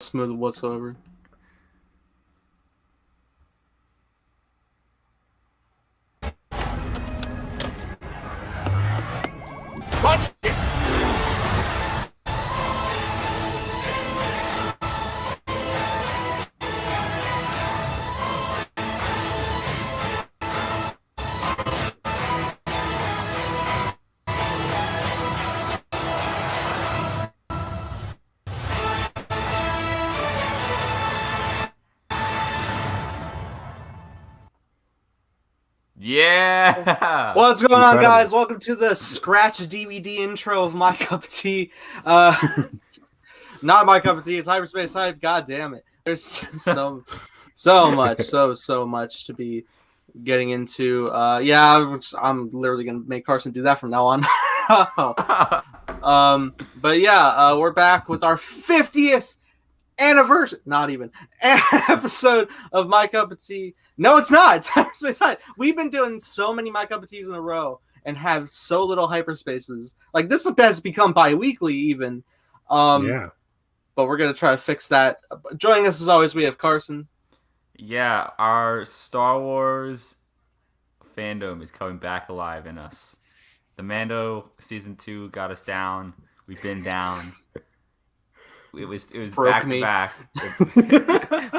smooth whatsoever. Punch it! Yeah. What's going on, guys? Welcome to the Scratch DVD intro of My Cup of Tea. Not My Cup of Tea. It's Hyperspace Hype. God damn it! There's so much to be getting into. I'm literally gonna make Carson do that from now on. But yeah, we're back with our 50th anniversary, not even episode of My Cup of Tea. No, it's not. It's Hyperspace Hype. We've been doing so many My Cup of Teas in a row and have so little hyperspaces. Like, this has become bi-weekly even. Yeah. But we're gonna try to fix that. Joining us as always, we have Carson. Yeah, our Star Wars fandom is coming back alive in us. The Mando season 2 got us down. We've been down. It was Broke back me. to back.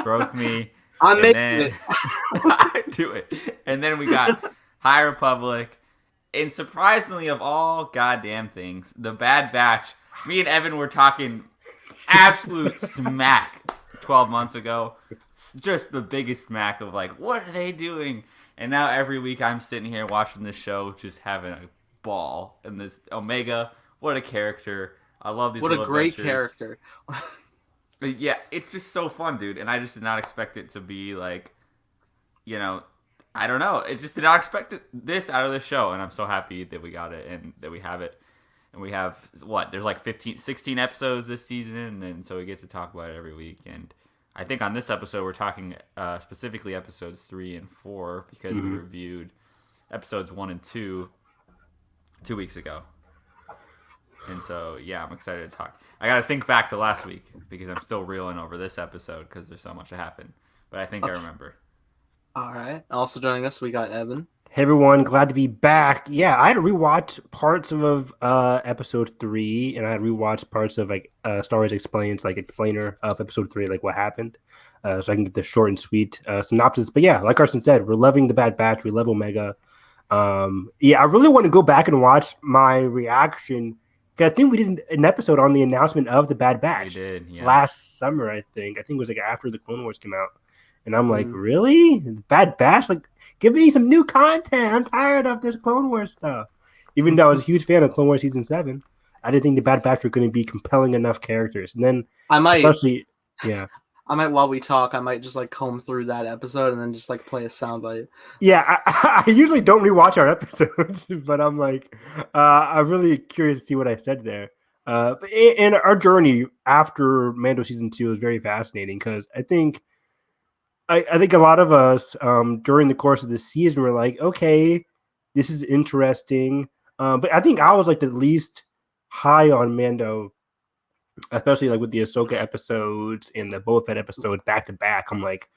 Broke me. I'm making it. I do it. And then we got High Republic. And surprisingly, of all goddamn things, the Bad Batch. Me and Evan were talking absolute smack 12 months ago. It's just the biggest smack of like, what are they doing? And now every week I'm sitting here watching this show, just having a ball. And this Omega, what a character. I love these. What little a great adventures. character. Yeah, it's just so fun, dude. And I just did not expect it to be like, I don't know. It just did not expect this out of the show. And I'm so happy that we got it and that we have it. And we have, there's like 16 episodes this season. And so we get to talk about it every week. And I think on this episode, we're talking specifically episodes 3 and 4 because we reviewed episodes 1 and 2 weeks ago. And so, yeah, I'm excited to talk. I got to think back to last week because I'm still reeling over this episode because there's so much that happened. But I think I remember. All right. Also joining us, we got Evan. Hey everyone, glad to be back. Yeah, I had to rewatch parts of episode 3, and I had rewatched parts of Star Wars Explains, like explainer of episode 3, like what happened, so I can get the short and sweet synopsis. But yeah, like Carson said, we're loving the Bad Batch. We love Omega. I really want to go back and watch my reaction. I think we did an episode on the announcement of the Bad Batch. We did, yeah. Last summer, I think. I think it was like after the Clone Wars came out. And I'm like, really? The Bad Batch? Like, give me some new content. I'm tired of this Clone Wars stuff. Even though I was a huge fan of Clone Wars Season 7, I didn't think the Bad Batch were going to be compelling enough characters. And then, while we talk, I might just like comb through that episode and then just like play a soundbite. Yeah, I usually don't rewatch our episodes, but I'm like, I'm really curious to see what I said there. But in our journey after Mando Season 2 was very fascinating because I think a lot of us during the course of the season were like, okay, this is interesting. But I think I was like the least high on Mando, especially like with the Ahsoka episodes and the Boba Fett episode back to back. I'm like,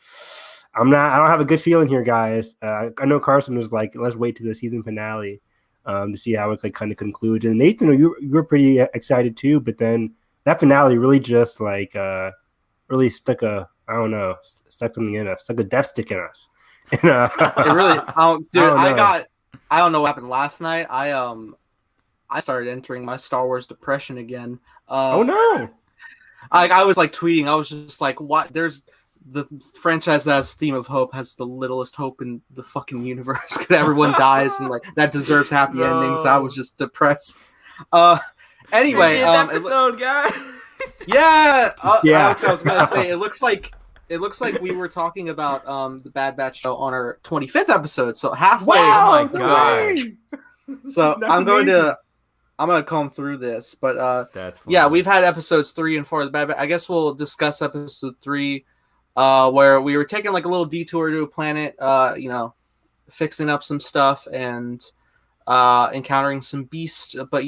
I don't have a good feeling here, guys. I know Carson was like, let's wait to the season finale to see how it like kind of concludes. And Nathan, you were pretty excited too, but then that finale really just like really stuck something in us, stuck a death stick in us. And, It really, I don't know what happened last night. I started entering my Star Wars depression again. Oh no! I was like tweeting. I was just like, "What? There's the franchise that has Theme of Hope has the littlest hope in the fucking universe because everyone dies and like that deserves happy endings." So I was just depressed. Anyway, episode, guys. Yeah. Yeah. I was gonna say it looks like we were talking about the Bad Batch show on our 25th episode. So halfway. Wow, oh my god! So That's I'm going amazing. to comb through this, but That's funny. yeah, we've had episodes 3 and 4 of the Bad Batch. I guess we'll discuss episode 3, where we were taking like a little detour to a planet, fixing up some stuff and encountering some beasts, but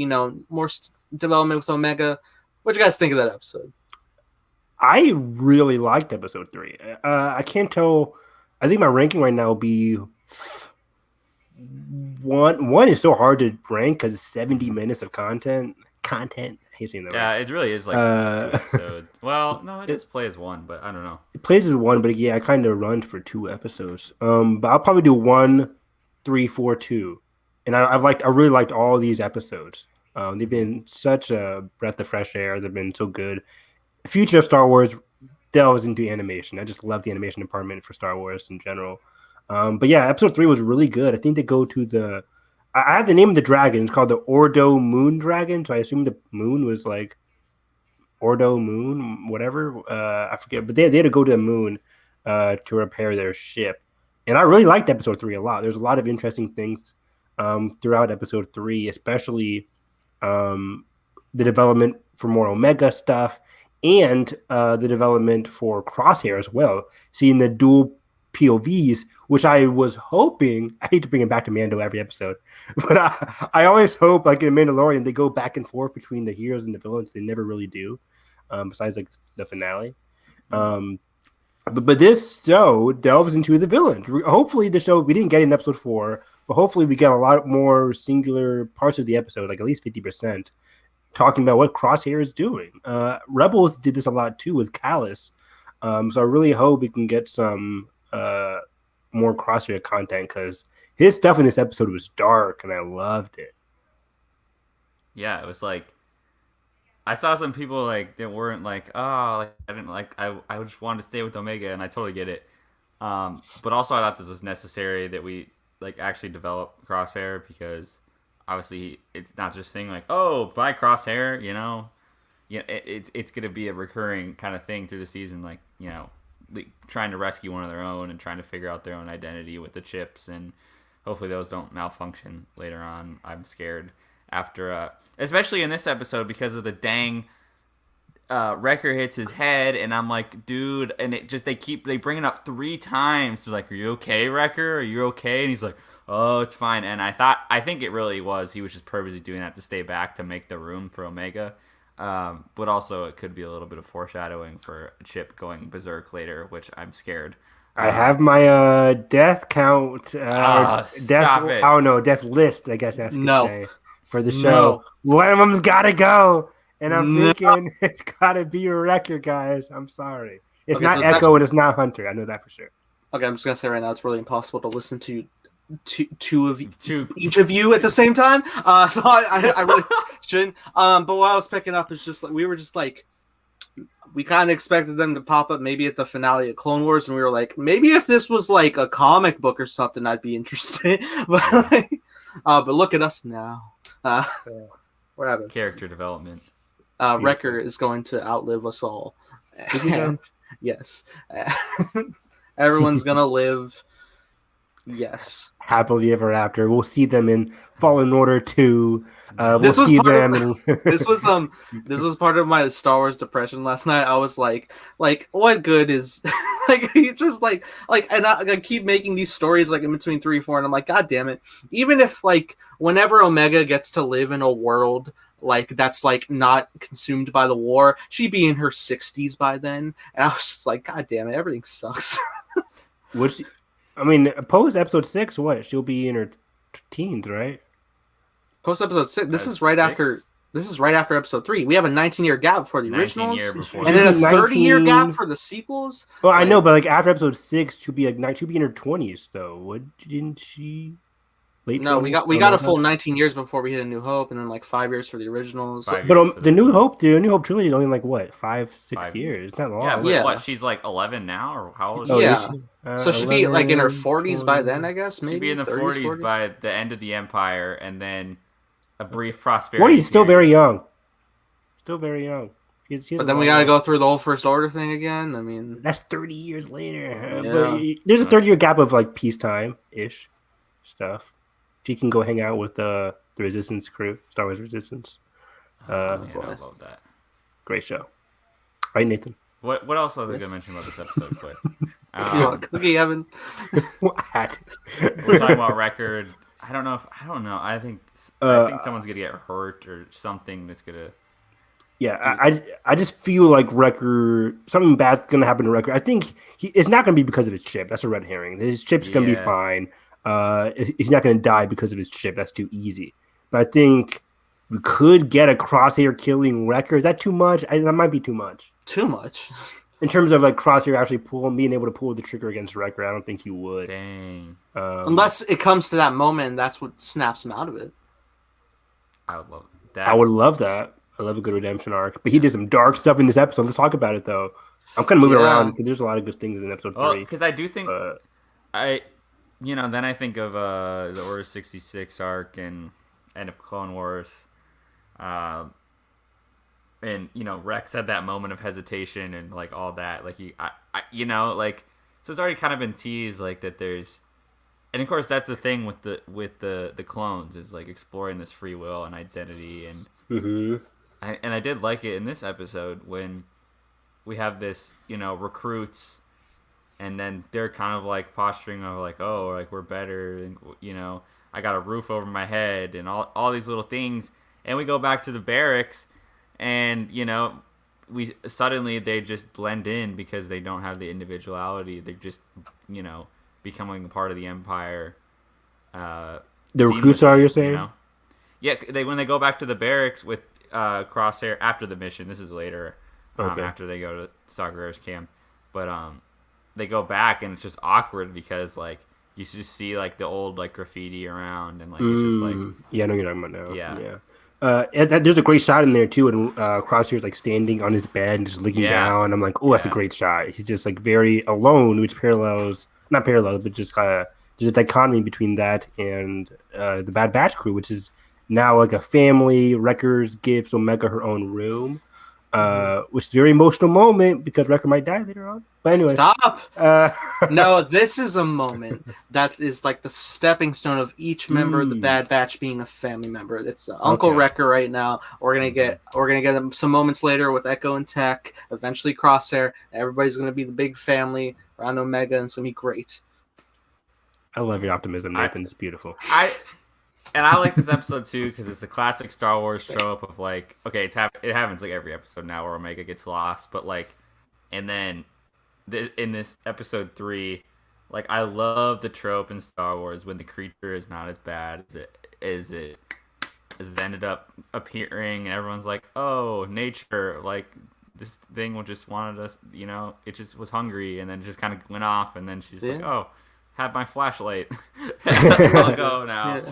more development with Omega. What do you guys think of that episode? I really liked episode 3. I can't tell. I think my ranking right now will be one. One is so hard to rank because it's 70 minutes of content. Content. I hate saying that. Yeah, Right. it really is like 2 episodes. Well, no, it does play as one, but I don't know. It plays as one, but yeah, I kind of runs for 2 episodes. But I'll probably do 1, 3, 4, 2, and I really liked all these episodes. They've been such a breath of fresh air. They've been so good. The future of Star Wars delves into animation. I just love the animation department for Star Wars in general. But yeah, episode 3 was really good. I think they go to the. I have the name of the dragon. It's called the Ordo Moon Dragon. So I assume the moon was like Ordo Moon, whatever. I forget, but they had to go to the moon to repair their ship. And I really liked episode 3 a lot. There's a lot of interesting things throughout episode 3, especially the development for more Omega stuff and the development for Crosshair as well. Seeing the dual POVs, which I was hoping, I hate to bring it back to Mando every episode, but I always hope, like in Mandalorian, they go back and forth between the heroes and the villains. They never really do, besides like the finale. But this show delves into the villains. Hopefully, the show, we didn't get in episode 4, but hopefully we get a lot more singular parts of the episode, like at least 50%, talking about what Crosshair is doing. Rebels did this a lot too with Callus. So I really hope we can get some more Crosshair content, because his stuff in this episode was dark and I loved it. Yeah, it was like I saw some people like that weren't like, oh, like I didn't like I just wanted to stay with Omega, and I totally get it. But also I thought this was necessary that we like actually develop Crosshair, because obviously it's not just saying like, oh, buy Crosshair, you know. Yeah, it's gonna be a recurring kind of thing through the season, like, you know, trying to rescue one of their own and trying to figure out their own identity with the chips, and hopefully those don't malfunction later on. I'm scared after, especially in this episode, because of the dang Wrecker hits his head, and I'm like, dude, and it just they bring it up 3 times. They're like, are you okay, Wrecker? Are you okay? And he's like, oh, it's fine. And I think it really was. He was just purposely doing that to stay back to make the room for Omega. But also it could be a little bit of foreshadowing for Chip going berserk later, which I'm scared. I have my death count. Death. Stop it. Oh no, death list. I guess I should say for the show. No. One of them's got to go, and I'm thinking it's got to be Wrecker, guys. I'm sorry. It's not Echo and it's not Hunter. I know that for sure. Okay, I'm just gonna say right now, it's really impossible to listen to each of you at the same time. So I really shouldn't. But what I was picking up is just like we kind of expected them to pop up maybe at the finale of Clone Wars, and we were like, maybe if this was like a comic book or something, I'd be interested. But look at us now. What happened? Character development. Wrecker is going to outlive us all. And, yes. Everyone's gonna live. Yes. Happily ever after. We'll see them in Fallen Order 2. This was part of my Star Wars depression last night. I was like, what good is like just like and I keep making these stories like in between 3 and 4, and I'm like, god damn it. Even if like whenever Omega gets to live in a world like that's like not consumed by the war, she'd be in her 60s by then. And I was just like, god damn it, everything sucks. I mean, post episode 6, what? She'll be in her teens, right? Post episode 6. This is right after episode 3. We have a 19-year gap before the originals, and then a 30-year gap for the sequels. Well, I know, but like after episode 6, she'll be in her 20s, though. What didn't she? Late no, 20s? we got a full 19 years before we hit A New Hope, and then like 5 years for the originals. But the New Hope trilogy is only like what, 5-6 years? It's not long. Yeah, but what? She's like 11 now, or how old is she? Yeah. So she'd be like in her 40s by then, I guess. Maybe she'd be in the 40s by the end of the Empire, and then a brief prosperity. 40 is still very young. Still very young. But then we got to go through the whole First Order thing again. I mean, that's 30 years later. Yeah. But there's a 30-year gap of like peacetime-ish stuff. She can go hang out with the Resistance crew, Star Wars Resistance. I love that. Great show, right, Nathan? What else was I gonna mention about this episode? Quick. Cookie Evan. What? We're talking about Record. I don't know. I think someone's gonna get hurt or something that's gonna. Yeah, I just feel like Wrecker, something bad's gonna happen to Wrecker. I think it's not gonna be because of his chip. That's a red herring. His chip's gonna be Yeah. fine. He's not gonna die because of his chip. That's too easy. But I think we could get a Crosshair killing Wrecker. Is that too much? That might be too much. Too much. In terms of like Crosshair actually being able to pull the trigger against Wrecker, I don't think he would. Dang. Unless it comes to that moment and that's what snaps him out of it. I would love that. I would love that. I love a good redemption arc. But he did some dark stuff in this episode. Let's talk about it, though. I'm kind of moving around because there's a lot of good things in episode 3. Because I do think then I think of the Order 66 arc and end of Clone Wars. And Rex had that moment of hesitation and like all that. Like so it's already kind of been teased like that there's. And of course, that's the thing with the clones is like exploring this free will and identity and I did like it in this episode when we have this recruits and then they're kind of like posturing of like like we're better and I got a roof over my head and all these little things and we go back to the barracks and they just blend in because they don't have the individuality. They're just becoming a part of the Empire. The recruits are, you're saying? Yeah, when they go back to the barracks with Crosshair after the mission. This is later, after they go to Sagar's camp. But they go back and it's just awkward because like you just see like the old like graffiti around and like it's just like I know what you're talking about now. Yeah. There's a great shot in there too, and Crosshair's like standing on his bed and just looking down. I'm like, oh, that's a great shot. He's just like very alone, which not parallels, but just kind of there's a dichotomy between that and the Bad Batch crew, which is now like a family. Wreckers gives Omega her own room, which is a very emotional moment because Wrecker might die later on. But anyway, stop. No, this is a moment that is like the stepping stone of each member of the Bad Batch being a family member. It's Uncle Wrecker right now. We're gonna get some moments later with Echo and Tech. Eventually, Crosshair. Everybody's gonna be the big family around Omega, and it's gonna be great. I love your optimism, Nathan. It's beautiful. I like this episode too because it's a classic Star Wars trope of like, okay, it happens like every episode now where Omega gets lost, but like, and then in this episode 3, like I love the trope in Star Wars when the creature is not as bad as it ended up appearing, and everyone's like, oh, nature, like this thing just wanted us, it just was hungry, and then it just kind of went off, and then she's like, oh, have my flashlight. I'll go now. Yeah.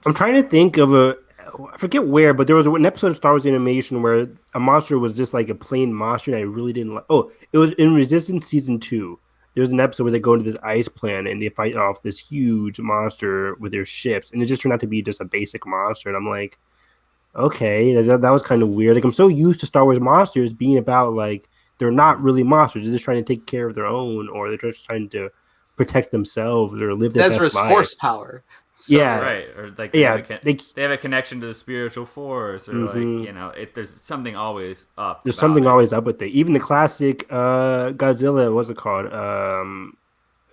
I'm trying to think of I forget where, but there was an episode of Star Wars Animation where a monster was just like a plain monster, and I really didn't like. Oh, it was in Resistance Season 2. There was an episode where they go into this ice planet and they fight off this huge monster with their ships, and it just turned out to be just a basic monster. And I'm like, okay, that was kind of weird. Like I'm so used to Star Wars monsters being about like they're not really monsters; they're just trying to take care of their own, or they're just trying to protate themselves or live their best life. Force power. So, right, or like they have a connection to the spiritual force, or like there's something always up. There's something always up with it. Even the classic Godzilla, what's it called?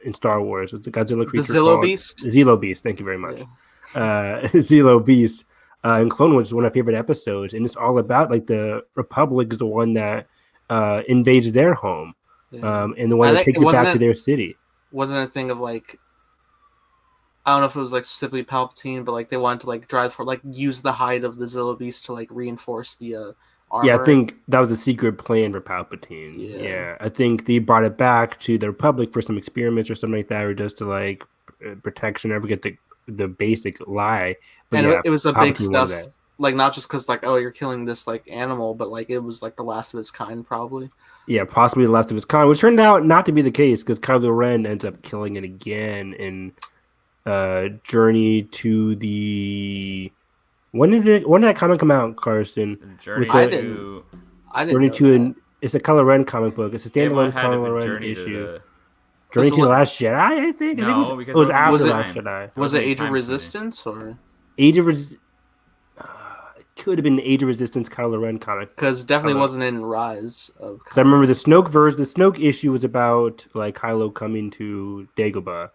In Star Wars, it's the Godzilla creature. The Zillo Beast. Zillo Beast. Thank you very much. Yeah. Zillo Beast in Clone Wars is one of my favorite episodes, and it's all about like the Republic is the one that invades their home, and the one that takes it back to their city. Wasn't a thing of like. I don't know if it was like specifically Palpatine, but like they wanted to like use the hide of the Zillo Beast to like reinforce the armor. Yeah, I think that was a secret plan for Palpatine. Yeah, I think they brought it back to the Republic for some experiments or something like that, or just to like protection. I forget the basic lie. But and it was a big stuff. Like not just because like you're killing this like animal, but like it was like the last of its kind probably. Yeah, possibly the last of its kind, which turned out not to be the case because Kylo Ren ends up killing it again in. Journey to the when did that comic come out, Karsten? I didn't Journey to it's a Kylo Ren comic book. It's a standalone Kylo Ren issue. Journey to the Last Jedi, I think. No, because it was after Last Jedi. Was it Age of Resistance or Age of Resistance? It could have been Age of Resistance Kylo Ren comic because definitely wasn't in Rise of. Because I remember the Snoke the Snoke issue was about like Kylo coming to Dagobah.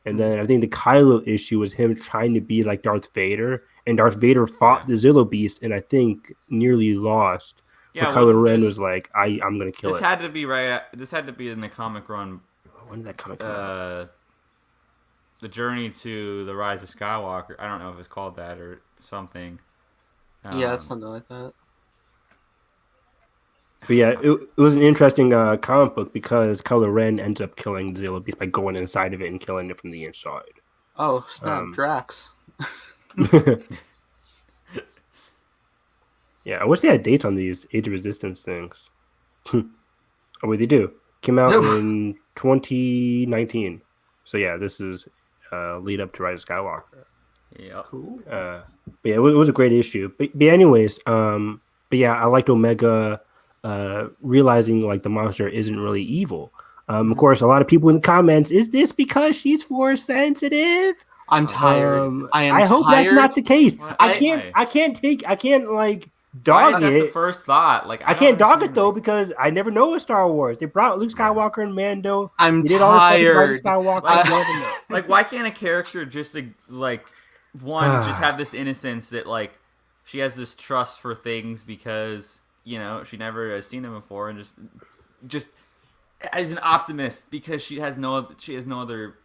And then I think the Kylo issue was him trying to be like Darth Vader, and Darth Vader fought the Zillo Beast, and I think nearly lost. Yeah, But Kylo Ren was like, I'm gonna kill this it. had to be right. This had to be in the comic run. When did that comic come out? The Journey to the Rise of Skywalker. I don't know if it's called that or something. Yeah, it's something like that. But yeah, it was an interesting comic book because Kylo Ren ends up killing the Zilla Beast by going inside of it and killing it from the inside. Oh, snap, Drax. Yeah, I wish they had dates on these Age of Resistance things. Oh, wait, they do. Came out in 2019. So yeah, this is lead up to Rise of Skywalker. Yeah. Cool. But yeah, it was a great issue. But anyways, but yeah, I liked Omega realizing like the monster isn't really evil. Of course, a lot of people in the comments, is this because she's Force sensitive? I'm tired. I hope tired. that's not the case. Why? I can't Why dog is that it. the first thought? Like I can't dog it though because I never know with Star Wars. They brought Luke Skywalker and Mando. I'm They did all this stuff with tired. Rise of Skywalker. I never know. Like, why can't a character just like one just have this innocence that like she has this trust for things because you know she never has seen them before and just as an optimist because she has no other.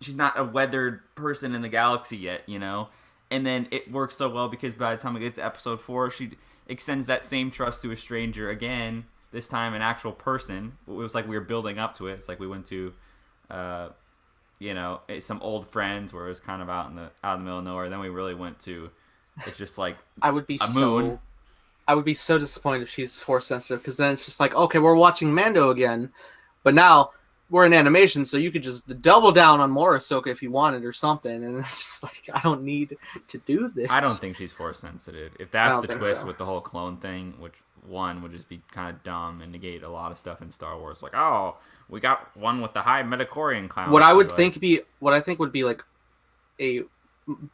She's not a weathered person in the galaxy yet, you know. And then it works so well because by the time it gets to episode 4, she extends that same trust to a stranger again. This time, an actual person. It was like we were building up to it. It's like we went to, you know, some old friends where it was kind of out in the middle of nowhere. Then we really went to, it's just like I would be a moon. I would be so disappointed if she's Force sensitive because then it's just like, okay, we're watching Mando again, but now we're in animation, so you could just double down on more Ahsoka if you wanted or something, and it's just like, I don't need to do this. I don't think she's Force sensitive. If that's the twist with the whole clone thing, which one would just be kind of dumb and negate a lot of stuff in Star Wars, like, oh, we got one with the high Metacorian clown. What I think would be like a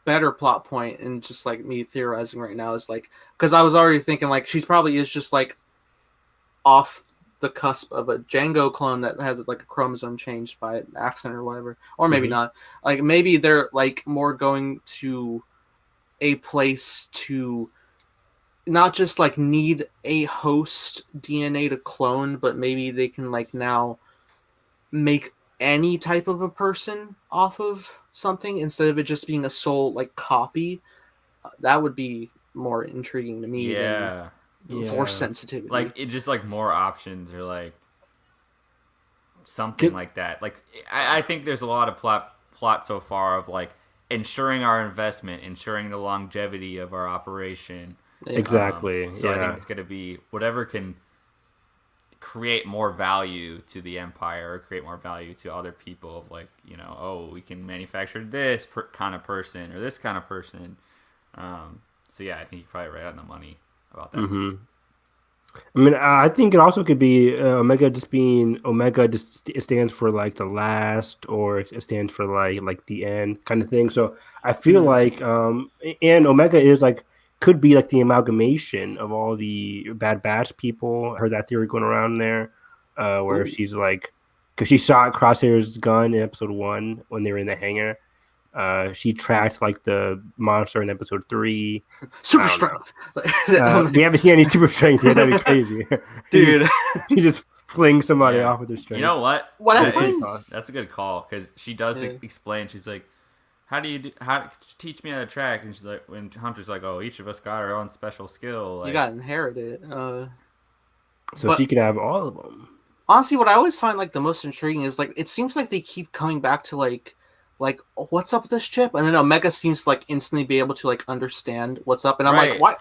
better plot point, and just like me theorizing right now is like, because I was already thinking like she's probably is just like off the cusp of a Django clone that has like a chromosome changed by an accident or whatever, or maybe not. Like maybe they're like more going to a place to not just like need a host DNA to clone, but maybe they can like now make any type of a person off of something instead of it just being a sole like copy. That would be more intriguing to me. Yeah. Force sensitivity, like it just like more options or like something like that. Like I think there's a lot of plot so far of like ensuring our investment, ensuring the longevity of our operation. Exactly. So I think it's gonna be whatever can create more value to the Empire or create more value to other people of like, you know, oh, we can manufacture this kind of person or this kind of person. So yeah, I think you're probably right on the money about that. I mean, I think it also could be Omega just being Omega just stands for like the last, or it stands for like the end kind of thing. So I feel like and Omega is like could be like the amalgamation of all the Bad Batch people. I heard that theory going around there, where she's like, because she shot Crosshair's gun in episode 1 when they were in the hangar. She tracked like the monster in episode 3. Super strength. We haven't seen any super strength yet. That'd be crazy, dude. She just flings somebody off with her strength. You know what? That's a good call because she does explain. She's like, "How teach me how to track?" And she's like, when Hunter's like, "Oh, each of us got our own special skill." Like, you got inherited. So she could have all of them. Honestly, what I always find like the most intriguing is like it seems like they keep coming back to like what's up with this chip, and then Omega seems to like instantly be able to like understand what's up, and I'm like, why?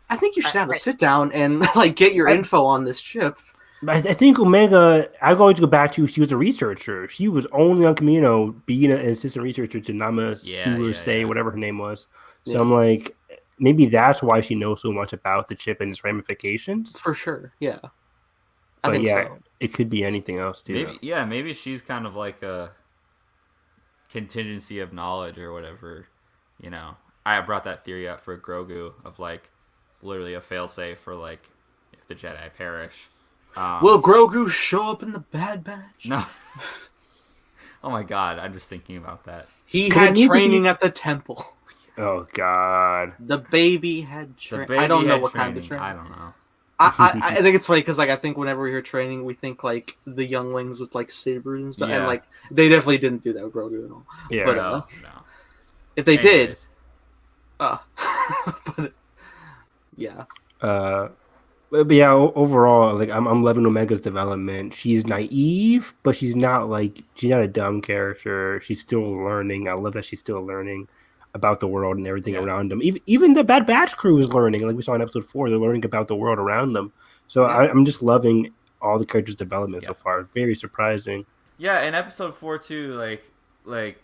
I think you should have a sit down and like get your info on this chip. I think Omega, I'm going to go back to, she was a researcher. She was only on Camino being an assistant researcher to Nama Say, whatever her name was. So I'm like, maybe that's why she knows so much about the chip and its ramifications. For sure, yeah. I think so. It could be anything else too. Maybe she's kind of like a contingency of knowledge or whatever. You know, I brought that theory up for Grogu of like literally a failsafe for like if the Jedi perish. Will Grogu show up in the Bad Batch? No. Oh my god, I'm just thinking about that. He had training at the temple. Oh god. The baby had training. I don't know what kind of training. I don't know. I think it's funny because like I think whenever we hear training, we think like the younglings with like sabers and stuff, and like they definitely didn't do that with Grogu at all. Yeah, but no. if they Anyways. did, but yeah. But yeah, overall, like I'm loving Omega's development. She's naive, but she's not a dumb character. She's still learning. I love that she's still learning about the world and everything around them. Even the Bad Batch crew is learning. Like we saw in episode 4, they're learning about the world around them. So I'm just loving all the characters' development so far. Very surprising. Yeah, in episode 4 too, like let's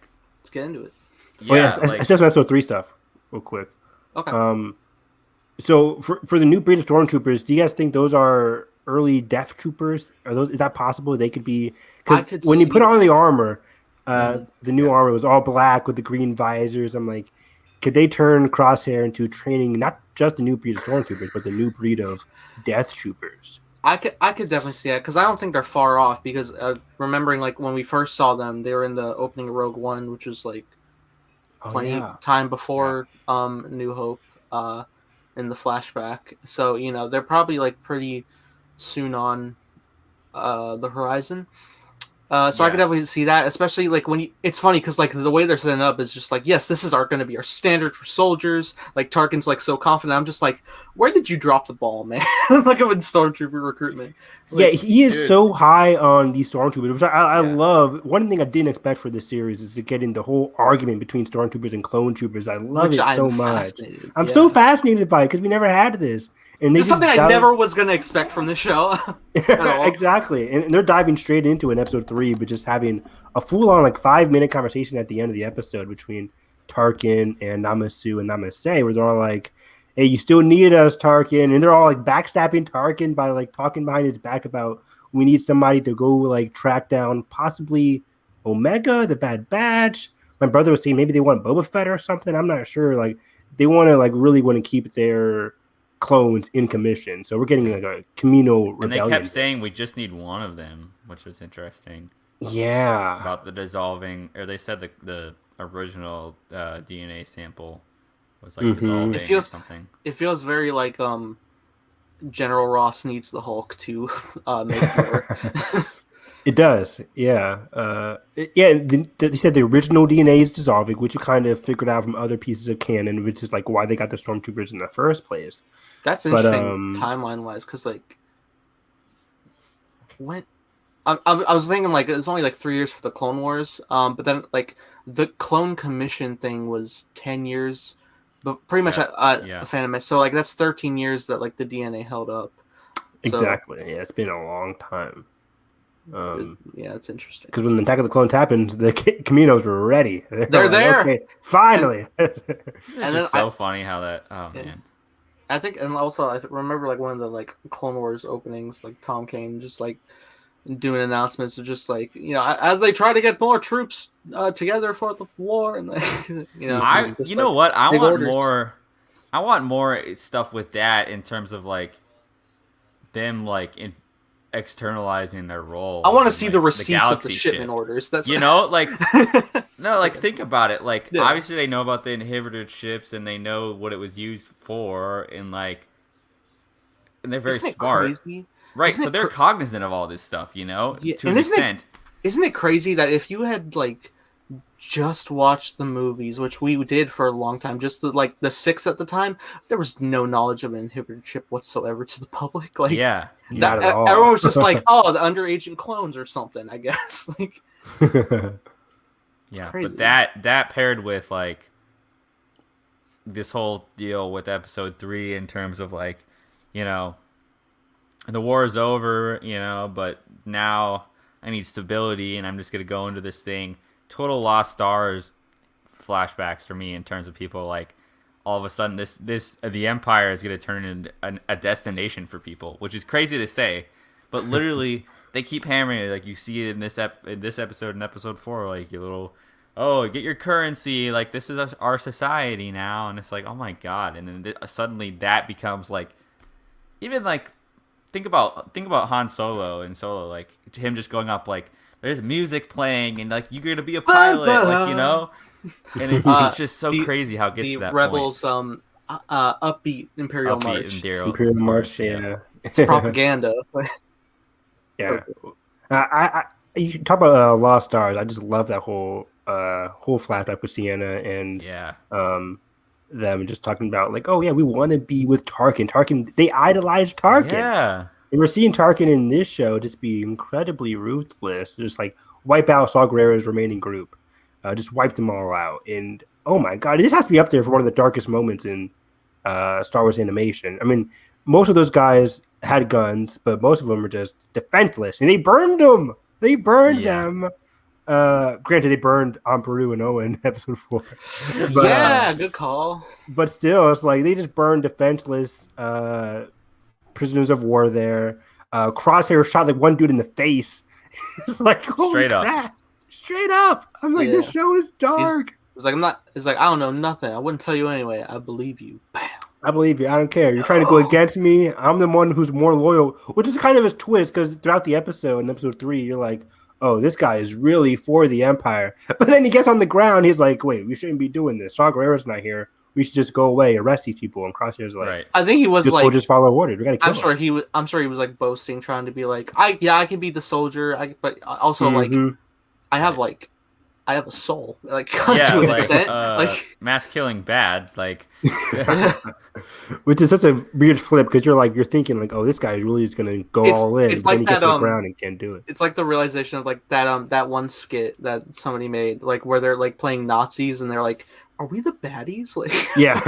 get into it. Yeah, it's just episode 3 stuff, real quick. Okay. So for the new breed of stormtroopers, do you guys think those are early Death Troopers? Is that possible? They could be, because when you put on the armor, the new armor was all black with the green visors. I'm like, could they turn Crosshair into training not just the new breed of stormtroopers, but the new breed of Death Troopers? I could definitely see that because I don't think they're far off. Because remembering like when we first saw them, they were in the opening of Rogue One, which was like plenty time before New Hope. In the flashback, so they're probably like pretty soon on the horizon. I could definitely see that, especially like it's funny because like the way they're setting up is just like, yes, this is going to be our standard for soldiers. Like Tarkin's like so confident. I'm just like, where did you drop the ball, man? Like with stormtrooper recruitment. Like, yeah, he is so high on these stormtroopers, which I love. One thing I didn't expect for this series is to get in the whole argument between stormtroopers and clone troopers. I love it so much. I'm so fascinated by it because we never had this. And this is something I never was going to expect from this show. Exactly. And they're diving straight into in episode 3, but just having a full-on like 5-minute conversation at the end of the episode between Tarkin and Namasu and Namasei, where they're all like, hey, you still need us, Tarkin. And they're all like backstabbing Tarkin by like talking behind his back about we need somebody to go like track down possibly Omega, the Bad Batch. My brother was saying maybe they want Boba Fett or something. I'm not sure. Like they really want to keep their clones in commission. So we're getting like a communal rebellion. And they kept saying we just need one of them, which was interesting. Yeah. About the dissolving, or they said the original DNA sample was like dissolving or something. It feels very like General Ross needs the Hulk to make her. It does, yeah. They said the original DNA is dissolving, which you kind of figured out from other pieces of canon, which is like why they got the stormtroopers in the first place. That's interesting timeline-wise, because like when I was thinking like it was only like 3 years for the Clone Wars, but then like the Clone Commission thing was 10 years, but pretty much a Phantom Menace. So like that's 13 years that like the DNA held up. Exactly. Yeah, it's been a long time. Yeah, it's interesting. Because when the Attack of the Clones happened, the Caminos were ready. They're there. Okay, finally. It's just so funny how that. Oh man. I think, and also I remember like one of the like Clone Wars openings, like Tom Kane just like doing announcements of just like as they try to get more troops together for the war, and like I want orders. More. I want more stuff with that in terms of like them like externalizing their role. I want to see the receipts of the shipment orders. That's like no, like think about it. Like obviously they know about the inhibitor chips and they know what it was used for, and they're very smart, right? So they're cognizant of all this stuff, to an extent. Isn't it crazy that if you had like just watched the movies, which we did for a long time, just the 6 at the time, there was no knowledge of an inhibitor chip whatsoever to the public. Like, not at all. Everyone was just like, "Oh, the underagent clones or something," I guess. Like, yeah, crazy. But that paired with like this whole deal with episode 3 in terms of like, the war is over, but now I need stability, and I'm just gonna go into this thing. Total Lost Stars flashbacks for me in terms of people like all of a sudden this the Empire is going to turn into a destination for people, which is crazy to say, but literally they keep hammering it. Like you see it in this episode, in episode 4, like your little get your currency, like this is our society now, and it's like, oh my god. And then suddenly that becomes like, even like think about Han Solo and Solo, like him just going up like, there's music playing and like you're gonna be a pilot, like and it's just so crazy how it gets to that Rebels, point. upbeat Imperial March. Imperial March, yeah. It's propaganda. Yeah. You talk about Lost Stars. I just love that whole flashback with Sienna and them just talking about like, oh yeah, we want to be with Tarkin. Tarkin, they idolize Tarkin. Yeah. And we're seeing Tarkin in this show just be incredibly ruthless, just like wipe out Saw Gerrera's remaining group, just wipe them all out. And oh my god, this has to be up there for one of the darkest moments in Star Wars animation. I mean, most of those guys had guns, but most of them were just defenseless, and they burned them. They burned them. Granted, they burned Peru and Owen episode 4. But, yeah, good call. But still, it's like they just burned defenseless prisoners of war there. Crosshair shot like one dude in the face. It's like straight up. Straight up. I'm like, this show is dark. It's like I don't know nothing. I wouldn't tell you anyway. I believe you. Bam. I believe you. I don't care. You're trying to go against me. I'm the one who's more loyal, which is kind of a twist because throughout the episode, in episode 3, you're like, oh, this guy is really for the Empire. But then he gets on the ground. He's like, wait, we shouldn't be doing this. Saw Gerrera's not here. We should just go away, arrest these people. And Crosshair's like, right. I think he was like, we'll just follow orders. We gotta kill him. I'm sure he was like boasting, trying to be like, I can be the soldier. But also like, I have a soul. Like, to an extent. Like mass killing bad. Like, which is such a weird flip because you're thinking like, oh, this guy is really just gonna go all in. It's but like then he gets to the ground and can't do it. It's like the realization of like that one skit that somebody made, like where they're like playing Nazis and they're like, are we the baddies? Like, yeah.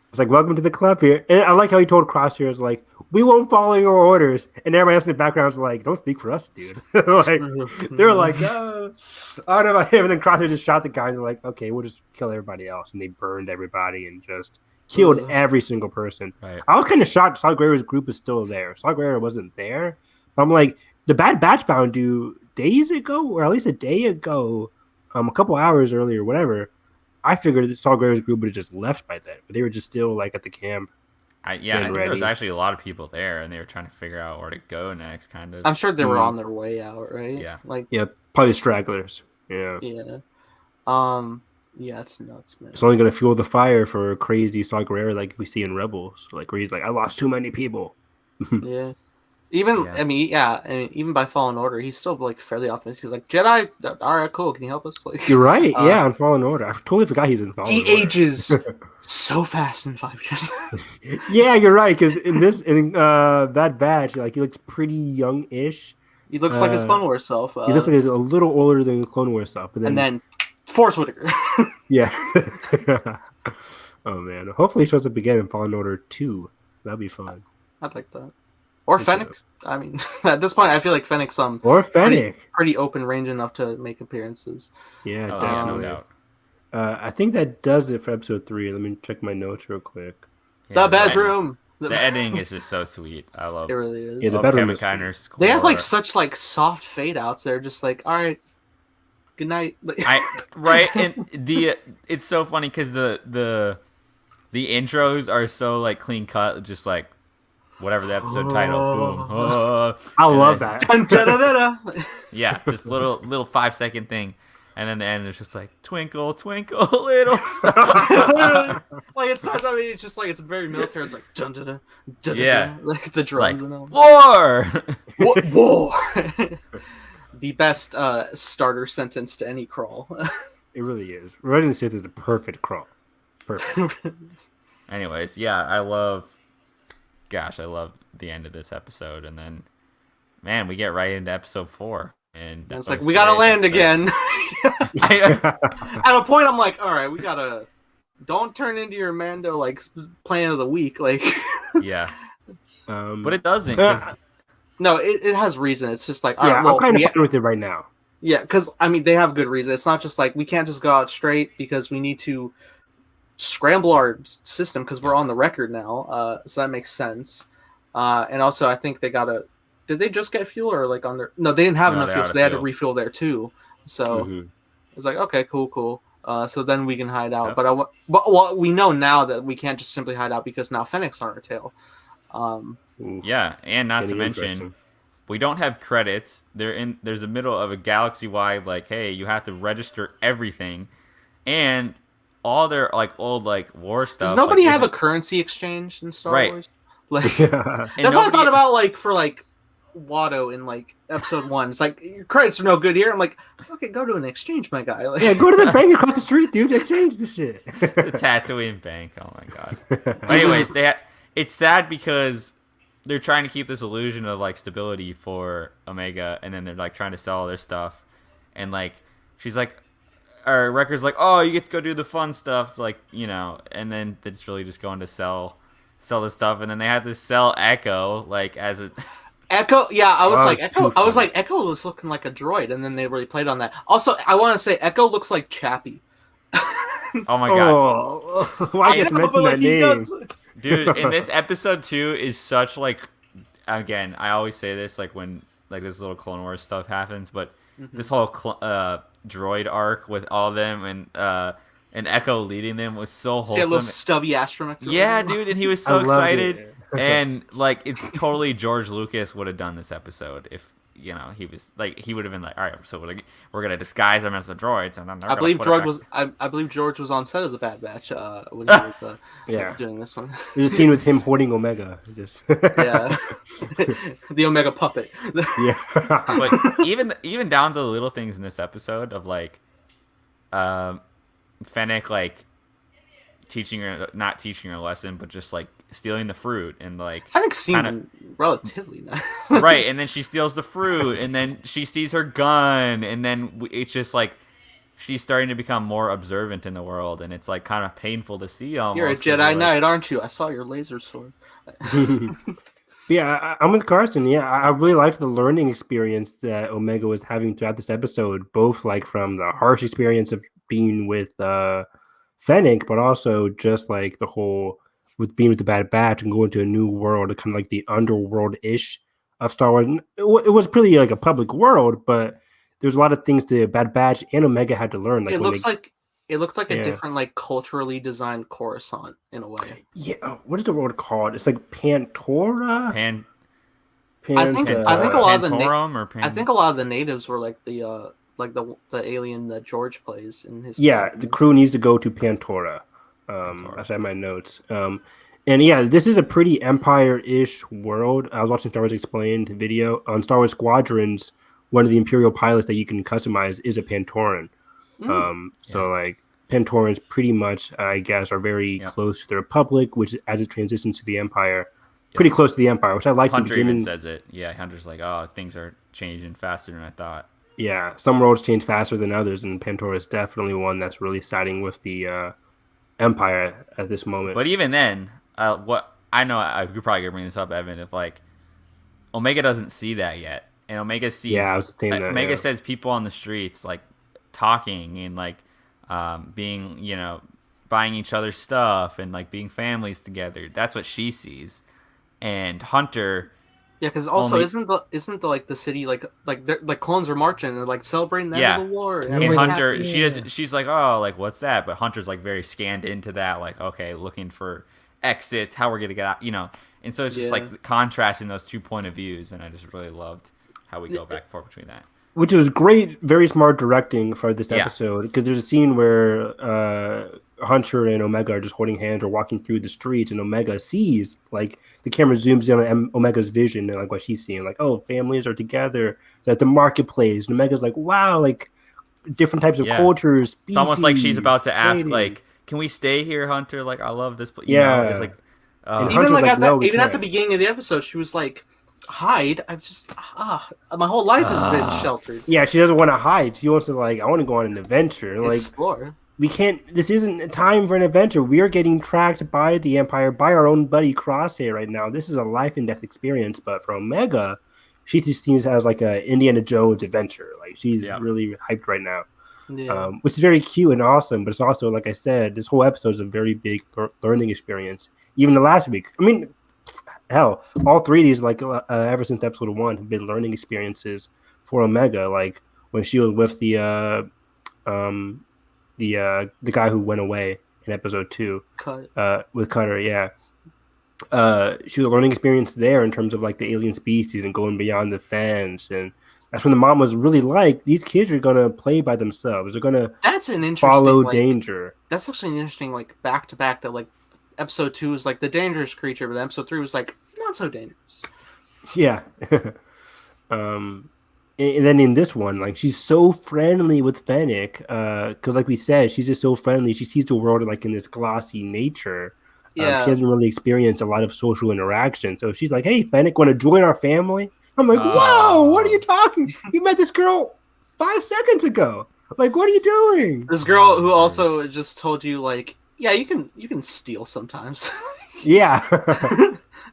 It's like, welcome to the club here. And I like how he told Crosshair, like, we won't follow your orders. And everybody else in the background is like, don't speak for us, dude. Like, they're like, I don't know about him. And then Crosshair just shot the guy and they're like, okay, we'll just kill everybody else. And they burned everybody and just killed every single person. Right. I was kind of shocked Saw Gerrera's group is still there. Saw Gerrera wasn't there. But I'm like, the Bad Batch found you days ago, or at least a day ago, a couple hours earlier, whatever. I figured that Saw Gerrera's group would have just left by then, but they were just still like at the camp. I think there was actually a lot of people there, and they were trying to figure out where to go next. Kind of. I'm sure they were on their way out, right? Yeah. Probably stragglers. Yeah. Yeah. Yeah, it's nuts, man. It's only gonna fuel the fire for crazy Saw Gerrera like we see in Rebels, like where he's like, I lost too many people. Yeah. I mean, even by Fallen Order, he's still like fairly optimistic. He's like, Jedi, all right, cool. Can you help us? Like, you're right. On Fallen Order, I totally forgot he's in Fallen Order. He ages so fast in 5 years. Yeah, you're right. Because in that Batch, like he looks pretty young-ish. He looks like his Clone Wars self. He looks like he's a little older than the Clone Wars self. And then Forrest Whitaker. Yeah. Oh man. Hopefully, he shows up again in Fallen Order 2. That'd be fun. I'd like that. Or Fennec. I mean, at this point, I feel like Fennec's pretty open range enough to make appearances. Yeah, definitely. No doubt. I think that does it for episode 3. Let me check my notes real quick. Yeah, the bedroom. The editing is just so sweet. I love it. It really is. Yeah, the bedroom is They have like such like soft fade outs. They're just like, all right, good night. Right, and it's so funny because the intros are so like clean cut, just like. Whatever the episode title, boom. I love that. Yeah, just little 5-second thing, and then the end is just like twinkle, twinkle, little star. Like it's not. I mean, it's just like it's very military. It's like dun dun dun dun. Yeah, like the drums and all. War. War. The best starter sentence to any crawl. It really is. Revenge of the Sith is the perfect crawl. Perfect. Anyways, yeah, I love the end of this episode, and then, man, we get right into episode 4, and it's like we gotta land again. At a point, I'm like, all right, we gotta. Don't turn into your Mando like plan of the week, like. Yeah. But it doesn't. No, it has reason. It's just like, all right, right, well, I'm kind of fine with it right now. Yeah, because I mean, they have good reason. It's not just like we can't just go out straight because we need to scramble our system because we're on the record now, so that makes sense. And also I think they gotta, did they just get fuel or like on their, no, they didn't have enough fuel, so they had to refuel there too, so it's like, okay, cool. So then we can hide out. But we know now that we can't just simply hide out because now Fennec's on our tail. Yeah, and not to mention we don't have credits. There's the middle of a galaxy wide, like, hey, you have to register everything, and all their like old like war stuff. Does nobody have a currency exchange in Star Wars? Like Yeah. that's what I thought about like for like Watto in like episode 1. It's like your credits are no good here. I'm like, fucking go to an exchange, my guy. Like, Yeah, go to the bank across the street, dude. Exchange this shit. The Tatooine Bank. Oh my god. But anyways, it's sad because they're trying to keep this illusion of like stability for Omega, and then they're like trying to sell all their stuff, and like she's like, or Wrecker's like, oh, you get to go do the fun stuff, like, you know, and then it's really just going to sell the stuff, and then they had to sell Echo like as a Echo, yeah, I was like Echo. I was funny. like Echo was looking like a droid, and then they really played on that. Also, I want to say Echo looks like Chappie. oh my god. Oh, why did you mention that name? Dude, in this episode 2 is such like, again, I always say this like when like this little Clone Wars stuff happens, but this whole droid arc with all of them and Echo leading them was so wholesome. See a little stubby astromech. Yeah, dude, and he was so I loved excited, it. and like it's totally George Lucas would have done this episode if. You know, he was like he would have been like, all right, so we're gonna disguise them as the droids, and then I believe George was on set of the Bad Batch when he was doing this one. There's a scene with him hoarding Omega. Just Yeah, the Omega puppet. yeah. But even down to the little things in this episode of like, Fennec like not teaching her a lesson, but just like stealing the fruit and like Fennec seemed relatively nice. Right, and then she steals the fruit, and then she sees her gun, and then it's just like she's starting to become more observant in the world, and it's like kind of painful to see. Almost, you're a Jedi Knight, aren't you? I saw your laser sword. Yeah, I'm with Carson. Yeah, I really liked the learning experience that Omega was having throughout this episode, both like from the harsh experience of being with Fennec, but also just like the whole with being with the Bad Batch and going to a new world, kind of like the underworld-ish of Star Wars. It was pretty like a public world, but there's a lot of things the Bad Batch and Omega had to learn. Like it looked like a different, like culturally designed Coruscant in a way. Yeah, what is the world called? It's like Pantora. I think a lot of the I think a lot of the natives were like the alien that George plays in his. Yeah, character. the crew needs to go to Pantora. I said my notes. And yeah, this is a pretty Empire-ish world. I was watching Star Wars Explained video on Star Wars Squadrons. One of the Imperial pilots that you can customize is a Pantoran. So like Pantorans pretty much, I guess, are very close to the Republic, which as it transitions to the Empire, pretty close to the Empire, which I like. Hunter even says it. Yeah, Hunter's like, oh, things are changing faster than I thought. Yeah, some worlds change faster than others, and Pantora is definitely one that's really siding with the Empire at this moment. But even then, what I know, you're probably gonna bring this up, Evan. If like Omega doesn't see that yet, and Omega sees, I was saying that. Omega says people on the streets like talking and like being, you know, buying each other's stuff and like being families together. That's what she sees, and Hunter. Yeah, because also isn't the like the city like clones are marching and they're like celebrating the end of the war. And Hunter, she's like, oh, like what's that? But Hunter's like very scanned into that, like okay, looking for exits, how we're gonna get out, you know. And so it's just like contrasting those 2 point of views, and I just really loved how we go back and forth between that. Which was great, very smart directing for this episode, because there's a scene where Hunter and Omega are just holding hands or walking through the streets, and Omega sees, like, the camera zooms in on Omega's vision and like what she's seeing, like, oh, families are together at the marketplace, and Omega's like, wow, like different types of cultures. Species, it's almost like she's about to ask, like, can we stay here, Hunter? Like, I love this. You know, it's like, even like at the beginning of the episode, she was like, hide. I've just my whole life has been sheltered. Yeah, she doesn't want to hide. She wants to like, I want to go on an adventure. Like, explore. We can't. This isn't a time for an adventure. We are getting tracked by the Empire, by our own buddy Crosshair right now. This is a life and death experience. But for Omega, she just seems as like a Indiana Jones adventure. Like she's really hyped right now, which is very cute and awesome. But it's also, like I said, this whole episode is a very big learning experience. Even the last week, I mean, hell, all three of these, like ever since episode 1, have been learning experiences for Omega. Like when she was with the guy who went away in episode 2, with Cutter, she was a learning experience there in terms of like the alien species and going beyond the fence, and that's when the mom was really like, these kids are gonna play by themselves. They're gonna follow danger. That's actually an interesting like back to back that like episode 2 was like the dangerous creature, but episode 3 was like not so dangerous. Yeah. And then in this one, like she's so friendly with Fennec, because like we said, she's just so friendly. She sees the world like in this glossy nature. Yeah, she hasn't really experienced a lot of social interaction. So she's like, "Hey, Fennec, want to join our family?" I'm like, "Whoa, what are you talking? You met this girl 5 seconds ago. Like, what are you doing?" this girl who also just told you like, yeah, you can steal sometimes. Yeah.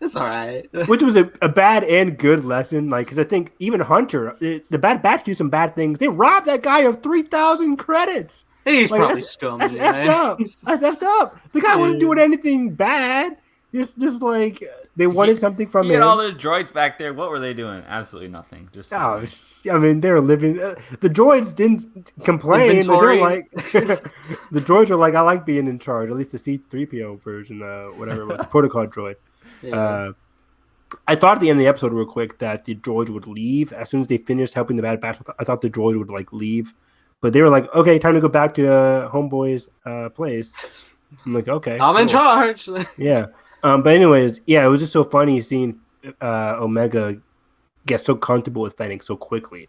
It's all right. Which was a bad and good lesson. Like, because I think even Hunter, the Bad Batch do some bad things. They robbed that guy of 3,000 credits. He's Like, probably scum. That's effed up. That's effed up. The guy wasn't doing anything bad. Just like they wanted something from him. All the droids back there. What were they doing? Absolutely nothing. Just I mean, they were living. The droids didn't complain. They were like, the droids were like, "I like being in charge." At least the C-3PO version, whatever it was, protocol droid. Yeah. I thought at the end of the episode, real quick, that the droid would leave as soon as they finished helping the Bad Batch. I thought the droid would like leave, but they were like, "Okay, time to go back to Homeboy's place." I'm like, "Okay, I'm in charge." Yeah. But anyways, yeah, it was just so funny seeing Omega get so comfortable with Fennec so quickly,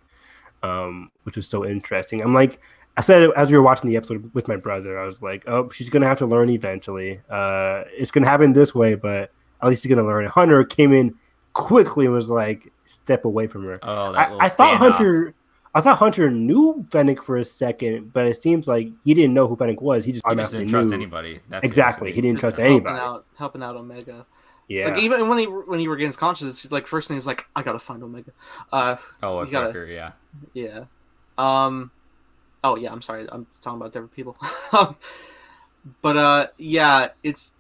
which was so interesting. I'm like, I said it as we were watching the episode with my brother, I was like, "Oh, she's gonna have to learn eventually. It's gonna happen this way, but at least she's gonna learn." Hunter came in quickly and was like, "Step away from her." Oh, I thought Hunter knew Fennec for a second, but it seems like he didn't know who Fennec was. He just didn't trust anybody. That's exactly. He didn't trust anybody. Helping out Omega. Yeah. Like even when he regains consciousness, like first thing is like, I gotta find Omega. Yeah. Yeah. Oh yeah. I'm sorry. I'm talking about different people. But yeah, it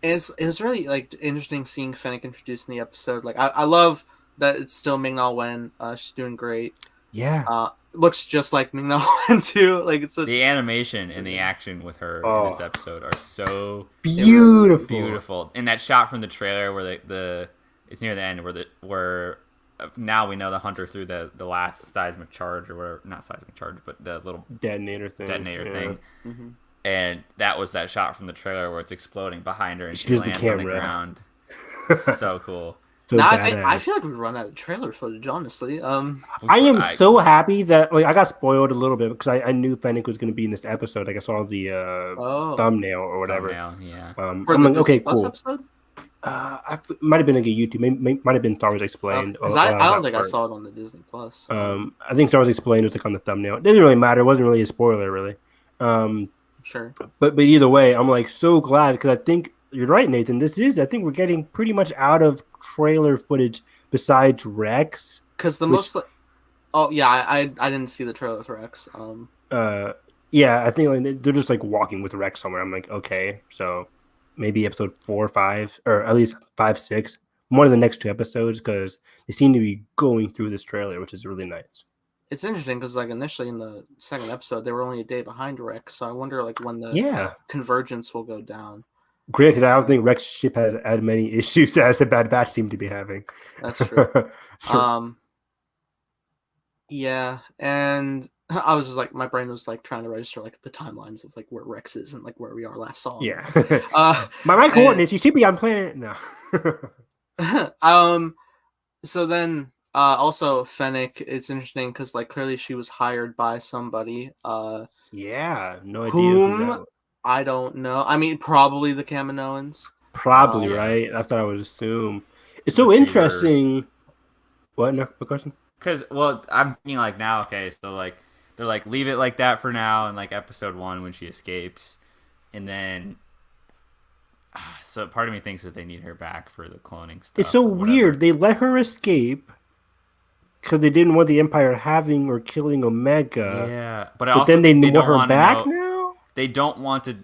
was really like interesting seeing Fennec introduced in the episode. Like I love that it's still Ming-Na Wen. She's doing great. Yeah. Looks just like Ming-Na Wen too. Like the animation and the action with her in this episode are so beautiful. And that shot from the trailer where it's near the end where now we know the Hunter threw the last seismic charge or whatever, not seismic charge, but the little detonator thing. Mm-hmm. And that was that shot from the trailer where it's exploding behind her and she lands on the ground. So cool. So I feel like we've run out of trailer footage, honestly. I am so happy that I got spoiled a little bit because I knew Fennec was going to be in this episode. Like I saw the thumbnail or whatever. Yeah. I'm like, okay, cool. It might have been like a YouTube. Might have been Star Wars Explained. I don't think I saw it on the Disney Plus. I think Star Wars Explained was like on the thumbnail. It didn't really matter. It wasn't really a spoiler, really. Sure. But either way, I'm like so glad because I think you're right, Nathan. I think we're getting pretty much out of trailer footage besides Rex. Because I didn't see the trailer with Rex. Yeah, I think like, they're just like walking with Rex somewhere. I'm like, okay, so maybe episode 4 or 5, or at least 5, 6, one of the next 2 episodes because they seem to be going through this trailer, which is really nice. It's interesting because like initially in the second episode they were only a day behind Rex, so I wonder like when the convergence will go down. Granted, I don't think Rex's ship has as many issues as the Bad Batch seem to be having. That's true. Yeah, and I was just like, my brain was like trying to register like the timelines of like where Rex is and like where we are last saw him. Yeah. my coordinates. You should be on planet no. So then. Also, Fennec, it's interesting because, like, clearly she was hired by somebody. Yeah, no idea. Whom? I don't know. I mean, probably the Kaminoans. Probably, right? That's what I would assume. It's so interesting. What? No question? Because, well, I'm thinking, like, now, okay, so, like, they're like, leave it like that for now in, like, episode 1 when she escapes. And then... So part of me thinks that they need her back for the cloning stuff. It's so weird. They let her escape... because they didn't want the Empire having or killing Omega. Yeah, but then they want her back now. They don't want to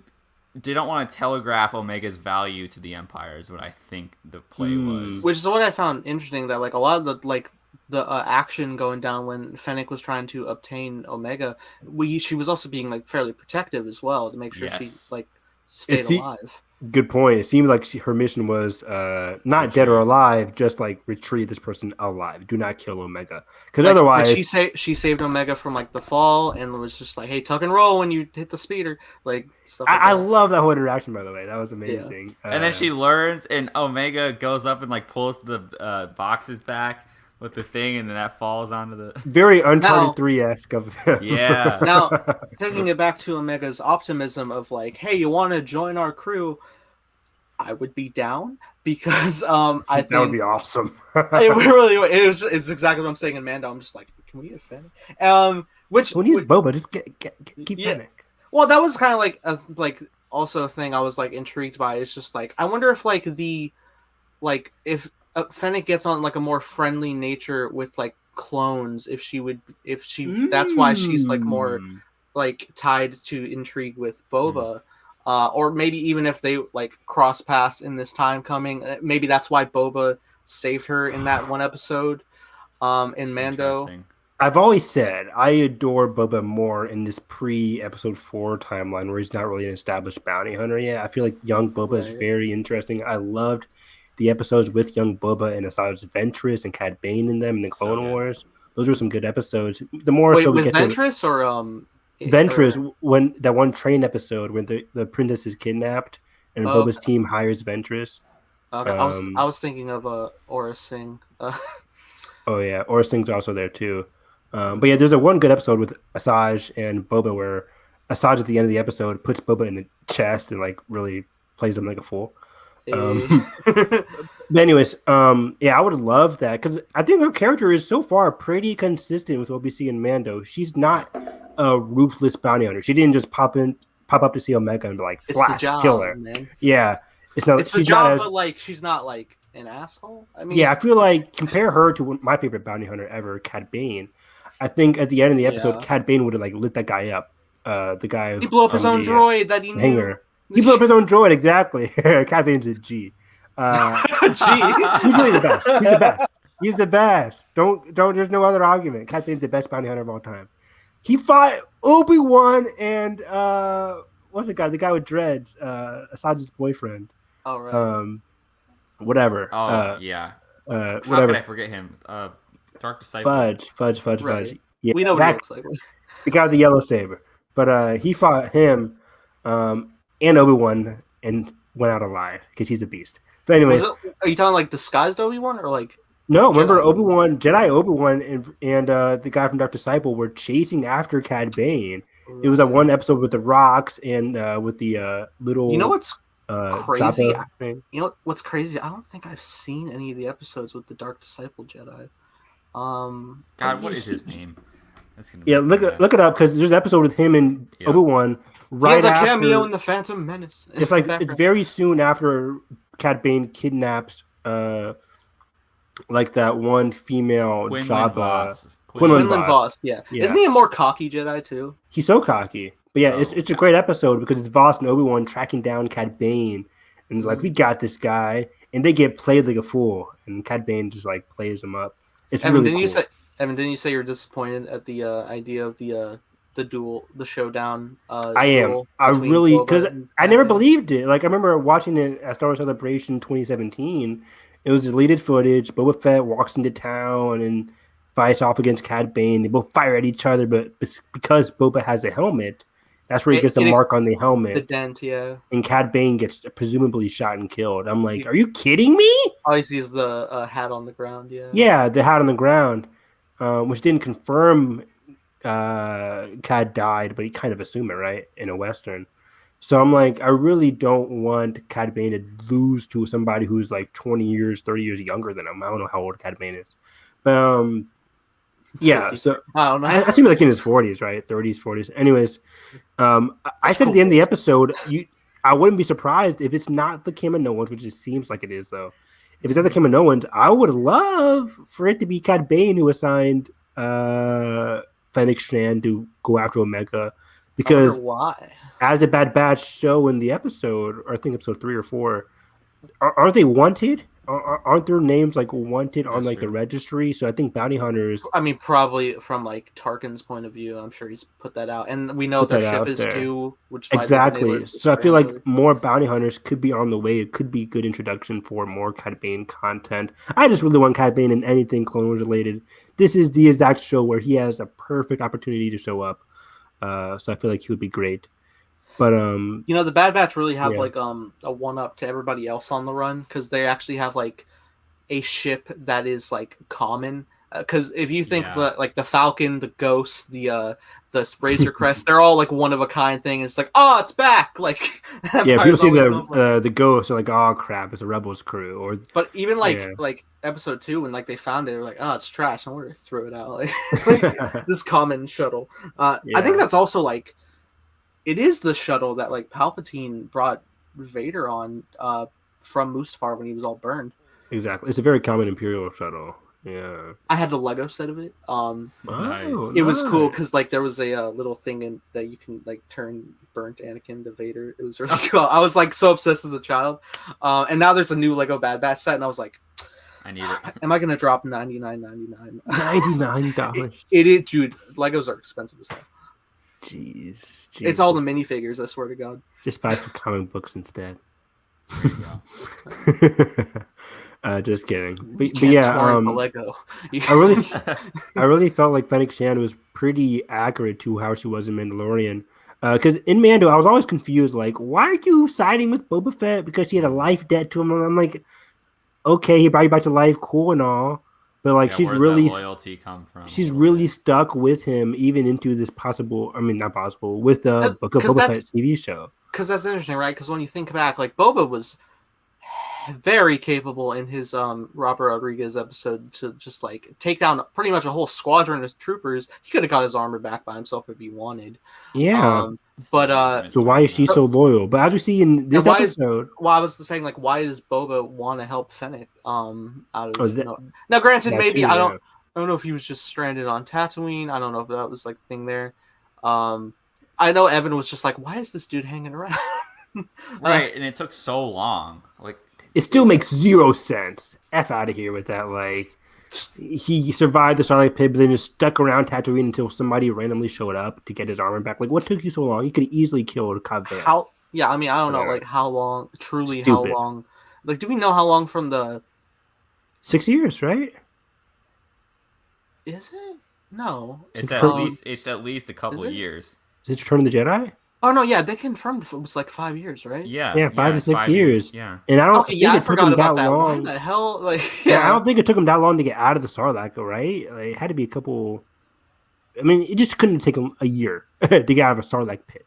telegraph Omega's value to the Empire. Is what I think the play was. Which is what I found interesting. That like a lot of the action going down when Fennec was trying to obtain Omega, she was also being like fairly protective as well to make sure she like stayed alive. Good point. It seemed like her mission was not dead or alive, just like retrieve this person alive. Do not kill Omega, because otherwise she saved Omega from like the fall and was just like, hey, tuck and roll when you hit the speeder, like stuff. Like I love that whole interaction. By the way, that was amazing. Yeah. And then she learns, and Omega goes up and like pulls the boxes back with the thing, and then that falls onto the very Uncharted 3-esque of them. Yeah. Now, taking it back to Omega's optimism of like, hey, you want to join our crew? I would be down because I think that would be awesome. It's exactly what I'm saying in Mando. I'm just like, can we get Fennec? Which when he's Boba, just keep Fennec. Well, that was kind of like also a thing I was like intrigued by. It's just like I wonder if if Fennec gets on like a more friendly nature with like clones, that's why she's like more like tied to intrigue with Boba. Or maybe even if they like cross paths in this time coming, maybe that's why Boba saved her in that one episode in Mando. I've always said I adore Boba more in this pre-episode 4 timeline where he's not really an established bounty hunter yet. I feel like young Boba is very interesting. I loved the episodes with young Boba and Asajj Ventress and Cad Bane in them in the Clone Wars. Those were some good episodes. The more Wait, with Ventress or Ventress, when that one train episode when the princess is kidnapped and Boba's team hires Ventress. Okay, I was thinking of Aura Singh. Oh yeah, Aura Singh's also there too. But yeah, there's a one good episode with Asajj and Boba where Asajj at the end of the episode puts Boba in the chest and like really plays him like a fool. But anyways, yeah, I would love that because I think her character is so far pretty consistent with what we see in Mando. She's not a ruthless bounty hunter. She didn't just pop up to see Omega and be like, "Flash, kill her." Man. Yeah, it's the job, but like she's not like an asshole. I mean, yeah, I feel like compare her to my favorite bounty hunter ever, Cad Bane. I think at the end of the episode, Cad Bane would have like lit that guy up. The guy he blew up his own droid that he knew. Hanger. He blew up his own droid, exactly. Cad Bane's a G. He's really the best. He's the best. He's the best. Don't. There's no other argument. Cad Bane's the best bounty hunter of all time. He fought Obi-Wan and what's the guy? The guy with dreads. Asajj's boyfriend. Oh right. Whatever. Oh yeah. Whatever. How can I forget him? Dark Disciple. Fudge. Right. Yeah, we know what he looks like. The guy with the yellow saber. But he fought him and Obi-Wan and went out alive because he's a beast. But anyways, are you talking like disguised Obi-Wan or like? No, remember Jedi Obi-Wan and the guy from Dark Disciple were chasing after Cad Bane. It was that one episode with the rocks and with the little. You know what's crazy? You know what's crazy? I don't think I've seen any of the episodes with the Dark Disciple Jedi. God, what is his name? Look it up because there's an episode with him and Obi-Wan. Right, he has a cameo in the Phantom Menace. It's like it's very soon after Cad Bane kidnaps like that one female Jabba. Quinlan Vos, yeah. Isn't he a more cocky Jedi too? He's so cocky. But yeah, it's a great episode because it's Vos and Obi-Wan tracking down Cad Bane and it's like, we got this guy, and they get played like a fool, and Cad Bane just like plays them up. It's Evan, really cool. Evan, didn't you say you're disappointed at the idea of the showdown? I am. I really, because I never believed it. Like I remember watching it at Star Wars Celebration 2017. It was deleted footage. Boba Fett walks into town and fights off against Cad Bane. They both fire at each other, but because Boba has a helmet, that's where he gets the mark on the helmet. The dent, yeah. And Cad Bane gets presumably shot and killed. I'm like, are you kidding me? Oh, he sees the hat on the ground, yeah. Yeah, the hat on the ground, which didn't confirm Cad died, but he kind of assumed it, right, in a Western. So I'm like, I really don't want Cad Bane to lose to somebody who's like 20 years, 30 years younger than him. I don't know how old Cad Bane is. Yeah, 50. So I don't know. I seem like in his 40s, right? 30s, 40s. Anyways, I said at the end of the episode, I wouldn't be surprised if it's not the Kaminoans, which it seems like it is, though. If it's not the Kaminoans, I would love for it to be Cad Bane who assigned Fennec Shand to go after Omega, because why? As the Bad Batch show in the episode, or I think episode 3 or 4, aren't they wanted? aren't their names like wanted on like the registry? So I think bounty hunters. I mean, probably from like Tarkin's point of view, I'm sure he's put that out, and we know their ship is there. too, which is why Exactly. So I feel like more bounty hunters could be on the way. It could be a good introduction for more Cad Bane content. I just really want Cad Bane in anything Clone Wars related. This is the exact show where he has a perfect opportunity to show up. So I feel like he would be great. But you know, the Bad Batch really have like a one up to everybody else on the run, because they actually have like a ship that is like common. Because if you think like the Falcon, the Ghost, the Razor Crest, they're all like one of a kind thing. It's like, oh, it's back. Like people see the Ghost, are like, oh crap, it's a Rebels crew. But even like episode 2, when like they found it, they're like, oh, it's trash. I want to throw it out. Like this common shuttle. I think that's also like, it is the shuttle that like Palpatine brought Vader on from Mustafar when he was all burned. Exactly, it's a very common Imperial shuttle. Yeah, I had the Lego set of it. It was cool because like there was a little thing in that you can like turn burnt Anakin to Vader. It was really cool. I was like so obsessed as a child, and now there's a new Lego Bad Batch set, and I was like, I need it. Am I gonna drop $99.99? $99. It is, dude. Legos are expensive as hell. Jeez. It's all the minifigures. I swear to God. Just buy some comic books instead. Just kidding. But yeah, Lego. I really felt like Fennec Shand was pretty accurate to how she was in Mandalorian. Because in Mando, I was always confused. Like, why are you siding with Boba Fett because she had a life debt to him? And I'm like, okay, he brought you back to life, cool and all, but like she's really loyalty come from. She's really stuck with him even into this possible. I mean, not possible with the Book of Boba Fett TV show. Because that's interesting, right? Because when you think back, like Boba was very capable in his Robert Rodriguez episode to just like take down pretty much a whole squadron of troopers. He could have got his armor back by himself if he wanted. Yeah. But so why is she so loyal? But as we see in this episode, I was saying, like, why does Boba want to help Fennec? Out of now, granted, maybe I don't know if he was just stranded on Tatooine. I don't know if that was like the thing there. I know Evan was just like, why is this dude hanging around? Right, and it took so long. Like, it still makes zero sense. F out of here with that. Like, he survived the Starlight Pit, but then just stuck around Tatooine until somebody randomly showed up to get his armor back. Like, what took you so long? You could have easily killed Cobb Vanth. I mean, I don't know, like, how long, truly Stupid. How long. Like, do we know how long from the... 6 years, right? Is it? No. It's at least a couple of years. Is it Return of the Jedi? Oh no, yeah, they confirmed it was like 5 years, right? Yeah, 5 to 6 years. Yeah, and I don't think it took him that long. Why the hell? Like, I don't think it took him that long to get out of the Sarlacc, right? Like, it had to be a couple. I mean, it just couldn't take him a year to get out of a Sarlacc pit.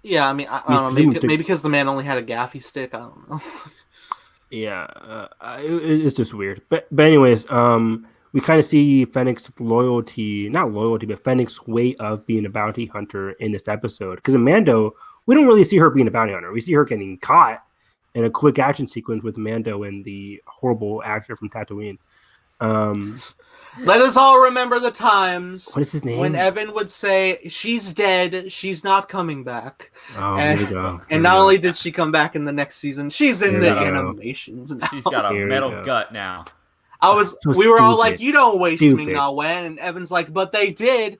Yeah, I mean, I don't know. Maybe because the man only had a gaffy stick. I don't know. Yeah, it's just weird. But anyways, we kind of see Fennec's not loyalty, but Fennec's way of being a bounty hunter in this episode. Because in Mando, we don't really see her being a bounty hunter. We see her getting caught in a quick action sequence with Mando and the horrible actor from Tatooine. Let us all remember the times. What is his name? When Evan would say, "She's dead. She's not coming back." Oh, here we go. And not only did she come back in the next season, she's in the animations now. She's got a metal gut now. We were all like, "You don't waste Ming-Na Wen," and Evan's like, "But they did."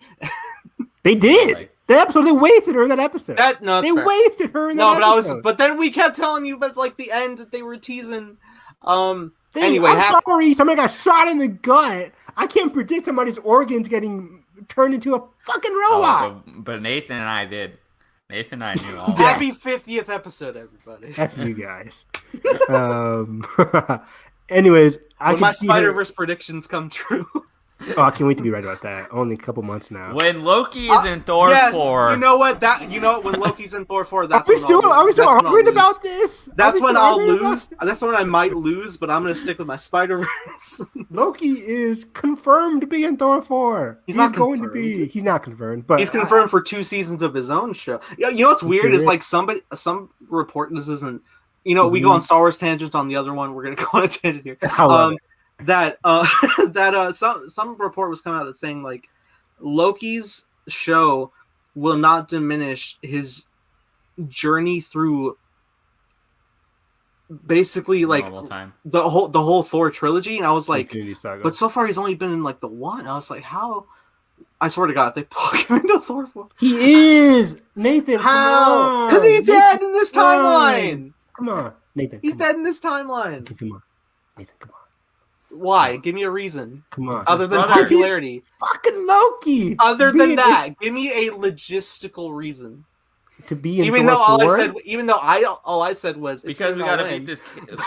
They did. That episode, they wasted her in that episode. They wasted her in that episode. But then we kept telling you, but like the end that they were teasing. Anyway, I'm sorry, somebody got shot in the gut. I can't predict somebody's organs getting turned into a fucking robot. But Nathan and I did. Nathan and I knew all. Happy 50th episode, everybody. F you guys. Anyways, when my Spider-Verse predictions come true. Oh, I can't wait to be right about that. Only a couple months now. When Loki is in Thor 4. You know what? When Loki's in Thor 4, are we still arguing about this? That's when I'll lose. That's when I might lose, but I'm going to stick with my Spider-Verse. Loki is confirmed to be in Thor 4. He's not going to be. He's not confirmed, but he's confirmed for 2 seasons of his own show. You know what's weird is like some report. This isn't. You know, we go on Star Wars tangents on the other one. We're going to go on a tangent here. Some report was coming out that's saying like Loki's show will not diminish his journey through basically like normal time. the whole Thor trilogy, and I was like, Infinity Saga. but so far he's only been in like the one. I was like, how? I swear to God, if they plug him into Thor 4. He is Nathan. How? Because he's dead in this timeline. Come on, Nathan. He's dead in this timeline. Come on, Nathan. Come on. Why? Give me a reason. Come on. Other than brother- popularity. Fucking Loki. Other than that, give me a logistical reason. To be in Even Thor though all 4? all I said was it's Because we gotta win. beat this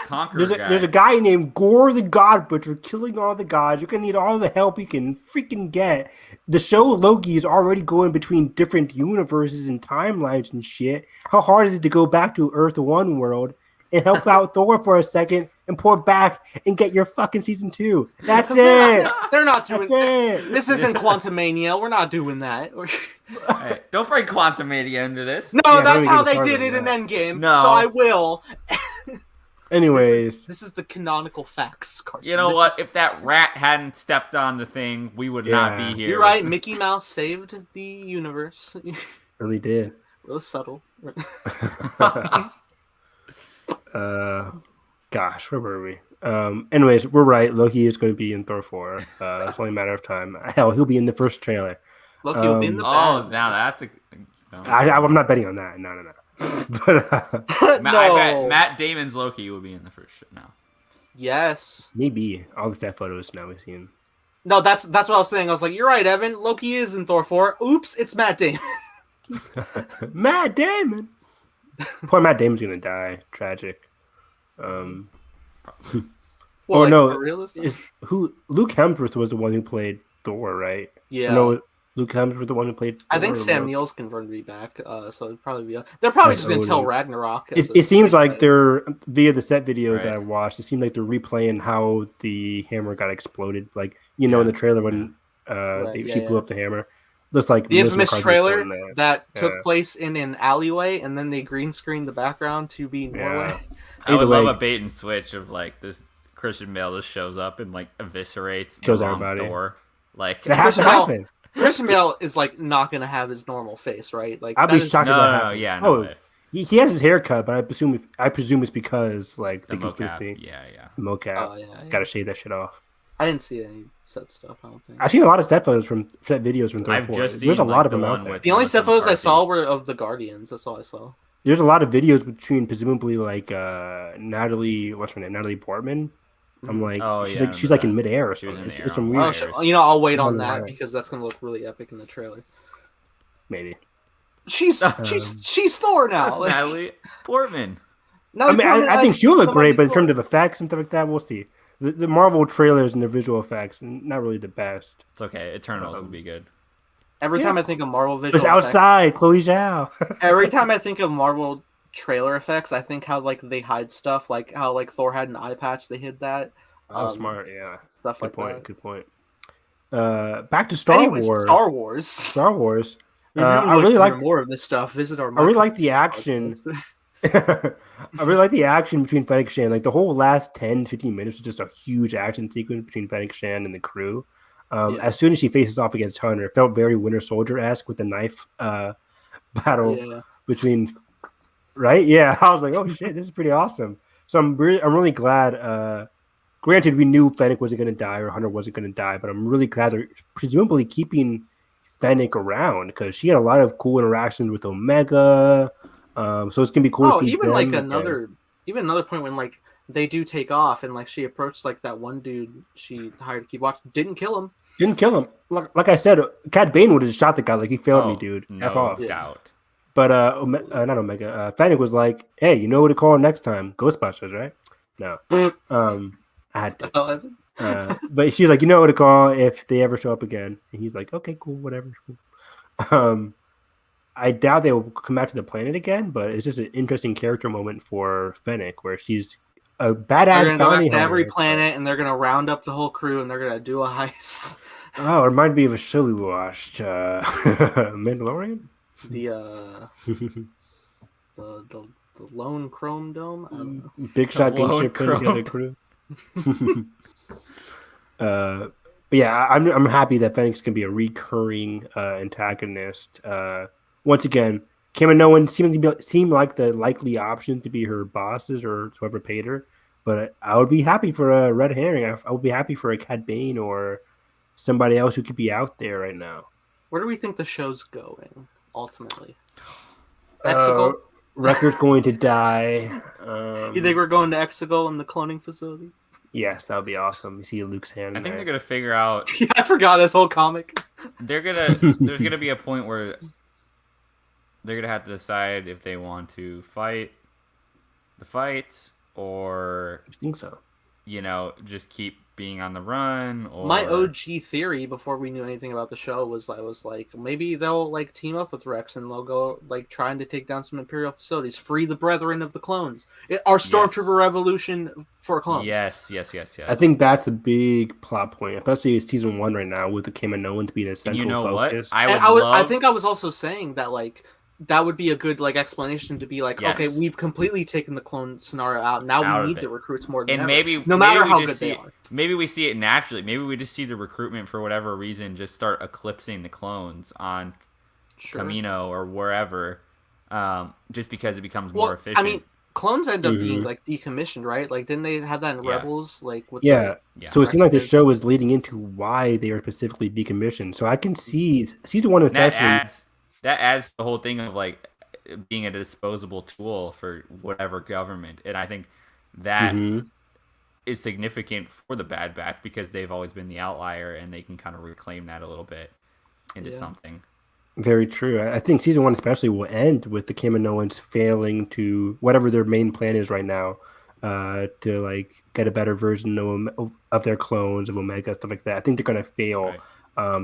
conqueror guy. There's a guy named Gore the God Butcher killing all the gods. You're gonna need all the help you can freaking get. The show Loki is already going between different universes and timelines and shit. How hard is it to go back to Earth 1 world and help out Thor for a second and pour back and get your fucking season 2? That's it. They're not doing That's it. This isn't Quantumania. We're not doing that. Hey, don't bring Quantumania into this. No, Yeah, that's don't how even they get did started it in on Endgame. No. So I will. Anyways, This is the canonical facts, Carson. You know This- what? If that rat hadn't stepped on the thing, we would not Yeah. be here. You're right. Mickey Mouse saved the universe. really did. Real subtle. Gosh, where were we? Anyways, we're right. Loki is going to be in Thor 4. It's only a matter of time. Hell, he'll be in the first trailer. Look, he'll be in the Oh, band. now that's a. No. I'm not betting on that. No. But I bet No. Matt Damon's Loki will be in the first shit now. Yes. maybe all the staff photos now we've seen. No, that's what I was saying. I was like, you're right, Evan. Loki is in Thor 4. Oops, it's Matt Damon. Matt Damon. Poor Matt Damon's gonna die. Tragic. Well, Oh, like, no, for realistic? Is who Luke Hemsworth was the one who played Thor, right? Yeah. No, Luke Hemsworth the one who played. I think Thor, Sam or- Neill's confirmed to be back, so it'd probably be. They're probably just gonna Odin. tell Ragnarok. as It a seems like fight. they're via the set videos Right. that I watched. It seemed like they're replaying how the hammer got exploded. Like in the trailer when she blew up the hammer. Looks like the Melissa infamous McCarthy's trailer doing that Yeah. took place in an alleyway, and then they green screened the background to be Norway. I would Either love way- a bait and switch of like this Christian Bale just shows up and like eviscerates Kills the wrong everybody. Thor. Like It has to Christian Bale- happen. Christian Bale is like not gonna have his normal face, right? Like I'll that be is- shocked if that no, happens. yeah, no Oh, way. he has his haircut, but I presume it's because like The the complete mocap. thing. Yeah, yeah. Mocap. Oh, yeah. Gotta shave that shit off. I didn't see any set stuff. I don't think. I've seen a lot of set photos from set videos from Thor I've 4. just There's a seen, lot like, of the them out one there. with- The only Melissa set photos I McCarthy. saw were of the Guardians. That's all I saw. There's a lot of videos between presumably like Natalie, what's her name, Natalie Portman. I'm like, Oh, she's yeah, like she's like in that. midair or She was something. in the It's air some on weird, fire. I'll wait on Oh, that right. because that's gonna look really epic in the trailer. maybe. She's Thor now. That's Natalie Portman. I mean, I think she'll look great, but in terms of effects and stuff like that, we'll see. The Marvel trailers and the visual effects, not really the best. It's okay. Eternals will be good. every yeah. time I think of Marvel It's visual effects, outside, Chloe Zhao. every time I think of Marvel trailer effects, I think how like they hide stuff, like how like Thor had an eye patch, they hid that. Oh, smart, yeah. Stuff Good like point. that. Good point. Back to Star Anyways, Wars. Star Wars. Star Wars. If you I would really like like. more of this stuff. Visit our. I really like the action. I really like the action between Fennec Shan. Like the whole last 10, 15 minutes was just a huge action sequence between Fennec Shan and the crew. Yeah. As soon as she faces off against Hunter, it felt very Winter Soldier-esque with the knife battle Yeah. between. Right? Yeah. I was like, oh shit, this is pretty awesome. So I'm really glad. Granted, we knew Fennec wasn't going to die or Hunter wasn't going to die, but I'm really glad they're presumably keeping Fennec around because she had a lot of cool interactions with Omega. So it's gonna be cool to Oh, see even them like again. another point when like they do take off and like she approached like that one dude she hired to keep watching, didn't kill him. Didn't kill him. Like I said, Cad Bane would have shot the guy. Like he failed me, Oh, dude. No F off. doubt. But not Omega. Fennec was like, "Hey, you know what to call next time? Ghostbusters, right?" No. I had to. But she's like, "You know what to call if they ever show up again." And he's like, "Okay, cool, whatever." Cool. I doubt they will come back to the planet again, but it's just an interesting character moment for Fennec, where she's a badass They're gonna go bounty back to every hunter. planet and they're gonna round up the whole crew and they're gonna do a heist. Oh, it reminded me of a show we watched, Mandalorian. The the lone chrome dome. I don't know. Big shot Lone gangster putting together Chrome. crew. But yeah, I'm happy that Fennec can be a recurring antagonist. Once again, Kaminoan seemed like the likely option to be her bosses or whoever paid her. But I would be happy for a red herring. I would be happy for a Cad Bane or somebody else who could be out there right now. Where do we think the show's going ultimately? Exegol? Wrecker's going to die. You think we're going to Exegol in the cloning facility? Yes, that would be awesome. You see Luke's hand. I think they're gonna figure out. Yeah, I forgot this whole comic. There's gonna be a point where they're gonna have to decide if they want to fight the fights or I think so. Just keep being on the run. Or my OG theory before we knew anything about the show was maybe they'll like team up with Rex and they'll go like trying to take down some Imperial facilities, free the brethren of the clones. Our Stormtrooper revolution for clones. Yes. I think that's a big plot point, especially in season 1 right now with the Kaminoans being a central focus. What? I think I was also saying that like that would be a good like explanation to be like, okay, we've completely taken the clone scenario out. Now we need the recruits more than ever. No matter how good they are. Maybe we see it naturally. Maybe we just see the recruitment for whatever reason just start eclipsing the clones on Camino or wherever, just because it becomes more efficient. I mean, clones end up being like decommissioned, right? Like, didn't they have that in Rebels? Like, with so it seems like the show is leading into why they are specifically decommissioned. So I can see season 1 especially. That adds to the whole thing of like being a disposable tool for whatever government, and I think that is significant for the Bad Batch because they've always been the outlier, and they can kind of reclaim that a little bit into something. Very true. I think season 1 especially will end with the Kaminoans failing to whatever their main plan is right now, to like get a better version of their clones of Omega, stuff like that. I think they're going to fail. Right.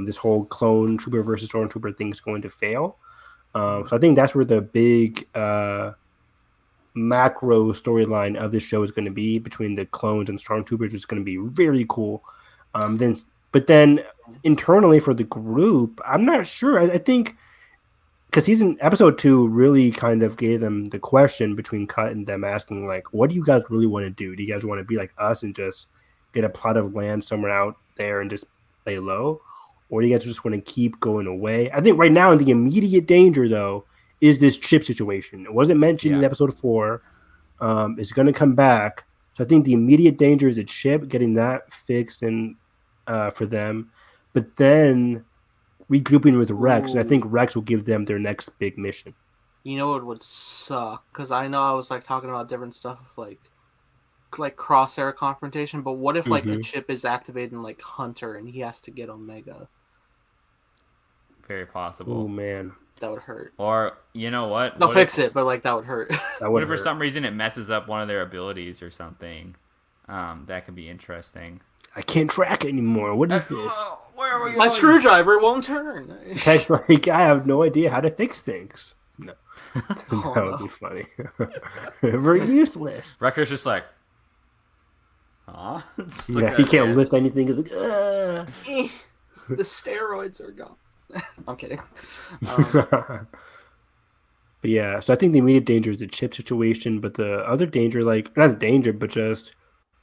This whole clone trooper versus stormtrooper thing is going to fail. So I think that's where the big macro storyline of this show is going to be between the clones and stormtroopers. Is going to be very cool. But then internally for the group, I'm not sure. I think because episode 2 really kind of gave them the question between Cut and them asking like, what do you guys really want to do? Do you guys want to be like us and just get a plot of land somewhere out there and just lay low? Or do you guys just want to keep going away? I think right now in the immediate danger, though, is this chip situation. It wasn't mentioned in episode 4. It's going to come back. So I think the immediate danger is a chip, getting that fixed and for them. But then regrouping with Rex, and I think Rex will give them their next big mission. You know what would suck? Because I know I was like talking about different stuff like crosshair confrontation, but what if like the chip is activated in like Hunter and he has to get Omega? Very possible. Oh man, that would hurt. Or you know what? They'll fix it, but like that would hurt. What if for some reason it messes up one of their abilities or something? That could be interesting. I can't track it anymore. What is this? Where are we going? My screwdriver won't turn. It's like I have no idea how to fix things. No, that would be funny. Very useless. Wrecker's just like, huh? He can't lift anything. He's like, the steroids are gone. I'm kidding. But yeah, so I think the immediate danger is the chip situation, but the other danger, like not the danger, but just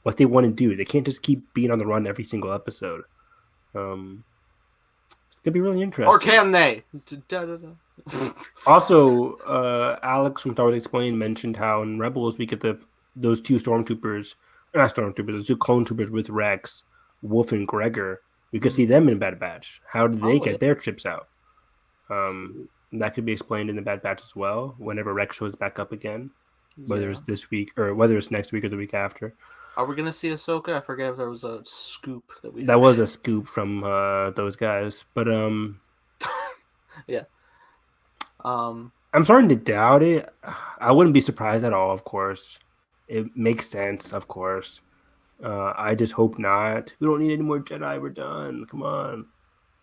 what they want to do. They can't just keep being on the run every single episode. It's gonna be really interesting. Or can they? Also, Alex from Star Wars Explained mentioned how in Rebels we get those two stormtroopers, those two clone troopers with Rex, Wolf and Gregor. We could see them in Bad Batch. How did they get their chips out? That could be explained in the Bad Batch as well. Whenever Rex shows back up again, whether it's this week or whether it's next week or the week after. Are we gonna see Ahsoka? I forget if there was a scoop that was a scoop from those guys, but yeah. I'm starting to doubt it. I wouldn't be surprised at all. Of course, it makes sense. Of course, I just hope not. We don't need any more Jedi. We're done. Come on.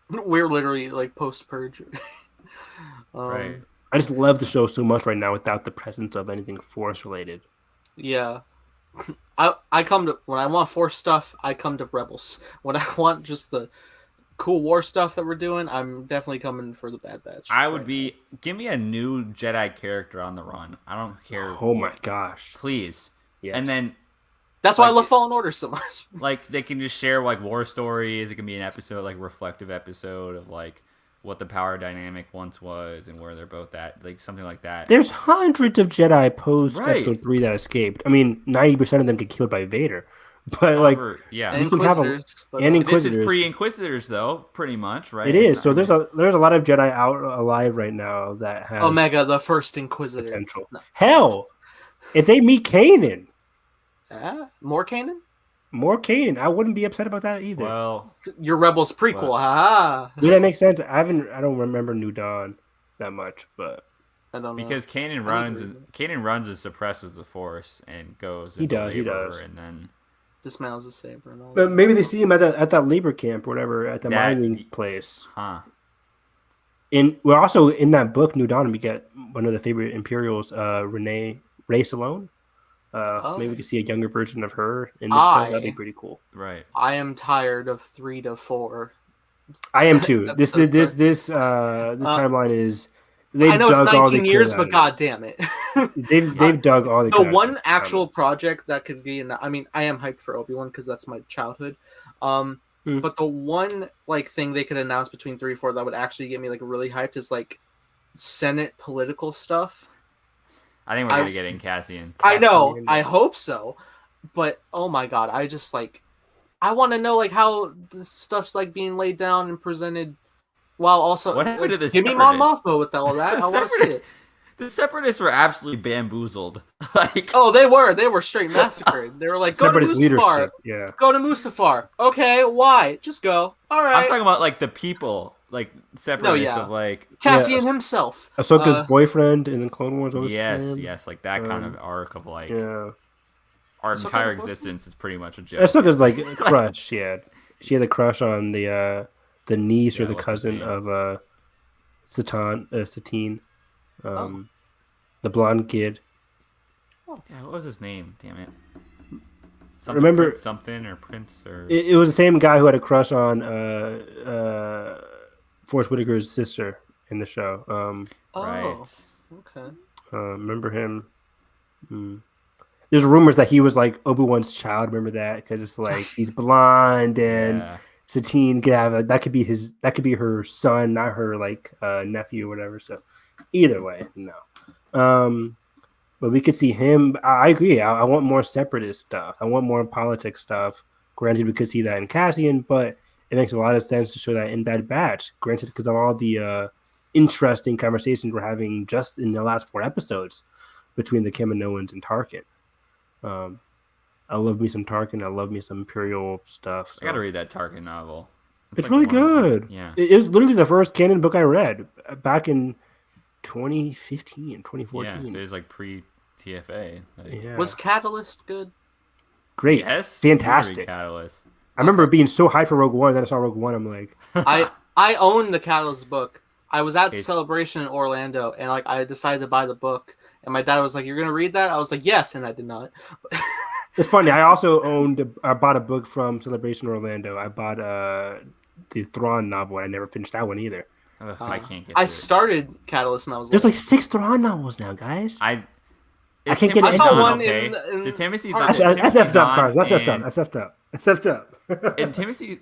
We're literally like post purge. Right. I just love the show so much right now without the presence of anything Force related. Yeah. I come to when I want Force stuff, I come to Rebels. When I want just the cool war stuff that we're doing, I'm definitely coming for the Bad Batch. I would be give me a new Jedi character on the run. I don't care. Oh my gosh. Please. Yes. And then that's why I love Fallen Order so much. Like they can just share like war stories. It can be an episode, like reflective episode of like what the power dynamic once was and where they're both at, like something like that. There's hundreds of Jedi post Right. Episode 3 that escaped. I mean, 90% of them get killed by Vader, but However, yeah, And you can have Inquisitors, but, and this Inquisitors. is pre-Inquisitors though, pretty much, right? It is. So there's a lot of Jedi out alive right now that have Omega, the first Inquisitor. potential. No. Hell, if they meet Kanan, More Kanan? more Kanan, I wouldn't be upset about that either. Well, Your Rebels prequel. Well- Ha Does that make sense? I don't remember New Dawn that much, but I don't know. because Kanan runs and suppresses the Force and goes. He into does, he labor, does. and then Dismantles the saber and all but that. maybe they see him at that labor camp or whatever at the That- mining place. We're Also in that book, New Dawn, we get one of the favorite Imperials, Ray Salone. So maybe we can see a younger version of her in the show. That'd be pretty cool. right. I am tired of 3 to 4. I am too. This Episodes timeline is. I know it's dug all they 19 could years, out but of god this. damn it. They've dug all they could The out of one this actual timeline. project that could be, I mean, I am hyped for Obi-Wan because that's my childhood. But the one like thing they could announce between 3 and 4 that would actually get me like really hyped is like Senate political stuff. I think we're gonna get in Cassian. I know, Cassian. I hope so, but oh my god, I just like, I want to know like how this stuff's like being laid down and presented, while also What happened to the give me Mon Separatists? Mothma with all that. I The want to see it. The Separatists were absolutely bamboozled. Like, Oh, they were straight massacred. They were like, go to Separatist Mustafar, leadership. Yeah. go to Mustafar. Okay, why? Just go. All right. I'm talking about like the people, like Separatists yeah. of like. Cassian himself. Ahsoka's boyfriend in the Clone Wars. what was his Yes, name? yes, like that kind of arc of like Yeah. our Ahsoka entire the book? existence is pretty much a joke. Ahsoka's like a crush. She had a crush on the niece or Yeah, the what's his cousin name? of Satine, the blonde kid. Yeah, what was his name? Damn it. Remember- Prince something or Prince or It was the same guy who had a crush on Forrest Whitaker's sister in the show. Oh, right. okay. Remember him? There's rumors that he was like Obi-Wan's child. Remember that? Because it's like he's blonde and Yeah. Satine could have that could be her son, not her like nephew or whatever. So either way, no. But we could see him. I agree. I want more separatist stuff. I want more politics stuff. Granted, we could see that in Cassian, but it makes a lot of sense to show that in Bad Batch. Granted, because of all the interesting conversations we're having just in the last 4 episodes between the Kaminoans and Tarkin. I love me some Tarkin. I love me some Imperial stuff. I gotta read that Tarkin novel. It's like really one of the- good. Yeah. It is literally the first canon book I read back in 2015, 2014. Yeah, it was like pre-TFA. Like, Yeah. Was Catalyst good? Great. Yes. Fantastic. Catalyst. I remember being so hyped for Rogue One. Then I saw Rogue One. I'm like, I own the Catalyst book. I was at It's- Celebration in Orlando, and like I decided to buy the book, and my dad was like, "You're gonna read that?" I was like, "Yes," and I did not. it's funny. I also I bought a book from Celebration Orlando. I bought the Thrawn novel. I never finished that one either. Ugh, I can't get. I through it. started Catalyst, and I was There's like, like 6 Thrawn novels now, guys. I can't get Timothy I saw Zahn one okay? in Did Timothy That's- That's effed up, Carlos. That's effed up. and, That's effed up. That's effed up. and Timothy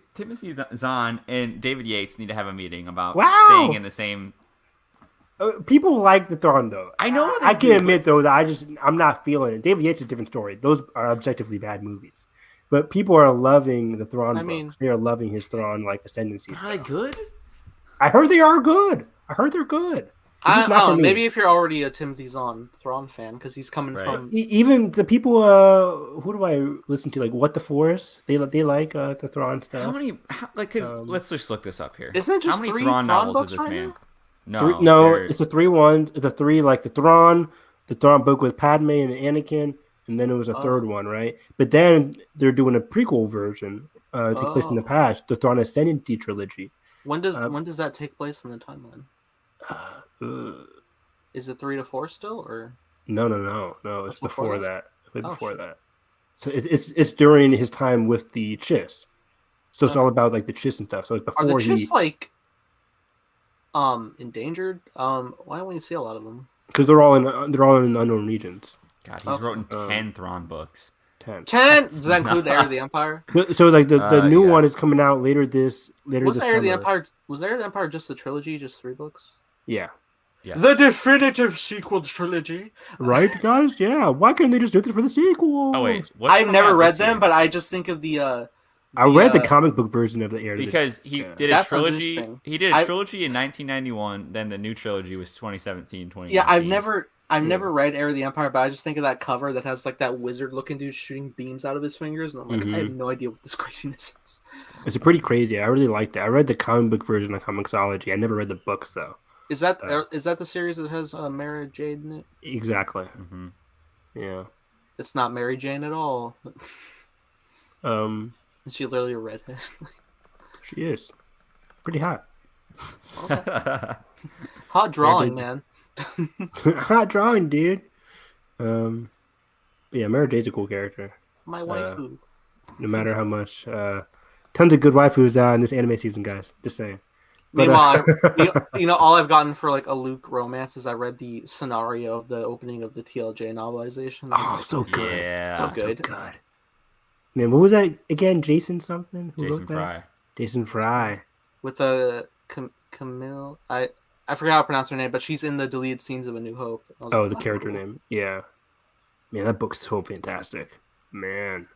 Zahn and David Yates need to have a meeting about Wow. staying in the same. People like the Thrawn though. I know they I can do, admit though that I'm not feeling it. David Yates is a different story. Those are objectively bad movies, but people are loving the Thrawn I books. mean- They are loving his Thrawn like ascendancy. Are they stuff. good? I heard they are good. I heard they're good. It's I just don't not for know, me. maybe if you're already a Timothy Zahn Thrawn fan, because he's coming Right. from. Even the people who do I listen to, like What the Force, they like the Thrawn stuff. How many? Cause let's just look this up here. Isn't it just how many 3 Thrawn Thrawn novels books is this right man? now? No, It's a 3-1. The 3 like the Thrawn book with Padme and Anakin, and then it was a third one, right? But then they're doing a prequel version, take place in the past, the Thrawn Ascendancy trilogy. When does that take place in the timeline? Uh, Is it 3 to 4 still, or no, it's That's before before that. Way Oh, before shit. that. So it's during his time with the Chiss. So it's all about like the Chiss and stuff. So it's are the before he, Chiss like endangered? Why don't we see a lot of them? because they're all in unknown regions. God, he's written 10 Thrawn books. 10. 10. Does that include the Heir of the Empire? So like the new one yes. is coming out later this What's the Heir of the summer. Empire Was Heir of the Empire just a trilogy, just 3 books? Yeah. Yeah. The definitive sequel trilogy. Right, guys? Yeah. Why can't they just do this for the sequel? Oh wait, what's I've coming never out read this them, year? but I just think of the. I read the comic book version of the Heir. Because he did a That sounds trilogy. interesting. He did a trilogy in 1991. Then the new trilogy was 2017, 2019. Yeah, I've never read Heir of the Empire, but I just think of that cover that has like that wizard-looking dude shooting beams out of his fingers, and I'm like, I have no idea what this craziness is. It's pretty crazy. I really liked it. I read the comic book version of Comixology. I never read the books though. Is that the series that has Mary Jane in it? Exactly. Mm-hmm. Yeah. It's not Mary Jane at all. Is she literally a redhead? She is pretty hot. Okay. Hot drawing, man. Hot drawing, dude. Yeah, Mara Jade's a cool character. My waifu. No matter how much, tons of good waifus in this anime season, guys. Just saying. But, Meanwhile, all I've gotten for like a Luke romance is I read the scenario of the opening of the TLJ novelization. Oh, so good. Yeah. So good. Man, what was that again? Jason something? Who Jason wrote that? Fry. Jason Fry. With a Camille, I forgot how to pronounce her name, but she's in the deleted scenes of A New Hope. Oh, the character name. Yeah. Man, that book's so fantastic. Man.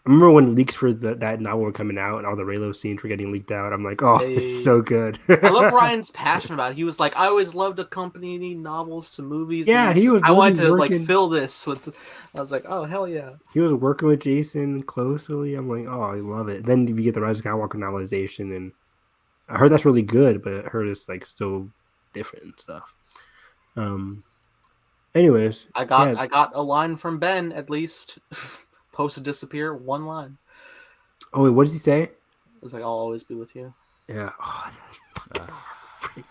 I remember when leaks for that novel were coming out and all the Raylo scenes were getting leaked out. I'm like, oh, it's so good. I love Ryan's passion about it. He was like, I always loved accompanying novels to movies. Yeah, he was. I wanted to working, like fill this with. I was like, oh hell yeah. He was working with Jason closely. I'm like, oh, I love it. Then you get the Rise of Skywalker novelization, and I heard that's really good, but I heard it's like still different and stuff. Anyways, I got a line from Ben at least. Post to disappear, one line. Oh wait, what does he say? It was like, I'll always be with you. Yeah. Oh,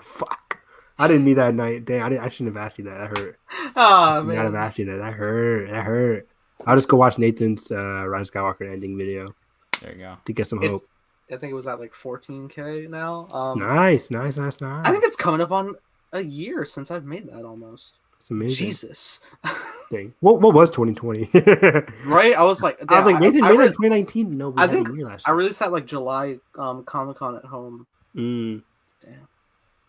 fuck. I didn't need that night. Dang, I shouldn't have asked you that. That hurt. Oh man. I have asked you that. That hurt. I'll just go watch Nathan's Rise of Skywalker ending video. There you go. To get some hope. I think it was at like 14K now. Nice. I think it's coming up on a year since I've made that almost. It's amazing. Jesus. Dang. What was 2020? Right? I was like, Nathan made that in 2019. No, I think I released that like July Comic-Con at home. Damn.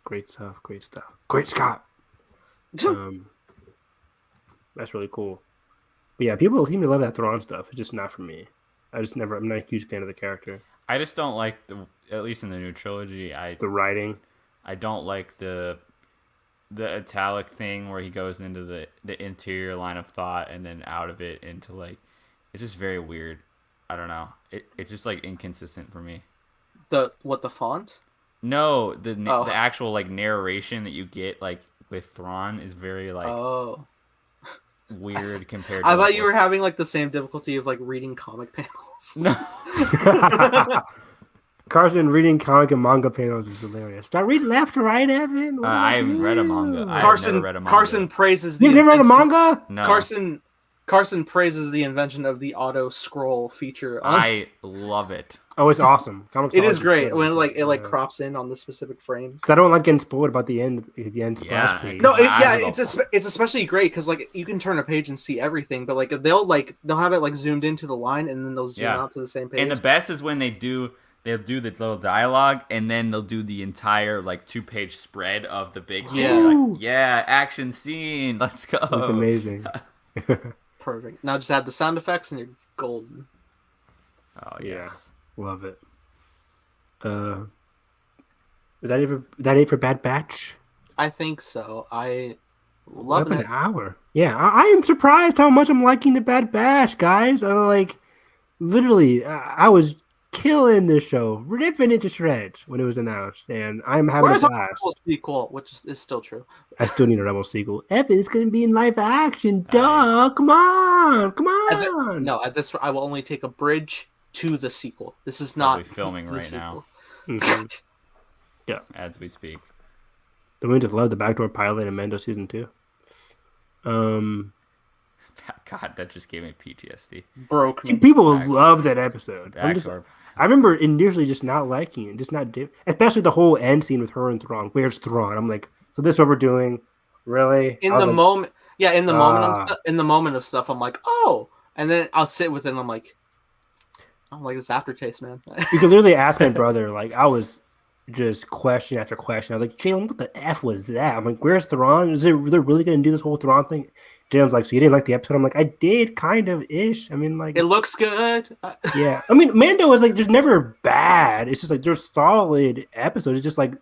Great stuff. Great Scott. That's really cool. But yeah, people seem to love that Thrawn stuff. It's just not for me. I'm not a huge fan of the character. I just don't like at least in the new trilogy, the writing. I don't like the italic thing where he goes into the interior line of thought and then out of it into like, it's just very weird. I don't know. It's just like inconsistent for me. The font? No, the actual like narration that you get like with Thrawn is very like weird compared to I thought you were having like the same difficulty of like reading comic panels. No. Carson reading comic and manga panels is hilarious. Start reading left to right, Evan. I haven't read a manga. Carson praises the. You've never read a manga? No. Carson praises the invention of the auto scroll feature. I love it. Oh, it's awesome. It is great when it crops in on the specific frames. Because I don't like getting spoiled about the end splash page. No, it's especially great because like you can turn a page and see everything, but like they'll have it like zoomed into the line and then they'll zoom out to the same page. And the best is when they'll do the little dialogue and then they'll do the entire like 2-page spread of the big thing. Like, action scene. Let's go. It's amazing. Perfect. Now just add the sound effects and you're golden. Oh yes. Love it. Is that it for Bad Batch? I think so. I love it. An hour. Yeah, I am surprised how much I'm liking the Bad Batch, guys. Literally, I was killing this show, ripping it to shreds when it was announced, and I'm having a blast. Rebel sequel, which is still true. I still need a Rebel sequel. Evan, it's going to be in live action. Duh! Come on! At this, I will only take a bridge to the sequel. This is not filming right now. Mm-hmm. Yeah, as we speak. Don't we just love the backdoor pilot in Mando season 2? God, that just gave me PTSD. Broke me. People love that episode. I remember initially just not liking it, especially the whole end scene with her and Thrawn. Where's Thrawn? I'm like, so this is what we're doing? Really? In the moment of stuff, I'm like, oh, and then I'll sit with it and I'm like this aftertaste, man. You could literally ask my brother. Like, I was just question after question. I was like, Jalen, what the F was that? I'm like, where's Thrawn? They're really going to do this whole Thrawn thing? Jalen's like, so you didn't like the episode? I'm like, I did, kind of ish. I mean, like, It looks good. yeah. I mean, Mando is like, there's never bad. It's just like there's solid episodes. It's just like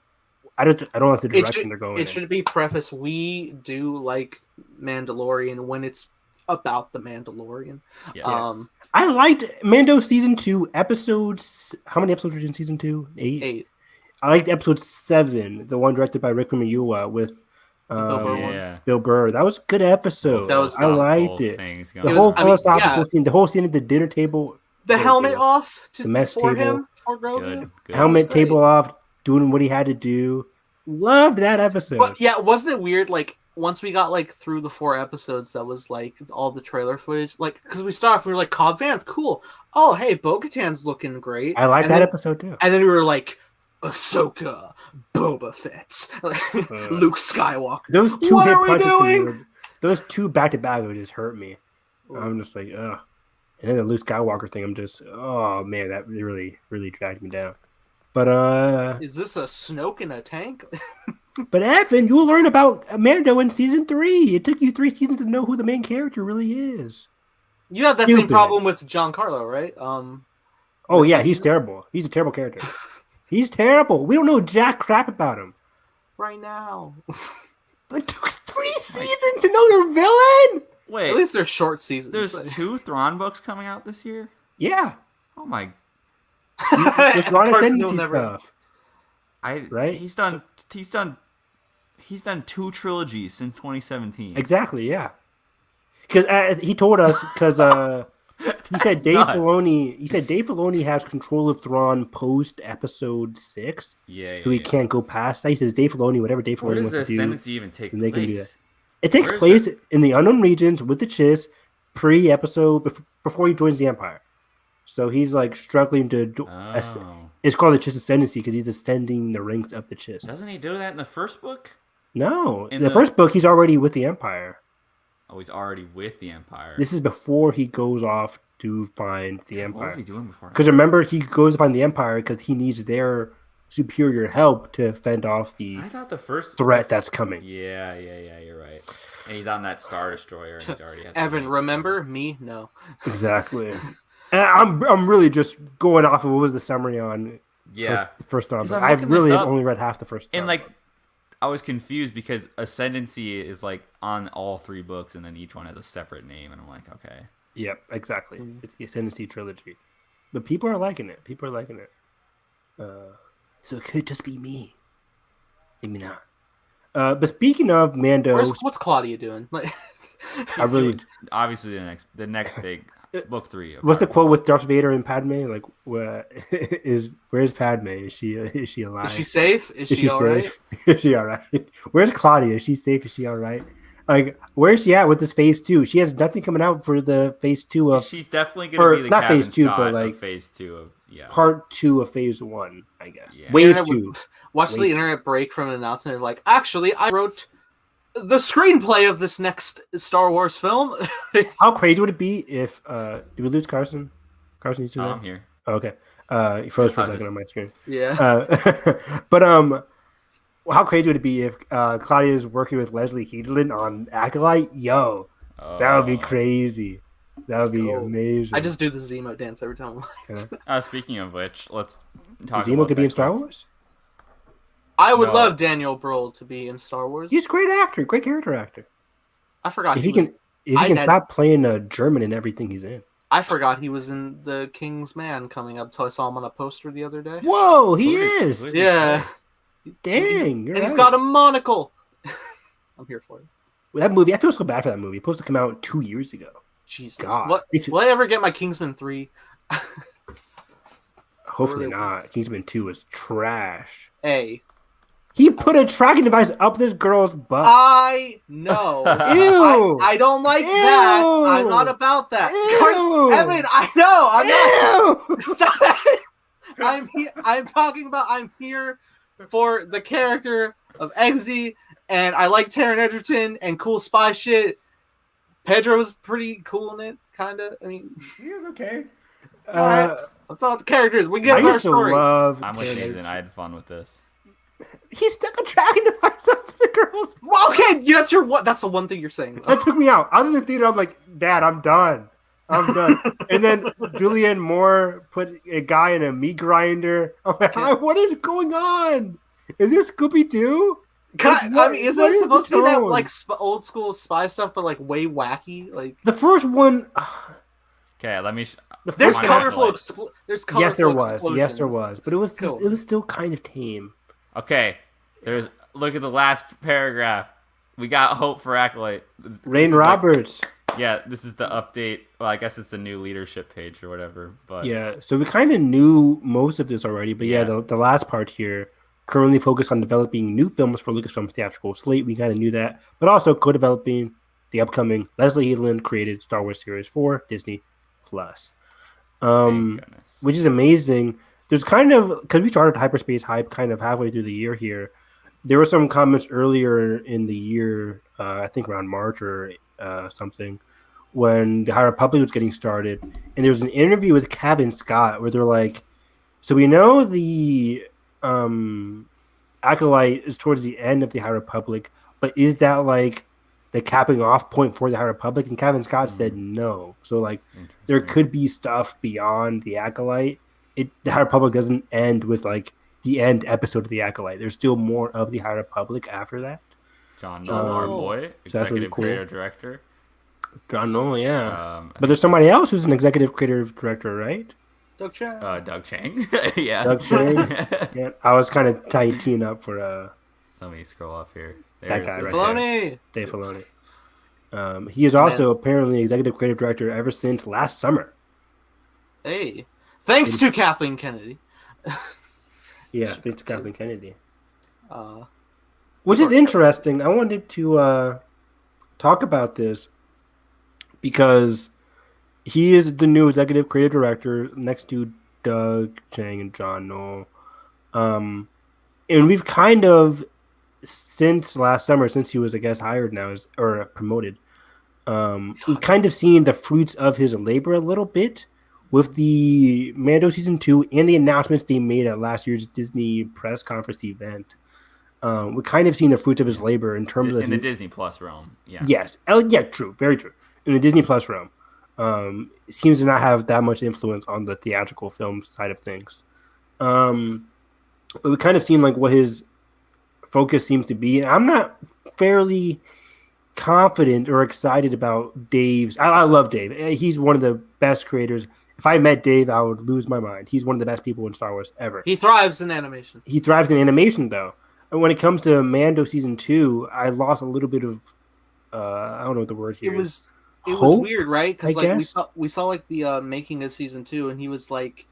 I don't like the direction they're going. It should be prefaced. We do like Mandalorian when it's about the Mandalorian. Yes. I liked Mando season 2 episodes. How many episodes were in season 2? 8. 8. I liked episode 7, the one directed by Rick Famuyiwa with Bill Burr. That was a good episode. I liked it. The whole philosophical scene, the whole scene at the dinner table. The helmet off the mess for table. him for Grogu. Good. Helmet table off, doing what he had to do. Loved that episode. But yeah, wasn't it weird? Like once we got like through the 4 episodes, that was like all the trailer footage. Like because we started, we were like Cobb Vanth, cool. Oh hey, Bo-Katan's looking great. I like that episode too. And then we were like Ahsoka, Boba Fett, Luke Skywalker. Those 2 what hit are we punches doing? Those 2 back-to-back would just hurt me. I'm just like, ugh. And then the Luke Skywalker thing, I'm just, oh man, that really, really dragged me down. But is this a Snoke in a tank? But Evan, you'll learn about Mando in season 3. It took you 3 seasons to know who the main character really is. You have that same problem with Giancarlo, right? Oh yeah, he's terrible. He's a terrible character. He's terrible. We don't know jack crap about him. Right now. It took 3 seasons to know your villain? Wait. At least they're short seasons. There's 2 Thrawn books coming out this year? Yeah. Oh my. The Thrawn Ascendancy stuff. Right? He's done 2 trilogies since 2017. Exactly, yeah. Because he told us, because he said Dave Filoni has control of Thrawn post episode 6. Yeah. So he can't go past that. He says Dave Filoni, whatever Dave Filoni wants to do. Where does the Ascendancy even take place? They can do that. It takes place in the unknown regions with the Chiss pre-episode before he joins the Empire. So he's like struggling to. It's called the Chiss Ascendancy because he's ascending the ranks of the Chiss. Doesn't he do that in the first book? No, in the first book he's already with the Empire. Oh, he's already with the Empire. This is before he goes off to find the Empire. What was he doing before? Because remember, he goes to find the Empire because he needs their superior help to fend off the threat that's coming. Yeah, you're right. And he's on that Star Destroyer, and he's already has. Evan, remember me? No. Exactly. And I'm really just going off of what was the summary on. Yeah. First Star. I've really only read half the first. And like, I was confused because Ascendancy is like on all 3 books, and then each one has a separate name, and I'm like, okay. Yep, exactly. It's the Ascendancy trilogy, but people are liking it. So it could just be me. Maybe not. But speaking of Mando, what's Claudia doing? Like, obviously the next big book 3. What's the quote with Darth Vader and Padme? Like, where's Padme? Is she alive? Is she safe? Is she all right? Is she all right? Where's Claudia? Is she safe? Is she all right? Like, where's she at with this phase 2? She has nothing coming out for the phase 2 of. She's definitely going to be the not Captain phase 2, Scott but like phase 2 of part 2 of phase 1, I guess. Yeah. Wave 2. Watch the internet break from an announcement of like, actually, I wrote the screenplay of this next Star Wars film. How crazy would it be if did we lose Carson? Carson, you still there? I'm here. Oh, okay. He froze for a second on my screen. Yeah. But how crazy would it be if Claudia is working with Leslie Headland on Acolyte? Yo, that would be crazy. That would be amazing. I just do the Zemo dance every time. Speaking of which, let's talk. Zemo could be in Star Wars. I would love Daniel Brühl to be in Star Wars. He's a great actor, great character actor. I forgot if he can stop playing German in everything he's in. I forgot he was in The King's Man coming up until I saw him on a poster the other day. Whoa, he is. Yeah. Dang. And he's got a monocle. I'm here for it. Well, that movie, I feel so bad for that movie. It's supposed to come out 2 years ago. Jesus. God. Will I ever get my Kingsman 3? Hopefully not. Kingsman 2 is trash. He put a tracking device up this girl's butt. I know. Ew. I don't like that. I'm not about that. Evan, I know. I'm not. Stop it. I'm talking about. I'm here for the character of Eggsy, and I like Taron Egerton and cool spy shit. Pedro's pretty cool in it, kind of. I mean, he was okay. I'm talking about the characters. We I get our used to story. love. I'm with Tanner. Nathan. I had fun with this. He's stuck attracting to myself, the girls. Well, okay, yeah, that's your what? That's the one thing you're saying. That took me out. I was in the theater. I'm like, Dad, I'm done. I'm done. And then Julianne Moore put a guy in a meat grinder. I'm like, what is going on? Is this Scooby Doo? I mean, isn't it supposed to be that like old school spy stuff, but like way wacky? Like the first one. Okay, let me. There's Come on, colorful. Acolyte. There's colorful. Yes, there was. explosions. Yes, there was. But it was Cool. it was still kind of tame. Okay, look at the last paragraph. We got hope for Acolyte. Rain Roberts. Yeah, this is the update. Well, I guess it's a new leadership page or whatever. But Yeah, so we kind of knew most of this already. But yeah, Yeah. the last part here, currently focused on developing new films for Lucasfilm's theatrical slate. We kind of knew that. But also co-developing the upcoming Leslie Headland created Star Wars Series 4 Disney Plus. thank goodness. Which is amazing. There's kind of, because we started Hyperspace hype kind of halfway through the year here. There were some comments earlier in the year, I think around March or something, when the High Republic was getting started. And there was an interview with Kevin Scott where they're like, so we know the Acolyte is towards the end of the High Republic, but is that like the capping off point for the High Republic? And Kevin Scott said no. So like there could be stuff beyond the Acolyte. The High Republic doesn't end with like the end episode of the Acolyte. There's still more of the High Republic after that. John Nolan, our boy, so that's really executive cool. creator director. John Nolan, yeah. Um, But there's somebody else who's an executive creative director, right? Doug Chang. Doug Chang. Yeah. Doug Chang. Yeah, I was kind of teeing up for Let me scroll up here. That guy the- right Filoni. Dave Filoni. He is also apparently executive creative director ever since last summer. Hey, thanks to Kathleen Kennedy. Yeah, thanks to Kathleen Kennedy. Uh, Which is interesting. I wanted to talk about this because he is the new executive creative director next to Doug Chang and John Knoll. And we've kind of, since last summer, since he was, I guess, hired now or promoted, we've kind of seen the fruits of his labor a little bit with the Mando Season 2 and the announcements they made at last year's Disney press conference event. We've kind of seen the fruits of his labor in terms of in the Disney Plus realm. Yeah. Yes. Yeah, true. Very true. In the Disney Plus realm. It seems to not have that much influence on the theatrical film side of things. But we kind of seen like what his focus seems to be. And I'm not fairly confident or excited about Dave's. I love Dave. He's one of the best creators. If I met Dave, I would lose my mind. He's one of the best people in Star Wars ever. he thrives in animation. He thrives in animation, though. And when it comes to Mando Season 2, I lost a little bit of, I don't know what the word here is. It was Hope, weird, right? I Because like guess? we saw like the making of Season 2, and he was like,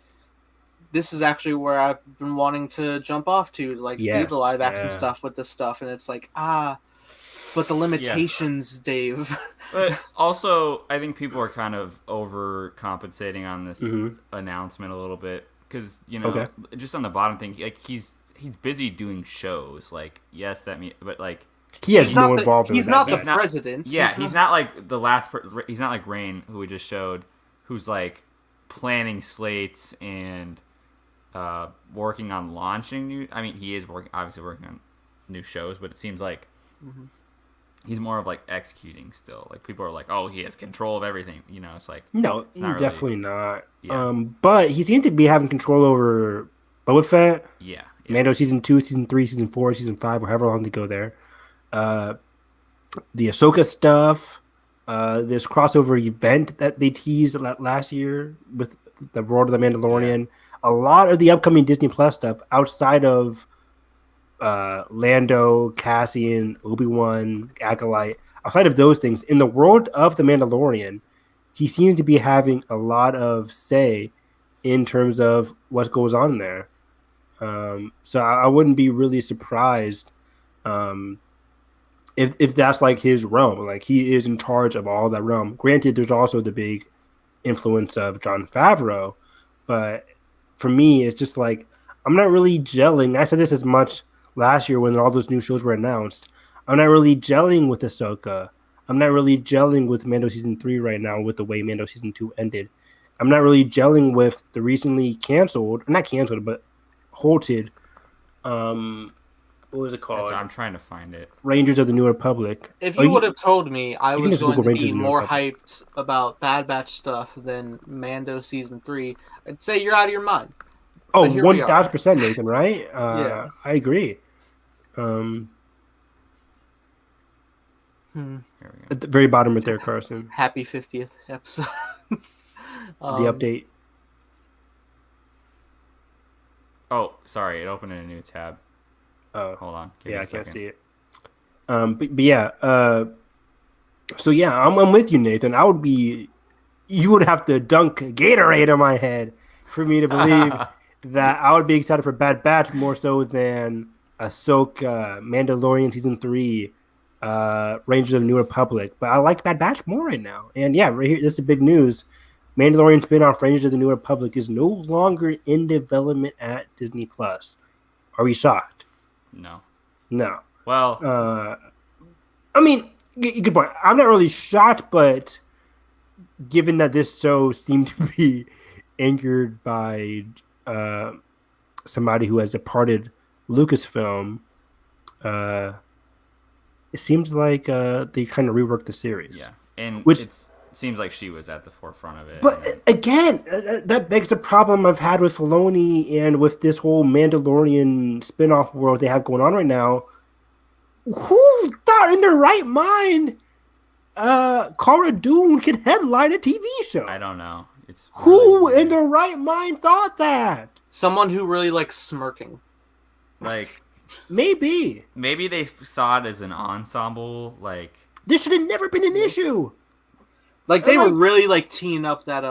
"This is actually where I've been wanting to jump off to, like do Yes, the live action yeah. stuff with this stuff." And it's like, but the limitations, Dave. But also, I think people are kind of overcompensating on this Mhm. announcement a little bit because Okay. just on the bottom thing, like he's busy doing shows. Like yes, but like He has He's no not the, involvement he's with not that. the He's not- president. yeah, he's not like the last. He's not like Rain, who we just showed, who's like planning slates and working on launching new. I mean, he is obviously working on new shows, but it seems like he's more of like executing still. Like people are like, oh, he has control of everything. It's like No, It's not really- definitely not. Yeah. But he seemed to be having control over Boba Fett, yeah. Mando Season 2, Season 3, Season 4, Season 5, or however long they go there. The Ahsoka stuff, this crossover event that they teased last year with the World of the Mandalorian. A lot of the upcoming Disney Plus stuff outside of Lando, Cassian, Obi-Wan, Acolyte, outside of those things, in the world of the Mandalorian, he seems to be having a lot of say in terms of what goes on there. So I wouldn't be really surprised if that's like his realm. Like he is in charge of all that realm. Granted, there's also the big influence of Jon Favreau, but for me, it's just like I'm not really gelling. I said this as much last year when all those new shows were announced. I'm not really gelling with Ahsoka. I'm not really gelling with Mando Season 3 right now with the way Mando Season 2 ended. I'm not really gelling with the recently not canceled, but halted. What was it called? I'm trying to find it. Rangers of the New Republic. If you would have told me I can was just going Google to Rangers be of the New more Republic. hyped about Bad Batch stuff than Mando season 3, I'd say you're out of your mind. Oh, But here we are. 1,000%, Nathan, right? Yeah. I agree. Here we go. At the very bottom right there, Carson. Happy 50th episode. The update. Oh, sorry, it opened in a new tab. Oh, Hold on. Give me yeah, a I can't second. see it. But yeah. So yeah, I'm with you, Nathan. You would have to dunk Gatorade on my head for me to believe that I would be excited for Bad Batch more so than Ahsoka, Mandalorian season 3, Rangers of the New Republic. But I like Bad Batch more right now. And yeah, right here, this is big news. Mandalorian spin-off Rangers of the New Republic is no longer in development at Disney Plus. Are we shocked? No. No. Well, I mean, good point. I'm not really shocked, but given that this show seemed to be anchored by somebody who has departed Lucasfilm, it seems like they kind of reworked the series. yeah. And Which- it seems like she was at the forefront of it. But again, that begs the problem I've had with Filoni and with this whole Mandalorian spin-off world they have going on right now. Who thought in their right mind Cara Dune can headline a TV show? I don't know. It's Who really in their right mind thought that? Someone who really likes smirking. like Maybe. maybe they saw it as an ensemble. Like This should have never been an issue. Like they Like- were really like teeing up that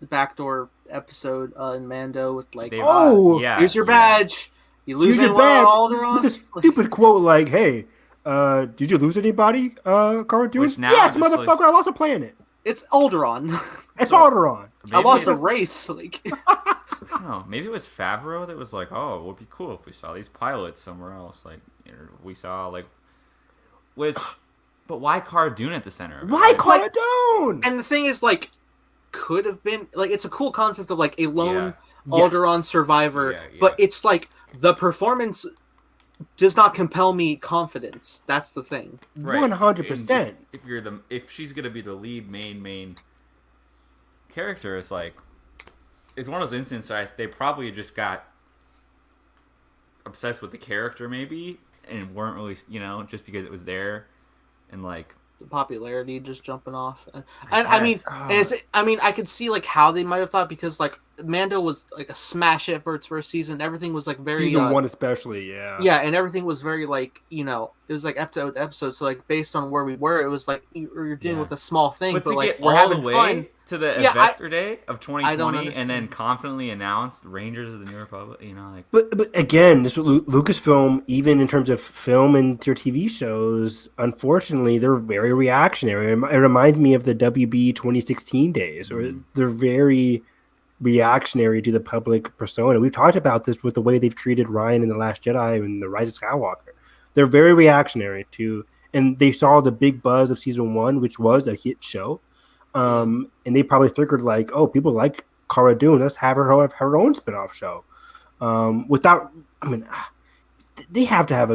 backdoor episode in Mando with like, they, Oh, yeah, here's your yeah. badge. You lose Use your anyone badge on with Alderaan? a stupid quote like, "Hey, did you lose anybody, Cara Dune?" Which now Yes, just motherfucker, looks- I lost a planet. It's Alderaan. It's So- Alderaan. I Maybe lost a it's- race. Like, I don't know. Maybe it was Favreau that was like, "Oh, it would be cool if we saw these pilots somewhere else." Like, we saw like, but why Cara Dune at the center? of it? Why Like, Cara Dune? and the thing is, like, could have been like it's a cool concept of like a lone Yes. Alderaan survivor, Yeah, yeah. but it's like the performance does not compel me confidence. That's the thing. Right. 100%. And if she's gonna be the lead main character, it's like it's one of those instances they probably just got obsessed with the character maybe and weren't really just because it was there and like The popularity just jumping off, and I mean, guess. and I could see like how they might have thought because like Mando was like a smash hit for its first season. Everything was like very Season 1 especially, yeah. yeah, and everything was very like it was like episode to episode. So like based on where we were, it was like you're dealing Yeah. with a small thing, but but to like get we're all having the way fun. to the Yeah, investor day of I don't 2020 and then understand. confidently announced Rangers of the New Republic, like But again, this Lucasfilm, even in terms of film and their TV shows, unfortunately, they're very reactionary. It reminds me of the WB 2016 days, where they're very reactionary to the public persona. We've talked about this with the way they've treated Ryan in The Last Jedi and The Rise of Skywalker. They're very reactionary to, and they saw the big buzz of season 1, which was a hit show. And they probably figured like, oh, people like Cara Dune, let's have her have her own spin-off show. They have to have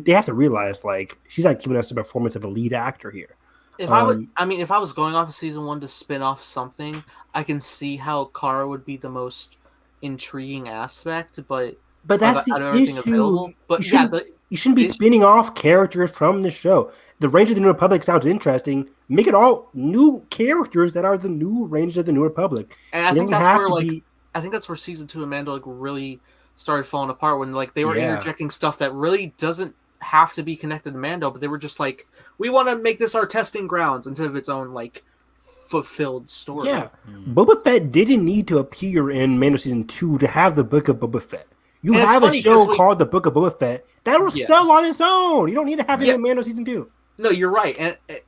they have to realize like she's not giving us the performance of a lead actor here. If I was going off of season 1 to spin off something, I can see how Kara would be the most intriguing aspect, but that's out the of everything issue. available. But you yeah, shouldn't, you shouldn't be spinning off characters from the show. The Rangers of the New Republic sounds interesting. Make it all new characters that are the new Rangers of the New Republic. and I It think doesn't that's have where to like be- I think that's where season 2 of Mando like really started falling apart when like they were Yeah. interjecting stuff that really doesn't have to be connected to Mando, but they were just like, we want to make this our testing grounds instead of its own like fulfilled story. Yeah, Boba Fett didn't need to appear in Mando season 2 to have the Book of Boba Fett. You And it's have a funny show 'cause called the Book of Boba Fett that will Yeah. sell on its own. You don't need to have it Yeah. in Mando season 2. No, you're right,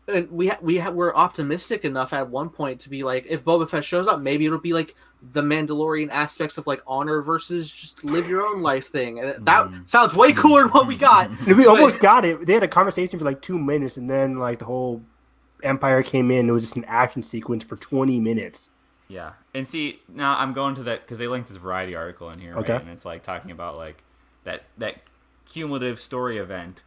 and we're optimistic enough at one point to be like, if Boba Fett shows up, maybe it'll be like the Mandalorian aspects of like honor versus just live your own life thing, and that sounds way cooler than what we got. And we almost got it. They had a conversation for like 2 minutes, and then like the whole Empire came in. It was just an action sequence for 20 minutes. Yeah, and see, now I'm going to that because they linked this Variety article in here, right? Okay. And it's like talking about like that cumulative story event,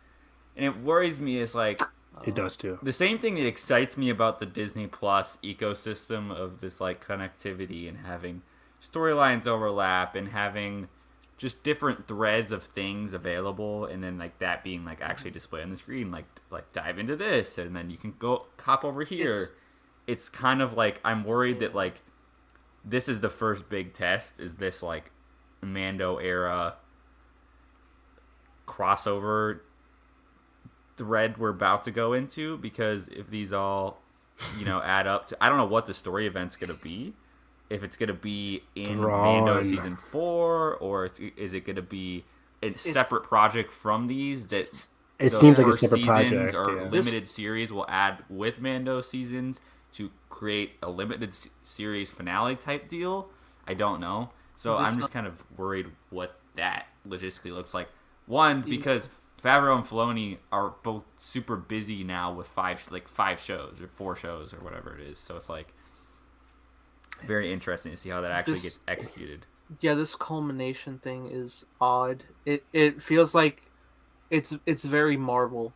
and it worries me. Is like It does too. the same thing that excites me about the Disney Plus ecosystem of this like connectivity and having storylines overlap and having just different threads of things available, and then like that being like actually displayed on the screen, like dive into this, and then you can go hop over here. It's kind of like I'm worried that like this is the first big test. Is this like Mando era crossover thread we're about to go into? Because if these all, add up to, I don't know what the story event's gonna be. If it's gonna be in Mando season 4, or is it gonna be a separate project from these that it seems like a separate project or limited series will add with Mando seasons to create a limited series finale type deal. I don't know. So I'm just kind of worried what that logistically looks like. One, because Favreau and Filoni are both super busy now with 5 shows or 4 shows or whatever it is. So it's like very interesting to see how that actually gets executed. Yeah, this culmination thing is odd. It feels like it's very Marvel.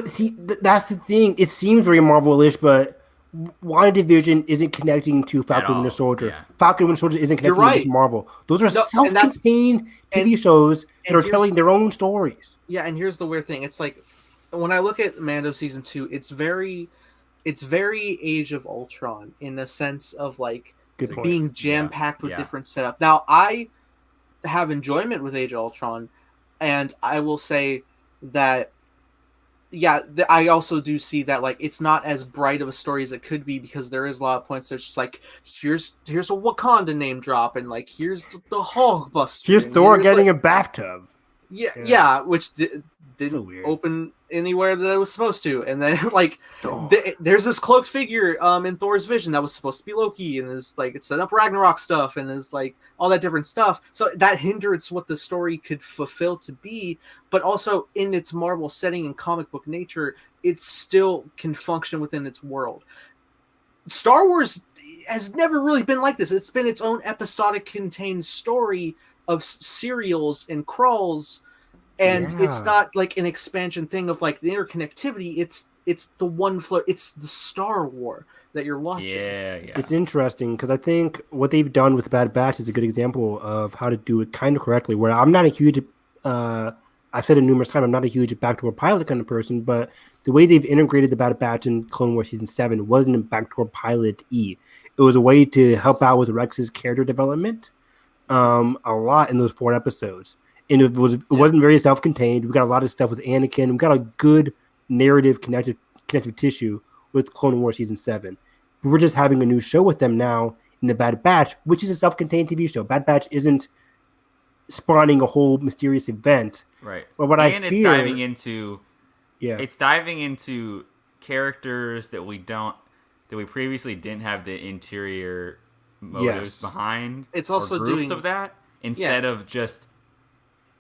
See, that's the thing. It seems very Marvel-ish, but WandaVision isn't connecting to Falcon and Winter Soldier. Yeah. Falcon and Winter Soldier isn't connecting to Marvel. Those are self-contained TV shows that are telling their own stories. Yeah, and here's the weird thing. It's like when I look at Mando season 2, it's very Age of Ultron in the sense of like being jam-packed with different setup. Now, I have enjoyment with Age of Ultron, and I will say that I also do see that like it's not as bright of a story as it could be, because there is a lot of points that's just like here's a Wakanda name drop, and like here's the Hulk buster. Here's Thor getting a bathtub. Yeah, which didn't so open anywhere that it was supposed to, and then like there's this cloaked figure in Thor's vision that was supposed to be Loki, and it's like it set up Ragnarok stuff, and it's like all that different stuff. So that hinders what the story could fulfill to be, but also in its Marvel setting and comic book nature, it still can function within its world. Star Wars has never really been like this. It's been its own episodic contained story of serials and crawls. And it's not like an expansion thing of like the interconnectivity. It's the one flow. It's the Star War that you're watching. Yeah. It's interesting because I think what they've done with Bad Batch is a good example of how to do it kind of correctly. Where I'm not a huge, I've said it numerous times, I'm not a huge backdoor pilot kind of person, but the way they've integrated the Bad Batch in Clone Wars Season 7 wasn't a backdoor pilot-y. It was a way to help out with Rex's character development a lot in those 4 episodes. And it wasn't very self-contained. We got a lot of stuff with Anakin. We got a good narrative connective tissue with Clone Wars Season 7. But we're just having a new show with them now in the Bad Batch, which is a self-contained TV show. Bad Batch isn't spawning a whole mysterious event. Right. But what it's diving into characters that we previously didn't have the interior motives behind. It's also groups of that instead of just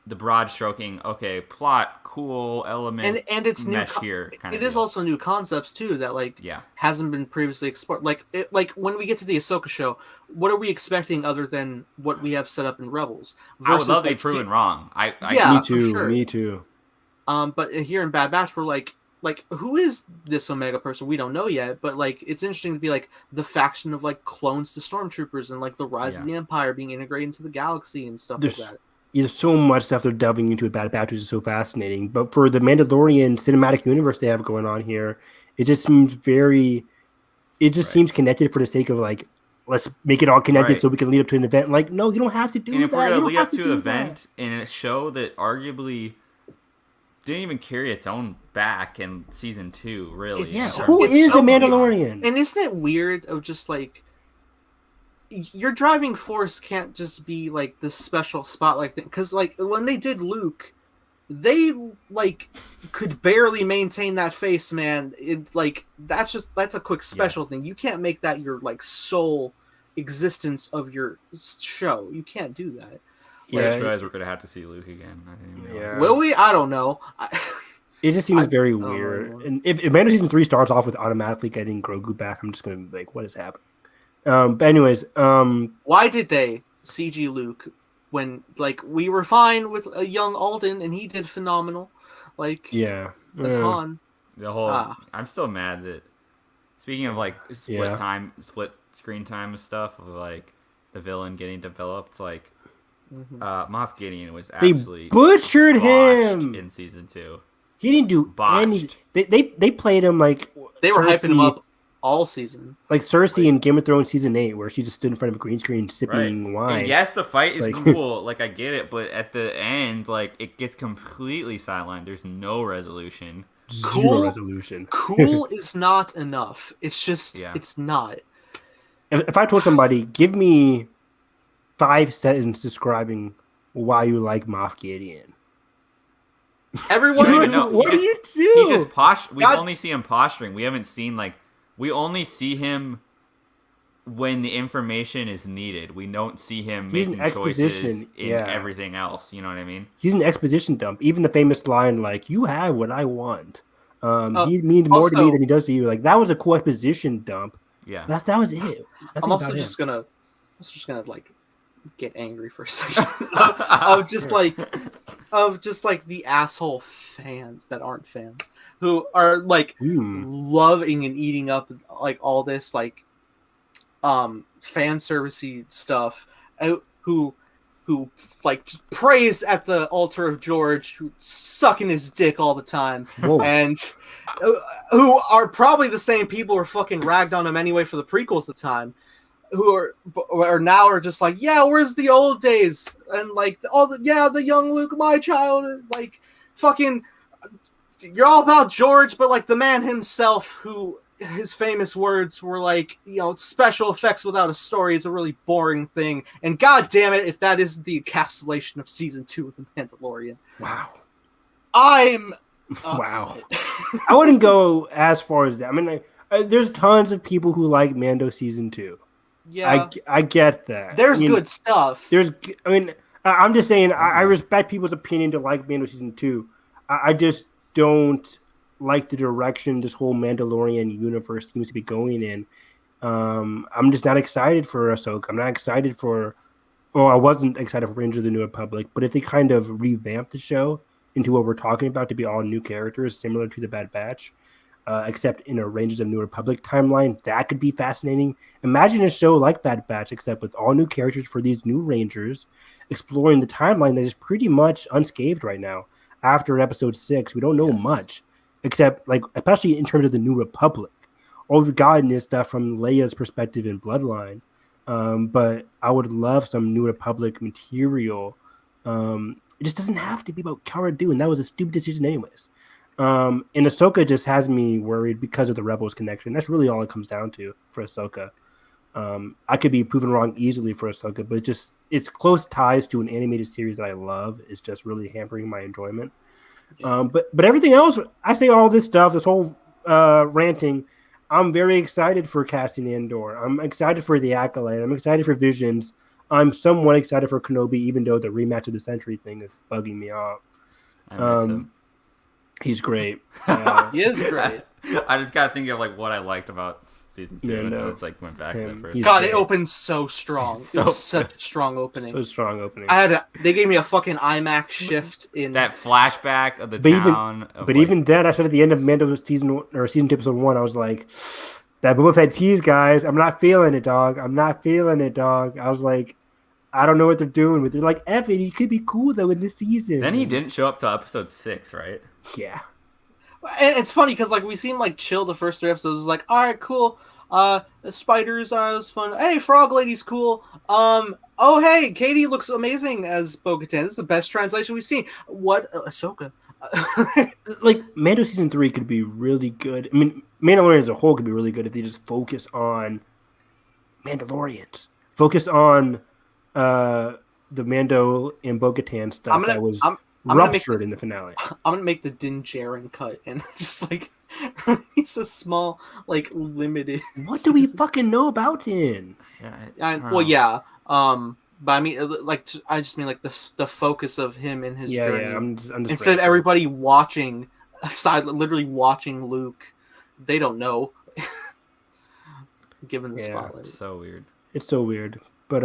the broad stroking, plot, cool element, and it's mesh new. Here. It is also new concepts too that hasn't been previously explored. Like when we get to the Ahsoka show, what are we expecting other than what we have set up in Rebels? I would love to be proven wrong. Me too. But here in Bad Batch, we're like who is this Omega person? We don't know yet, but like it's interesting to be like the faction of like clones to stormtroopers and like the rise of the Empire being integrated into the galaxy and stuff like that. There's so much stuff they're delving into with Bad Batch, which is so fascinating. But for the Mandalorian cinematic universe they have going on here, it just seems seems connected for the sake of like, let's make it all connected so we can lead up to an event. Like, no, you don't have to do that. And if we're going to lead up to an event in a show that arguably didn't even carry its own back in season 2, really. Who is the Mandalorian? And isn't it weird of just like, your driving force can't just be like this special spotlight thing, because like when they did Luke, they like could barely maintain that face, man. It like that's a quick special thing. You can't make that your like sole existence of your show. You can't do that. I just realized we're gonna have to see Luke again. Will we? I don't know. It just seems very weird. And if Mando season 3 starts off with automatically getting Grogu back, I'm just gonna be like, what is happening? But anyways, Why did they CG Luke when like we were fine with a young Alden and he did phenomenal, like yeah, as Han. The whole Ah. I'm still mad that speaking of like Yeah. split screen time and stuff of like the villain getting developed, like Mhm. Moff Gideon was they absolutely butchered botched him. in season 2. He didn't do any. Botched. They played him like They were hyping him Cersei- up all season. like Cersei in Game of Thrones season 8, where she just stood in front of a green screen Right. sipping wine. And yes, the fight is Like- cool. Like I get it, but at the end, like it gets completely sidelined. There's no resolution. Zero Cool. resolution. Cool is not enough. It's just Yeah. it's not. If I told somebody, give me 5 sentences describing why you like Moff Gideon. Everyone don't who even know. knew- What do you do? He just we God- only see him posturing. We haven't seen like we only see him when the information is needed. We don't see him He's an making choices exposition, in yeah. everything else. You know what I mean? He's an exposition dump. Even the famous line, like, you have what I want. He means more to me also- than he does to you. Like, that was a cool exposition dump. Yeah. That was it. Nothing I'm also about just him. gonna like get angry for a second of just like the asshole fans that aren't fans who are like loving and eating up like all this like fan servicey stuff who like praise at the altar of George, who sucking his dick all the time, Whoa. and who are probably the same people who are fucking ragged on him anyway for the prequels at the time, who are now are just like, yeah, where's the old days, and like the young Luke, my child, like fucking, you're all about George, but like the man himself, who his famous words were like, special effects without a story is a really boring thing, and god damn it if that isn't the encapsulation of season 2 of The Mandalorian. Wow. I'm Wow. upset. I wouldn't go as far as that. I mean, like, there's tons of people who like Mando season 2. Yeah, I get that. there's I mean, good stuff. I'm just saying, I respect people's opinion to like Mando season 2. I just don't like the direction this whole Mandalorian universe seems to be going in. I'm just not excited for Ahsoka. I'm not excited for, I wasn't excited for Rangers of the New Republic, but if they kind of revamp the show into what we're talking about to be all new characters similar to the Bad Batch, except in a Rangers of the New Republic timeline, that could be fascinating. Imagine a show like Bad Batch, except with all new characters for these new Rangers, exploring the timeline that is pretty much unscathed right now. After episode 6, we don't know much, except like especially in terms of the New Republic. All we've gotten is stuff from Leia's perspective in Bloodline, but I would love some New Republic material. It just doesn't have to be about Cara Dune. That was a stupid decision anyways. And Ahsoka just has me worried because of the Rebels connection. That's really all it comes down to for Ahsoka. I could be proven wrong easily for Ahsoka, but it's close ties to an animated series that I love. It's just really hampering my enjoyment. Yeah. But everything else, I say all this stuff, this whole ranting, I'm very excited for casting Andor. I'm excited for The Acolyte. I'm excited for Visions. I'm somewhat excited for Kenobi, even though the rematch of the century thing is bugging me out. I miss him. He's great. He is great. I just gotta think of like what I liked about season 2, Yeah, and no. it's like went back to Him. that first. He's God, great. it opened so strong. So It was such a strong opening. So strong opening. They gave me a fucking IMAX shift in That flashback of the But even- town. But even then, I said at the end of Mando season 2, episode 1, I was like, that Boba Fett tease, guys. I'm not feeling it, dog. I'm not feeling it, dog. I was like, I don't know what they're doing with it. They're like, Evan, he could be cool though in this season. Then he didn't show up till episode 6, right? Yeah. And it's funny because like we seen like chill the first 3 episodes. It's like, all right, cool. The spiders, that was fun. Hey, Frog Lady's cool. Oh hey, Katie looks amazing as Bo-Katan. This is the best translation we've seen. What Ahsoka? Like, Mando season 3 could be really good. I mean, Mandalorian as a whole could be really good if they just focus on Mandalorians. Focus on the Mando and Bo-Katan stuff that was I'm gonna ruptured in the finale. I'm gonna make the Din Djarin cut and just like release a small like limited. What do we season. fucking know about him? Yeah. Well, yeah. But I mean, like, I just mean like the focus of him and his journey. Yeah. I'm just Instead of everybody watching literally watching Luke, they don't know. given the Yeah. spotlight. It's so weird. It's so weird, but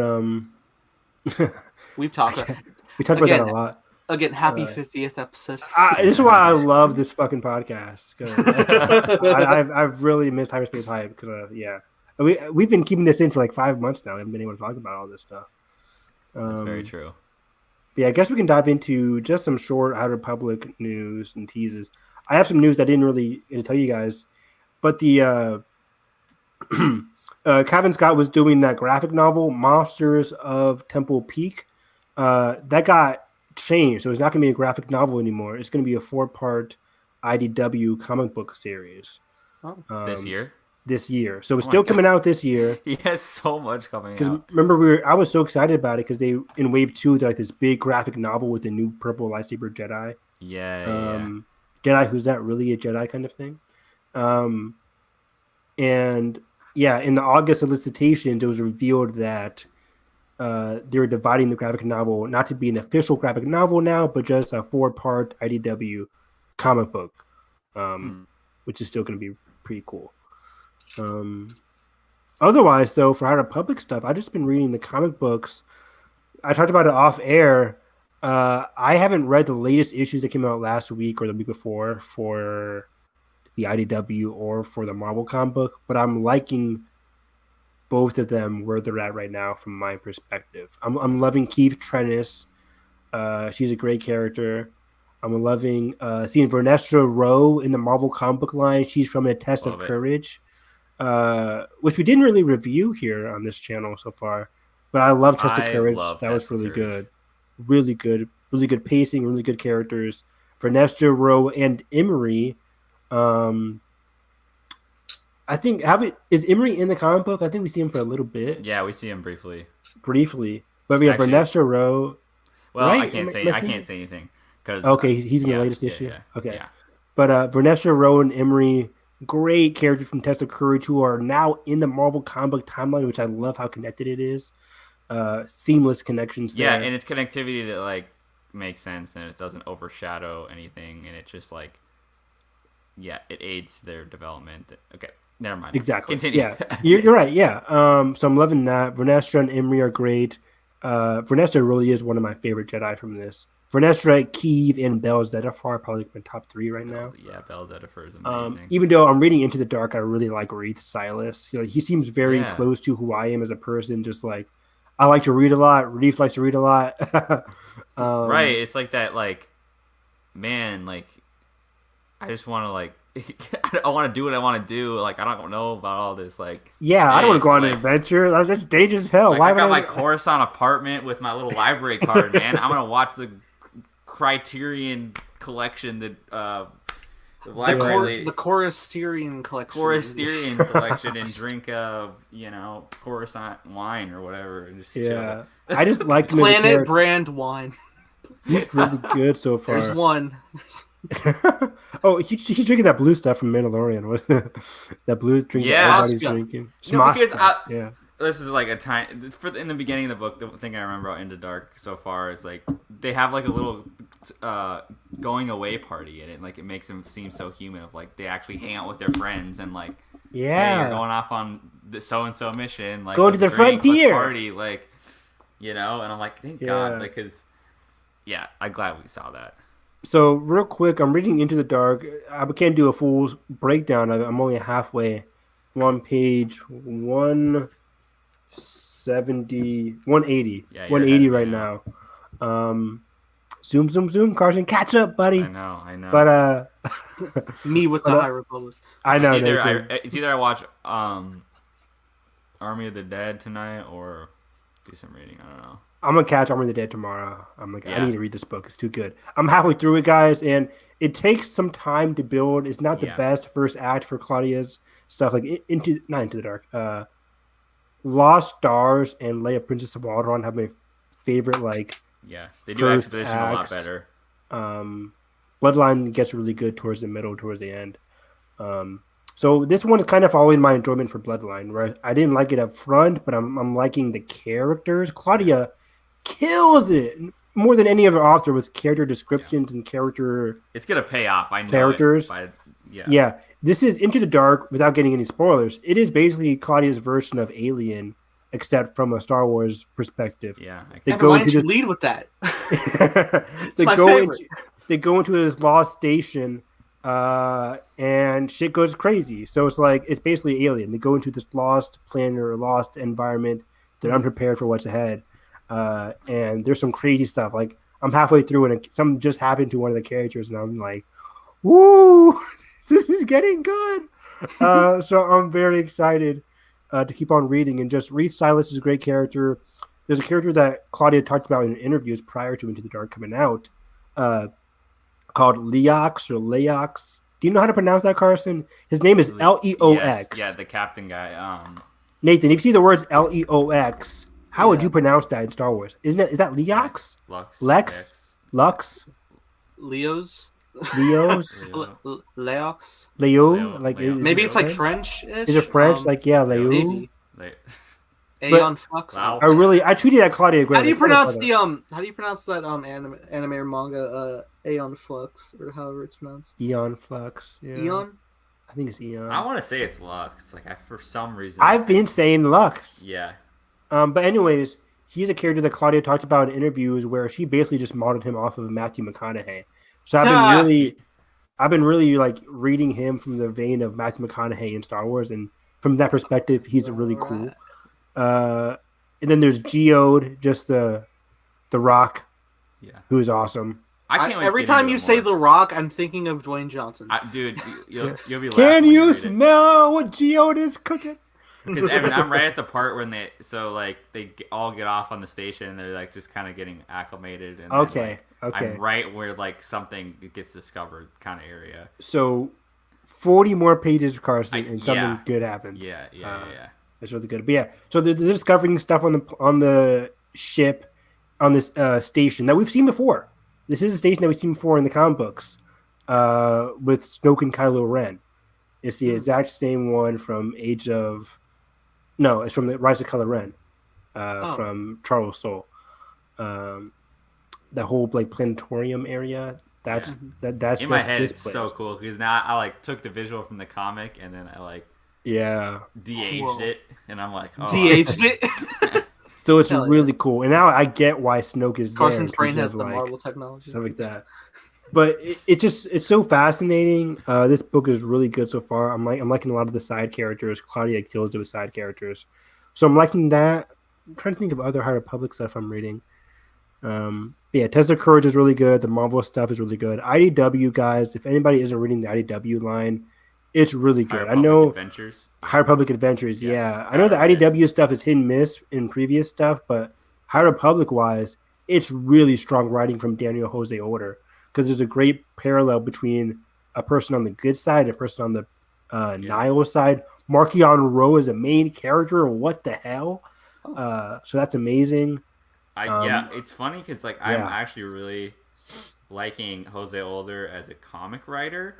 We've talked about we talked about that Again, a lot. again. Happy 50th episode. This is why I love this fucking podcast. 'Cause I've really missed Hyperspace Hype because we've been keeping this in for like 5 months now. I haven't been able to talk about all this stuff. That's very true. Yeah, I guess we can dive into just some short High Republic news and teases. I have some news that I didn't really get to tell you guys, but the Kevin Scott was doing that graphic novel, Monsters of Temple Peak. That got changed, so it's not going to be a graphic novel anymore. It's going to be a 4-part IDW comic book series. This year? This year. So it's still coming out this year. He has so much coming out. Because remember, I was so excited about it because they, in Wave 2, they're like this big graphic novel with the new purple lightsaber Jedi. Yeah. Jedi who's not really a Jedi kind of thing. And yeah, in the August solicitations, it was revealed that they were dividing the graphic novel not to be an official graphic novel now, but just a 4-part IDW comic book, which is still going to be pretty cool. Otherwise, though, for High Republic stuff, I've just been reading the comic books. I talked about it off air. I haven't read the latest issues that came out last week or the week before for the IDW or for the Marvel comic book, but I'm liking both of them where they're at right now from my perspective. I'm loving Keith Trennis. She's a great character. I'm loving seeing Vernestra Rowe in the Marvel comic book line. She's from A Test of Courage, which we didn't really review here on this channel so far. But I love Test of Courage. That was really good. Really good pacing, really good characters. Vernestra Rowe and Emery. I think is Emery in the comic book? I think we see him for a little bit. Yeah, we see him briefly. But we have Vernestra Rowe. Well, right? I can't say anything because he's in the latest issue. Yeah, okay, yeah. But Vernestra Rowe and Emery, great characters from Test of Courage who are now in the Marvel comic book timeline, which I love how connected it is. Seamless connections there. Yeah, and it's connectivity that like makes sense and it doesn't overshadow anything, and it just like it aids their development. Okay, never mind. Exactly. Continue. Yeah, you're right. Yeah. So I'm loving that. Vernestra and Emery are great. Vernestra really is one of my favorite Jedi from this. Vernestra, Keeve, and Bell Zettifar are probably my top 3 right now. Yeah, Bell Zettifar is amazing. Even though I'm reading Into the Dark, I really like Wreath Silas. He seems very close to who I am as a person. Just like I like to read a lot. Wreath likes to read a lot. Right. It's like that. Like, man. Like, I just want to like. I want to do what I want to do. Like, I don't know about all this. Like, I don't want to go on an adventure. That's dangerous as hell. Like, I got my Coruscant apartment with my little library card, man. I'm gonna watch the Criterion collection that the Coruscant collection and drink Coruscant wine or whatever. And just chill. I just like Planet brand wine. He's really good so far. There's one. He's drinking that blue stuff from Mandalorian. That blue drink that everybody's drinking. This is like a tiny. In the beginning of the book, the thing I remember about Into Dark so far is like they have like a little going away party in it. Like it makes them seem so human. Of like they actually hang out with their friends and like hey, you're going off on the so and so mission. Like go to the frontier party. Like and I'm like thank God because I'm glad we saw that. So real quick, I'm reading Into the Dark. I can't do a full breakdown of it. I'm only halfway. I'm on page 180 right now. Zoom, Carson, catch up, buddy. I know. But me with the High Republic. I know. It's either I watch Army of the Dead tonight or do some reading. I don't know. I'm gonna catch Army of the Dead tomorrow. I need to read this book. It's too good. I'm halfway through it, guys, and it takes some time to build. It's not the best first act for Claudia's stuff. Like not Into the Dark. Lost Stars and Leia, Princess of Alderaan have my favorite. They do exposition a lot better. Bloodline gets really good towards the middle, towards the end. So this one is kind of following my enjoyment for Bloodline, right? I didn't like it up front, but I'm liking the characters. Claudia kills it more than any other author with character descriptions and character. It's gonna pay off. I know characters. Yeah, this is Into the Dark. Without getting any spoilers, it is basically Claudia's version of Alien, except from a Star Wars perspective. Yeah. They Evan, go why into didn't you this. lead with that? they my go favorite. into they go into this lost station, and shit goes crazy. So it's basically Alien. They go into this lost planet or lost environment. They're unprepared for what's ahead, and there's some crazy stuff. Like I'm halfway through and something just happened to one of the characters, and I'm like, "Woo, this is getting good." So I'm very excited to keep on reading and just Reed Silas is a great character. There's a character that Claudia talked about in interviews prior to Into the Dark coming out, called Leox or Leox. Do you know how to pronounce that, Carson? His name is Leox. Yes, yeah, the captain guy. Nathan, if you see the words Leox, how would Yeah. you pronounce that in Star Wars? Is that Leox? Lux. Lux? Leos? Leos? Leox? Leo? Maybe it's like French? French-ish? Is it French? Leo? Maybe. Like, Aeon Flux? Wow. I tweeted at Claudia. How do you pronounce that anime or manga Aeon Flux or however it's pronounced? Eon Flux. Yeah. Eon? I think it's Eon. I want to say it's Lux. Like for some reason. I've been saying Lux. Yeah. But anyways, he's a character that Claudia talked about in interviews where she basically just modeled him off of Matthew McConaughey. So I've been really like reading him from the vein of Matthew McConaughey in Star Wars, and from that perspective, he's really cool. And then there's Geode, just the Rock, who's awesome. I can't wait every to get time into you it say more. The Rock, I'm thinking of Dwayne Johnson. Dude, you'll be laughing. Can when you read it. smell what Geode is cooking? Because Evan, I'm right at the part when they all get off on the station and they're like just kind of getting acclimated. And Okay. I'm right where like something gets discovered kind of area. So 40 more pages, Carson, and something good happens. Yeah. It's really good. But yeah, so they're discovering stuff on the ship, on this station that we've seen before. This is a station that we've seen before in the comic books, with Snoke and Kylo Ren. It's the exact same one from it's from the Rise of Kylo Ren, from Charles Soule. That whole like planetarium area. That's in my head. this It's place. so cool because now I like took the visual from the comic and then I like de-aged it, and I'm like, oh. De-aged it. So it's really cool, and now I get why Snoke is Carson's there. brain because has of, the like, Marvel technology. stuff like that. But it's so fascinating. This book is really good so far. I'm liking a lot of the side characters. Claudia kills it with side characters, so I'm liking that. I'm trying to think of other High Republic stuff I'm reading. Test of Courage is really good. The Marvel stuff is really good. IDW guys, if anybody isn't reading the IDW line, it's really good. I know Adventures. High Republic Adventures. Yes, yeah, I know the IDW stuff is hit and miss in previous stuff, but High Republic wise, it's really strong writing from Daniel Jose Order, because there's a great parallel between a person on the good side and a person on the Nihil side. Markion Rowe is a main character. What the hell? So that's amazing. It's funny because like I'm actually really liking Jose Older as a comic writer,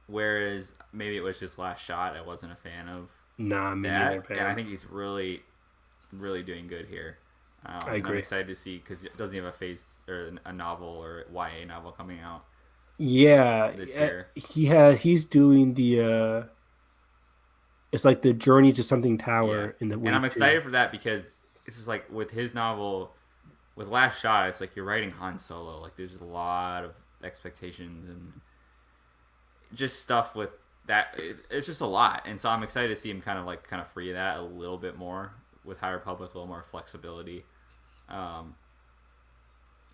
whereas maybe it was just Last Shot I wasn't a fan of. Nah, And I think he's really, really doing good here. I agree. I'm excited to see because it doesn't have a phase or a novel or YA novel coming out. Yeah, this year. He's doing the. It's like the Journey to Something Tower in the. And I'm excited for that because it's just like with his novel, with Last Shot, it's like you're writing Han Solo. Like there's a lot of expectations and just stuff with that. It's just a lot, and so I'm excited to see him kind of free that a little bit more with High Republic, a little more flexibility.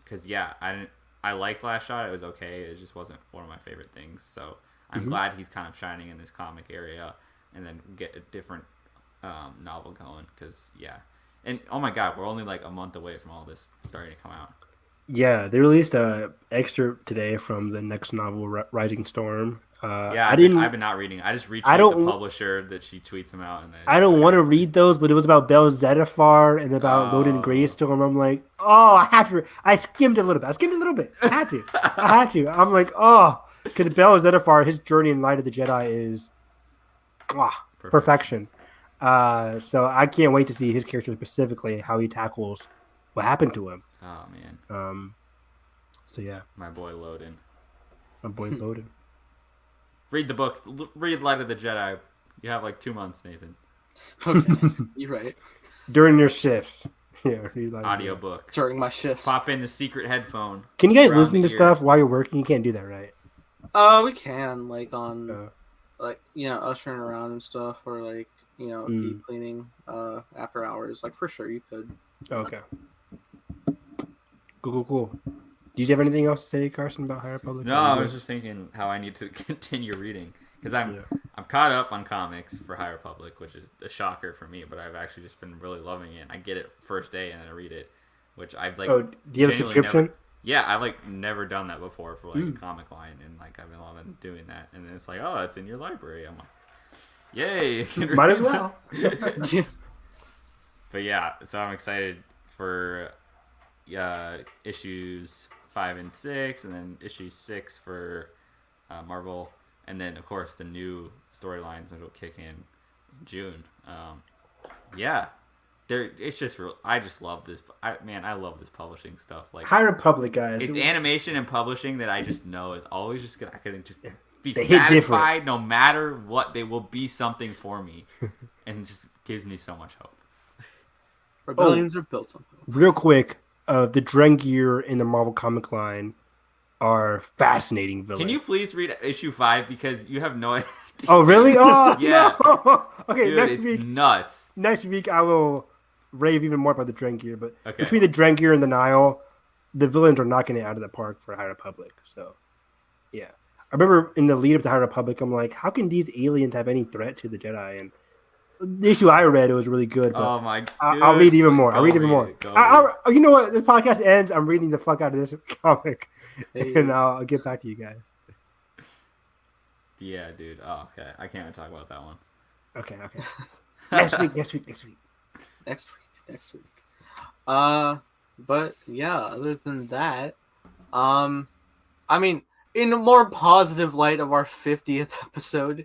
Because I liked Last Shot. It was okay. It just wasn't one of my favorite things. So I'm glad he's kind of shining in this comic area, and then get a different novel going. Because and oh my god, we're only like a month away from all this starting to come out. Yeah, they released a excerpt today from the next novel, Rising Storm. I've been not reading. I just retweet the publisher that she tweets them out. And I don't want to read those, but it was about Bell Zettifar and about Loden Greystorm. I'm like, I have to. I skimmed a little bit. I had to. I'm like, because Bell Zettifar, his journey in Light of the Jedi is perfection. So I can't wait to see his character specifically, how he tackles what happened to him. Oh man. So yeah, my boy Loden. my boy Loden. Read the book. Read Light of the Jedi. You have like 2 months, Nathan. Okay, you're right. During your shifts. Yeah, read like Audiobook. During my shifts. Pop in the secret headphone. Can you guys around listen the to ear. stuff while you're working? You can't do that, right? We can like on like ushering around and stuff, or like deep cleaning after hours. Like for sure you could. Okay. Cool. Did you have anything else to say, Carson, about High Republic? No, I was just thinking how I need to continue reading because I'm caught up on comics for High Republic, which is a shocker for me. But I've actually just been really loving it. I get it first day and then I read it, which I've like. Oh, do you have a subscription? Yeah, I've like never done that before for like a comic line, and like I've been loving doing that. And then it's like, oh, it's in your library. I'm like, yay! Might as well. But yeah, so I'm excited for issues 5 and 6, and then issue 6 for Marvel, and then of course the new storylines which will kick in June. It's just real. I just love this. I love this publishing stuff. Like High Republic, guys. It's animation and publishing that I just know is always just gonna. I can just be They hit satisfied no matter what. They will be something for me, and it just gives me so much hope. Rebellions are built on. Real quick, the Drengir in the Marvel comic line are fascinating villains. Can you please read issue 5 because you have no idea? Oh, really? Oh, yeah. No. Okay, Dude, next it's week. nuts. Next week, I will rave even more about the Drengir. But Okay. between the Drengir and the Nile, the villains are knocking it out of the park for High Republic. So, yeah. I remember in the lead up to High Republic, I'm like, how can these aliens have any threat to the Jedi? And the issue I read, it was really good. But Oh my god. I'll read even more. I'll read even more. Go You know what? The podcast ends. I'm reading the fuck out of this comic. Hey. And I'll get back to you guys. Yeah, dude. Oh, okay. I can't even talk about that one. Okay. Next week. Next week. But yeah, other than that, I mean, in a more positive light of our 50th episode,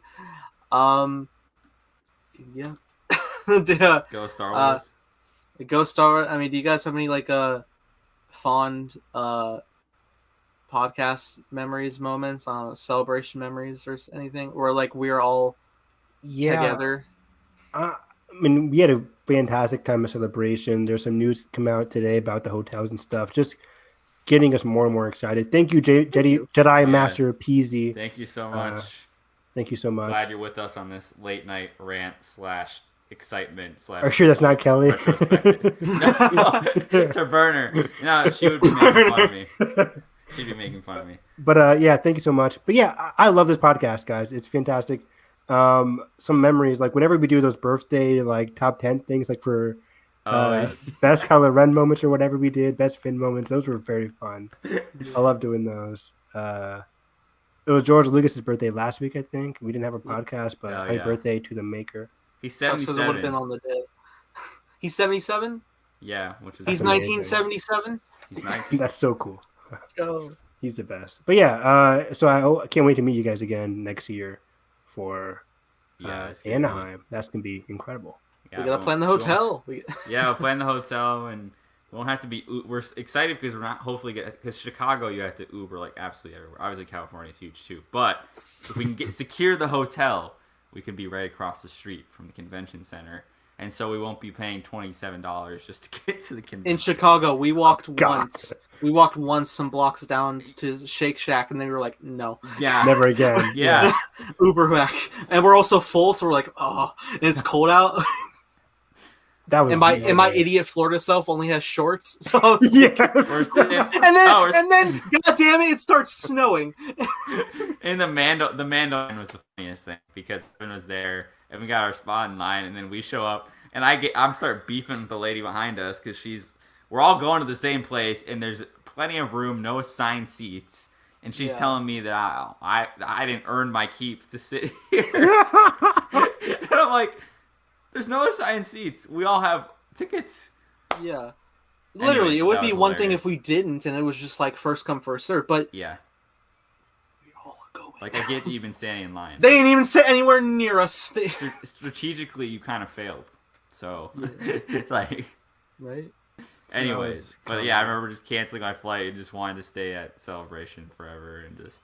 yeah. Go Star Wars. Go Star Wars. I mean, do you guys have any like fond podcast memories, moments, celebration memories, or anything, or like we're all together? I mean, we had a fantastic time of celebration. There's some news come out today about the hotels and stuff. Just getting us more and more excited. Thank you, Jedi Master Peasy. Thank you so much. Thank you so much. Glad you're with us on this late night rant / excitement / Are you sure that's not Kelly? retrospective. No, it's her burner. No, she would be making fun of me. She'd be making fun of me. But yeah, thank you so much. But yeah, I love this podcast, guys. It's fantastic. Some memories, like whenever we do those birthday like top 10 things, like for best Kylo Ren moments or whatever we did, best Finn moments, those were very fun. I love doing those. It was George Lucas's birthday last week, I think. We didn't have a podcast, but happy birthday to the maker. He's So 77. that would have been on the day. He's 77. Yeah, which is He's amazing. 1977. He's 19. That's so cool. Let's go. He's the best. But yeah, so I can't wait to meet you guys again next year for it's gonna Anaheim. That's going to be incredible. Yeah, We gotta plan the hotel. Yeah, we'll plan the hotel, and we won't have to be. We're excited because we're not hopefully because Chicago you have to Uber like absolutely everywhere. Obviously, California is huge too, but if we can secure the hotel, we can be right across the street from the convention center, and so we won't be paying $27 just to get to the convention. In Chicago, we walked God. once. We walked once some blocks down to Shake Shack, and then we were like, no. Yeah, Never again. Yeah. Uber back. And we're also full, so we're like, oh, and it's cold out. That was And my idiot Florida self only has shorts. So I was Yes. We're sitting, and then, god damn it, it starts snowing. and the Mandalorian was the funniest thing because Evan was there and we got our spot in line, and then we show up and I'm start beefing with the lady behind us because we're all going to the same place and there's plenty of room, no assigned seats, and she's telling me that I didn't earn my keep to sit here. And I'm like, there's no assigned seats. We all have tickets. Yeah. Literally, Anyways, it would that be was one thing hilarious. if we didn't and it was just like first come, first serve, but Yeah. we all are going. Like, I get that you've been standing in line. They ain't even sit anywhere near us. Strategically, you kind of failed. So, like, Right? anyways. But yeah, I remember just canceling my flight and just wanting to stay at Celebration forever and just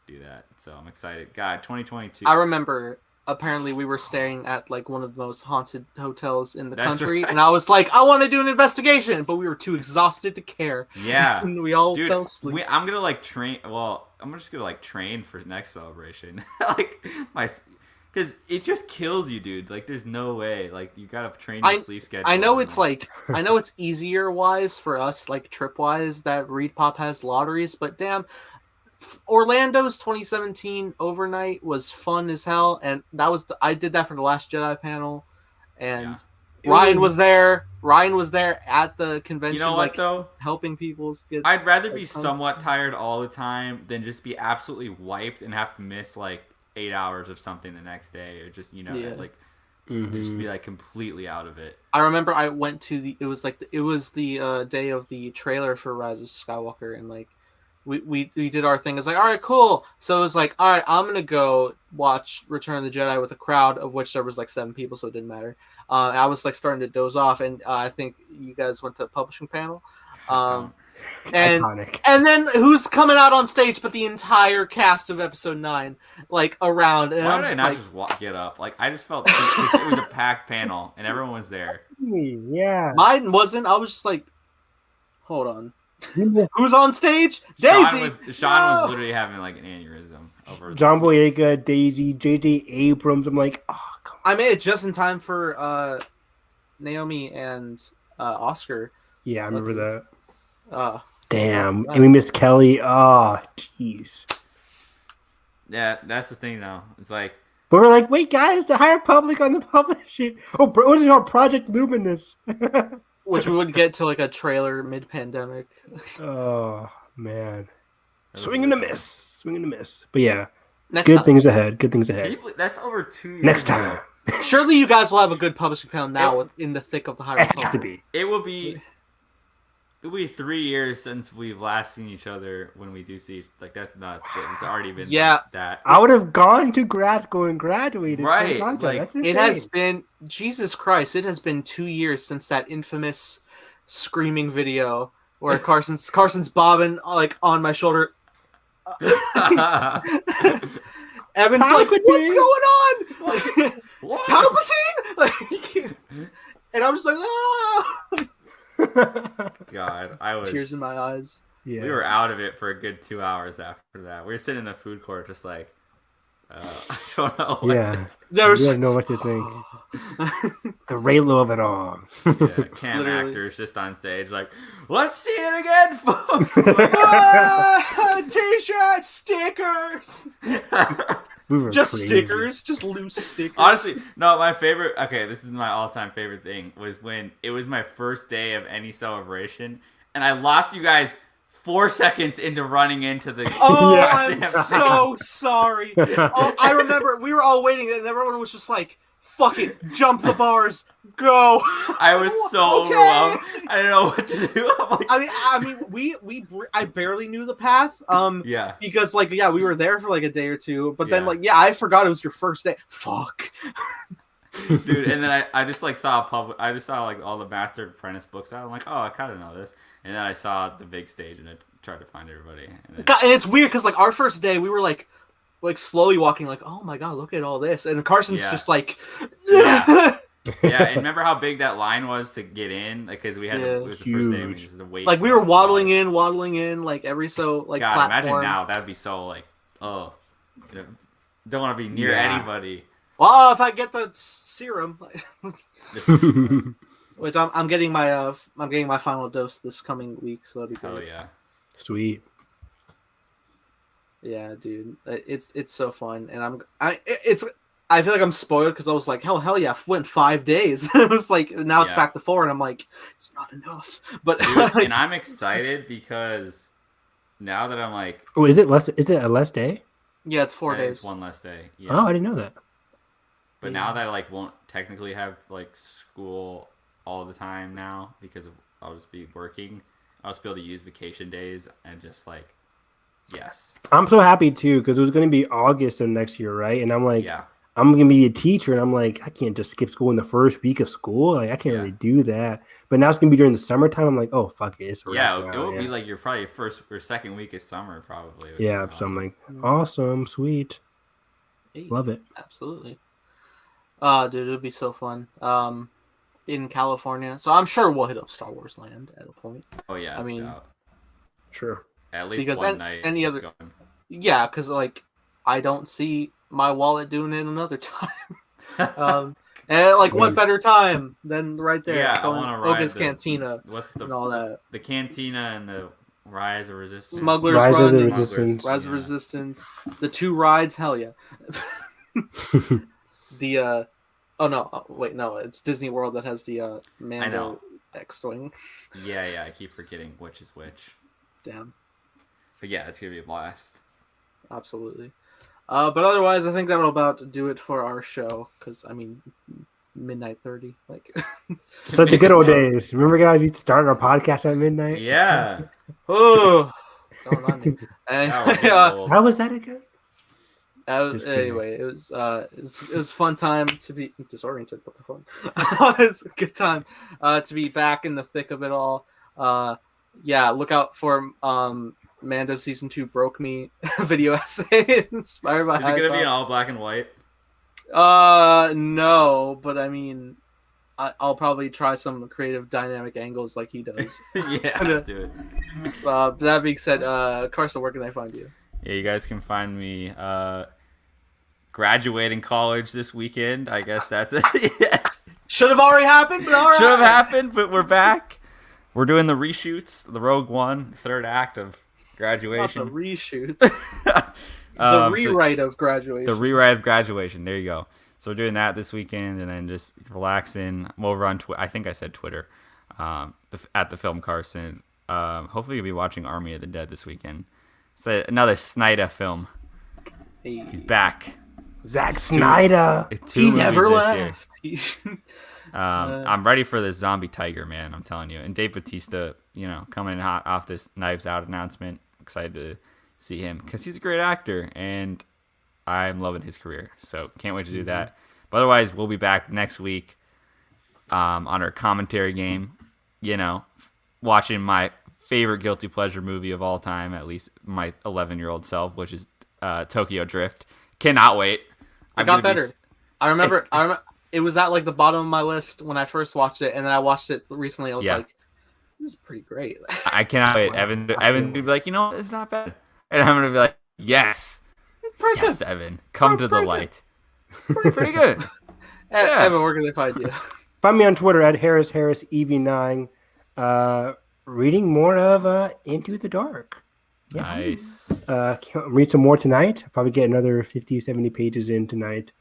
do that. So I'm excited. God, 2022. I remember. Apparently, we were staying at like one of the most haunted hotels in the That's country, right. and I was like, "I want to do an investigation," but we were too exhausted to care. Yeah, and we all dude, fell asleep. I'm gonna like train. Well, I'm just gonna like train for next celebration. Like because it just kills you, dude. Like there's no way. Like you gotta train your sleep schedule. I know it's like I know it's easier wise for us, like trip wise, that Reed Pop has lotteries, but damn. Orlando's 2017 overnight was fun as hell, and I did that for the Last Jedi panel, and Ryan was there. Ryan was there at the convention. You know what though? Helping people get. I'd rather be somewhat tired all the time than just be absolutely wiped and have to miss like 8 hours of something the next day, or just like just be like completely out of it. I remember I went to it was the day of the trailer for Rise of Skywalker, and like. We did our thing. It's like, all right, cool. So it was like, all right, I'm gonna go watch Return of the Jedi with a crowd of which there was like 7 people, so it didn't matter. I was like starting to doze off, and I think you guys went to a publishing panel. And Iconic. And then who's coming out on stage but the entire cast of Episode 9, like around. And why did I not just get up? Like I just felt it was a packed panel and everyone was there. Yeah, mine wasn't. I was just like, hold on. Who's on stage? Daisy. Sean was literally having like an aneurysm over John Boyega, Daisy, J.J. Abrams. I'm like, oh, come on. I made it just in time for Naomi and Oscar. Yeah, I remember that. Damn, yeah. and we missed Kelly. Oh, jeez. Yeah, that's the thing though. It's like, but we're like, wait, guys, the higher public on the publishing. Oh, what is it called? Project Luminous. Which we would get to like a trailer mid-pandemic. Oh man, swing and a miss. But yeah, Next good time. Things ahead. Good things ahead. that's over 2 years. Next time. Surely you guys will have a good publishing panel now in the thick of the High It has to Republic. be. It'll be 3 years since we've last seen each other when we do see. Like that's nuts. It's already been that. I would have gone to grad school and graduated. Right, Like, that's it insane. has been Jesus Christ. It has been 2 years since that infamous screaming video where Carson's bobbing like on my shoulder. Evan's like, what's going on? What? Palpatine? Like, and I'm just like, ah! God, I was tears in my eyes. Yeah. We were out of it for a good 2 hours after that. We were sitting in the food court, just like, I don't know. We don't know what to think. The Raylo of it all. Cam actors just on stage, like, let's see it again, folks. T-shirts, stickers. We were just crazy. stickers, just loose stickers. Honestly, no, my favorite. Okay, this is my all-time favorite thing was when it was my first day of any celebration, and I lost you guys 4 seconds into running into the. Oh, yeah. I'm so sorry. Oh, I remember we were all waiting, and everyone was just like, "Fuck it, jump the bars, go." I was so overwhelmed. I didn't know what to do. Like, I mean, I barely knew the path. Yeah. Because we were there for like a day or two, but then I forgot it was your first day. Fuck. Dude, and then I just like saw I just saw like all the Master Apprentice books out. I'm like, oh, I kind of know this. And then I saw the big stage and I tried to find everybody. And it's weird because like our first day, we were like slowly walking, like, oh my god, look at all this, and Carson's just like, yeah. And remember how big that line was to get in? Like, because we had it was the first day, we just wait. Like we were waddling in, like every so like. God, platform. imagine now that'd be so like, don't want to be near anybody. Well, if I get the serum, which I'm getting my final dose this coming week, so that'll be great. Oh yeah, sweet. Yeah, dude, it's so fun, and I feel like I'm spoiled because I was like, hell yeah, went 5 days. It was like now it's back to 4, and I'm like, it's not enough. But dude, and I'm excited because now that I'm like, oh, is it less? Is it a less day? Yeah, it's 4 days. It's one less day. Yeah. Oh, I didn't know that. But now that I like won't technically have like school all the time now because I'll just be working, I'll just be able to use vacation days and just like, yes. I'm so happy too because it was going to be August of next year, right? And I'm like, I'm gonna be a teacher, and I'm like, I can't just skip school in the first week of school. Like, I can't really do that. But now it's gonna be during the summertime. I'm like, oh fuck it, it's a wrap Yeah, it now, will be like your probably first or second week of summer, probably. Which yeah. is So I'm awesome. like, awesome, sweet, Hey, love it. absolutely. Dude, it'll be so fun. In California, so I'm sure we'll hit up Star Wars Land at a point. Oh yeah, I mean, Sure. at least because one night. any just other, going. yeah, because like I don't see my wallet doing it another time. And like, what better time than right there? Yeah, I going want to ride Oga's the Cantina. What's the and all that? The Cantina and the Rise of Resistance. Smugglers Rise of Run, the and Resistance. Rise of Yeah. Resistance, the 2 rides, hell yeah. The oh no, wait, no, it's Disney World that has the Mando X-wing. Yeah, I keep forgetting which is which. Damn, But yeah, it's gonna be a blast. absolutely. But otherwise, I think that'll about do it for our show. Because I mean, midnight 30, like. Just like the good old days. Remember, guys, we started our podcast at midnight. Yeah. Oh, don't remind me. Now we're Anyway, getting old. How was that again? Just kidding. anyway, it was a fun time to be disoriented. What the fuck? It was a good time to be back in the thick of it all. Yeah, look out for Mando season 2 broke me video essay inspired by. Is it gonna be in all black and white? No, but I mean, I'll probably try some creative dynamic angles like he does. Yeah, do it. That being said, Carson, where can they find you? Yeah, you guys can find me graduating college this weekend. I guess that's it. Yeah. Should have already happened, but all right. Should have happened, but we're back. We're doing the reshoots, the Rogue One, third act of Not graduation. the reshoots. The rewrite of graduation. The rewrite of graduation. There you go. So we're doing that this weekend, and then just relaxing. I'm over on Twitter. I think I said Twitter. At the Film Carson. Hopefully you'll be watching Army of the Dead this weekend. It's another Snyder film. Hey. He's back. Zack Snyder. Two He movies never this year. left. I'm ready for this zombie tiger, man. I'm telling you. And Dave Bautista, coming in hot off this Knives Out announcement. Excited to see him because he's a great actor, and I'm loving his career. So can't wait to do that. But otherwise, we'll be back next week on our commentary game. Watching my favorite guilty pleasure movie of all time, at least my 11-year-old self, which is Tokyo Drift. Cannot wait. I got better. I remember it was at like the bottom of my list when I first watched it, and then I watched it recently. I was like, this is pretty great. I cannot wait. Evan would be like, it's not bad. And I'm going to be like, yes. Yes, Evan. Come to the light. Pretty good. Yeah. Evan, where can they find you? Find me on Twitter at HarrisEv9. Reading more of Into the Dark. Yeah. Nice. Read some more tonight. Probably get another 50, 70 pages in tonight.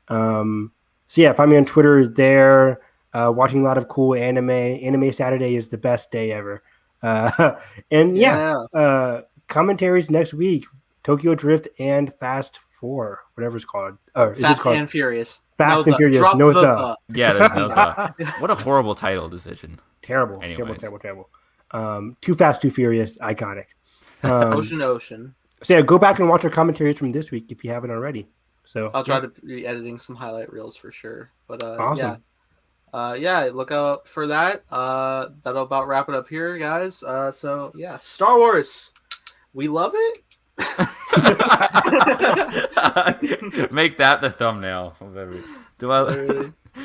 So yeah, find me on Twitter there. Watching a lot of cool anime. Anime Saturday is the best day ever. And commentaries next week. Tokyo Drift and Fast 4, whatever it's called. Fast and Furious. Fast and Furious. Drop No the. Yeah, there's no thought. What a horrible title decision. Terrible. Anyways. Terrible. Too Fast, Too Furious. Iconic. Ocean. So yeah, go back and watch our commentaries from this week if you haven't already. So I'll try to be editing some highlight reels for sure. But awesome. Look out for that. That'll about wrap it up here, guys. So yeah, Star Wars. We love it. Make that the thumbnail.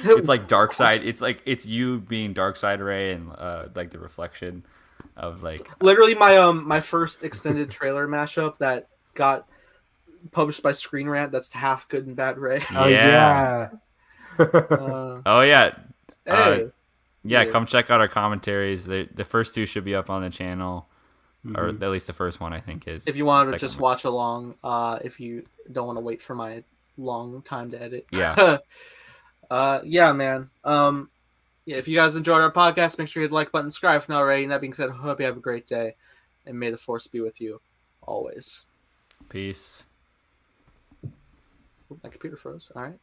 It's like Dark Side. It's you being Dark Side Ray and like the reflection of like literally my first extended trailer mashup that got published by Screen Rant. That's half good and bad Ray. Yeah. Oh yeah. Hey. Yeah, come check out our commentaries. The first 2 should be up on the channel. Or at least the first one, I think, is. If you want to just watch along, if you don't want to wait for my long time to edit. Yeah. Yeah, man. If you guys enjoyed our podcast, make sure you hit the like button, subscribe if not already. And that being said, I hope you have a great day. And may the force be with you always. Peace. My computer froze. All right.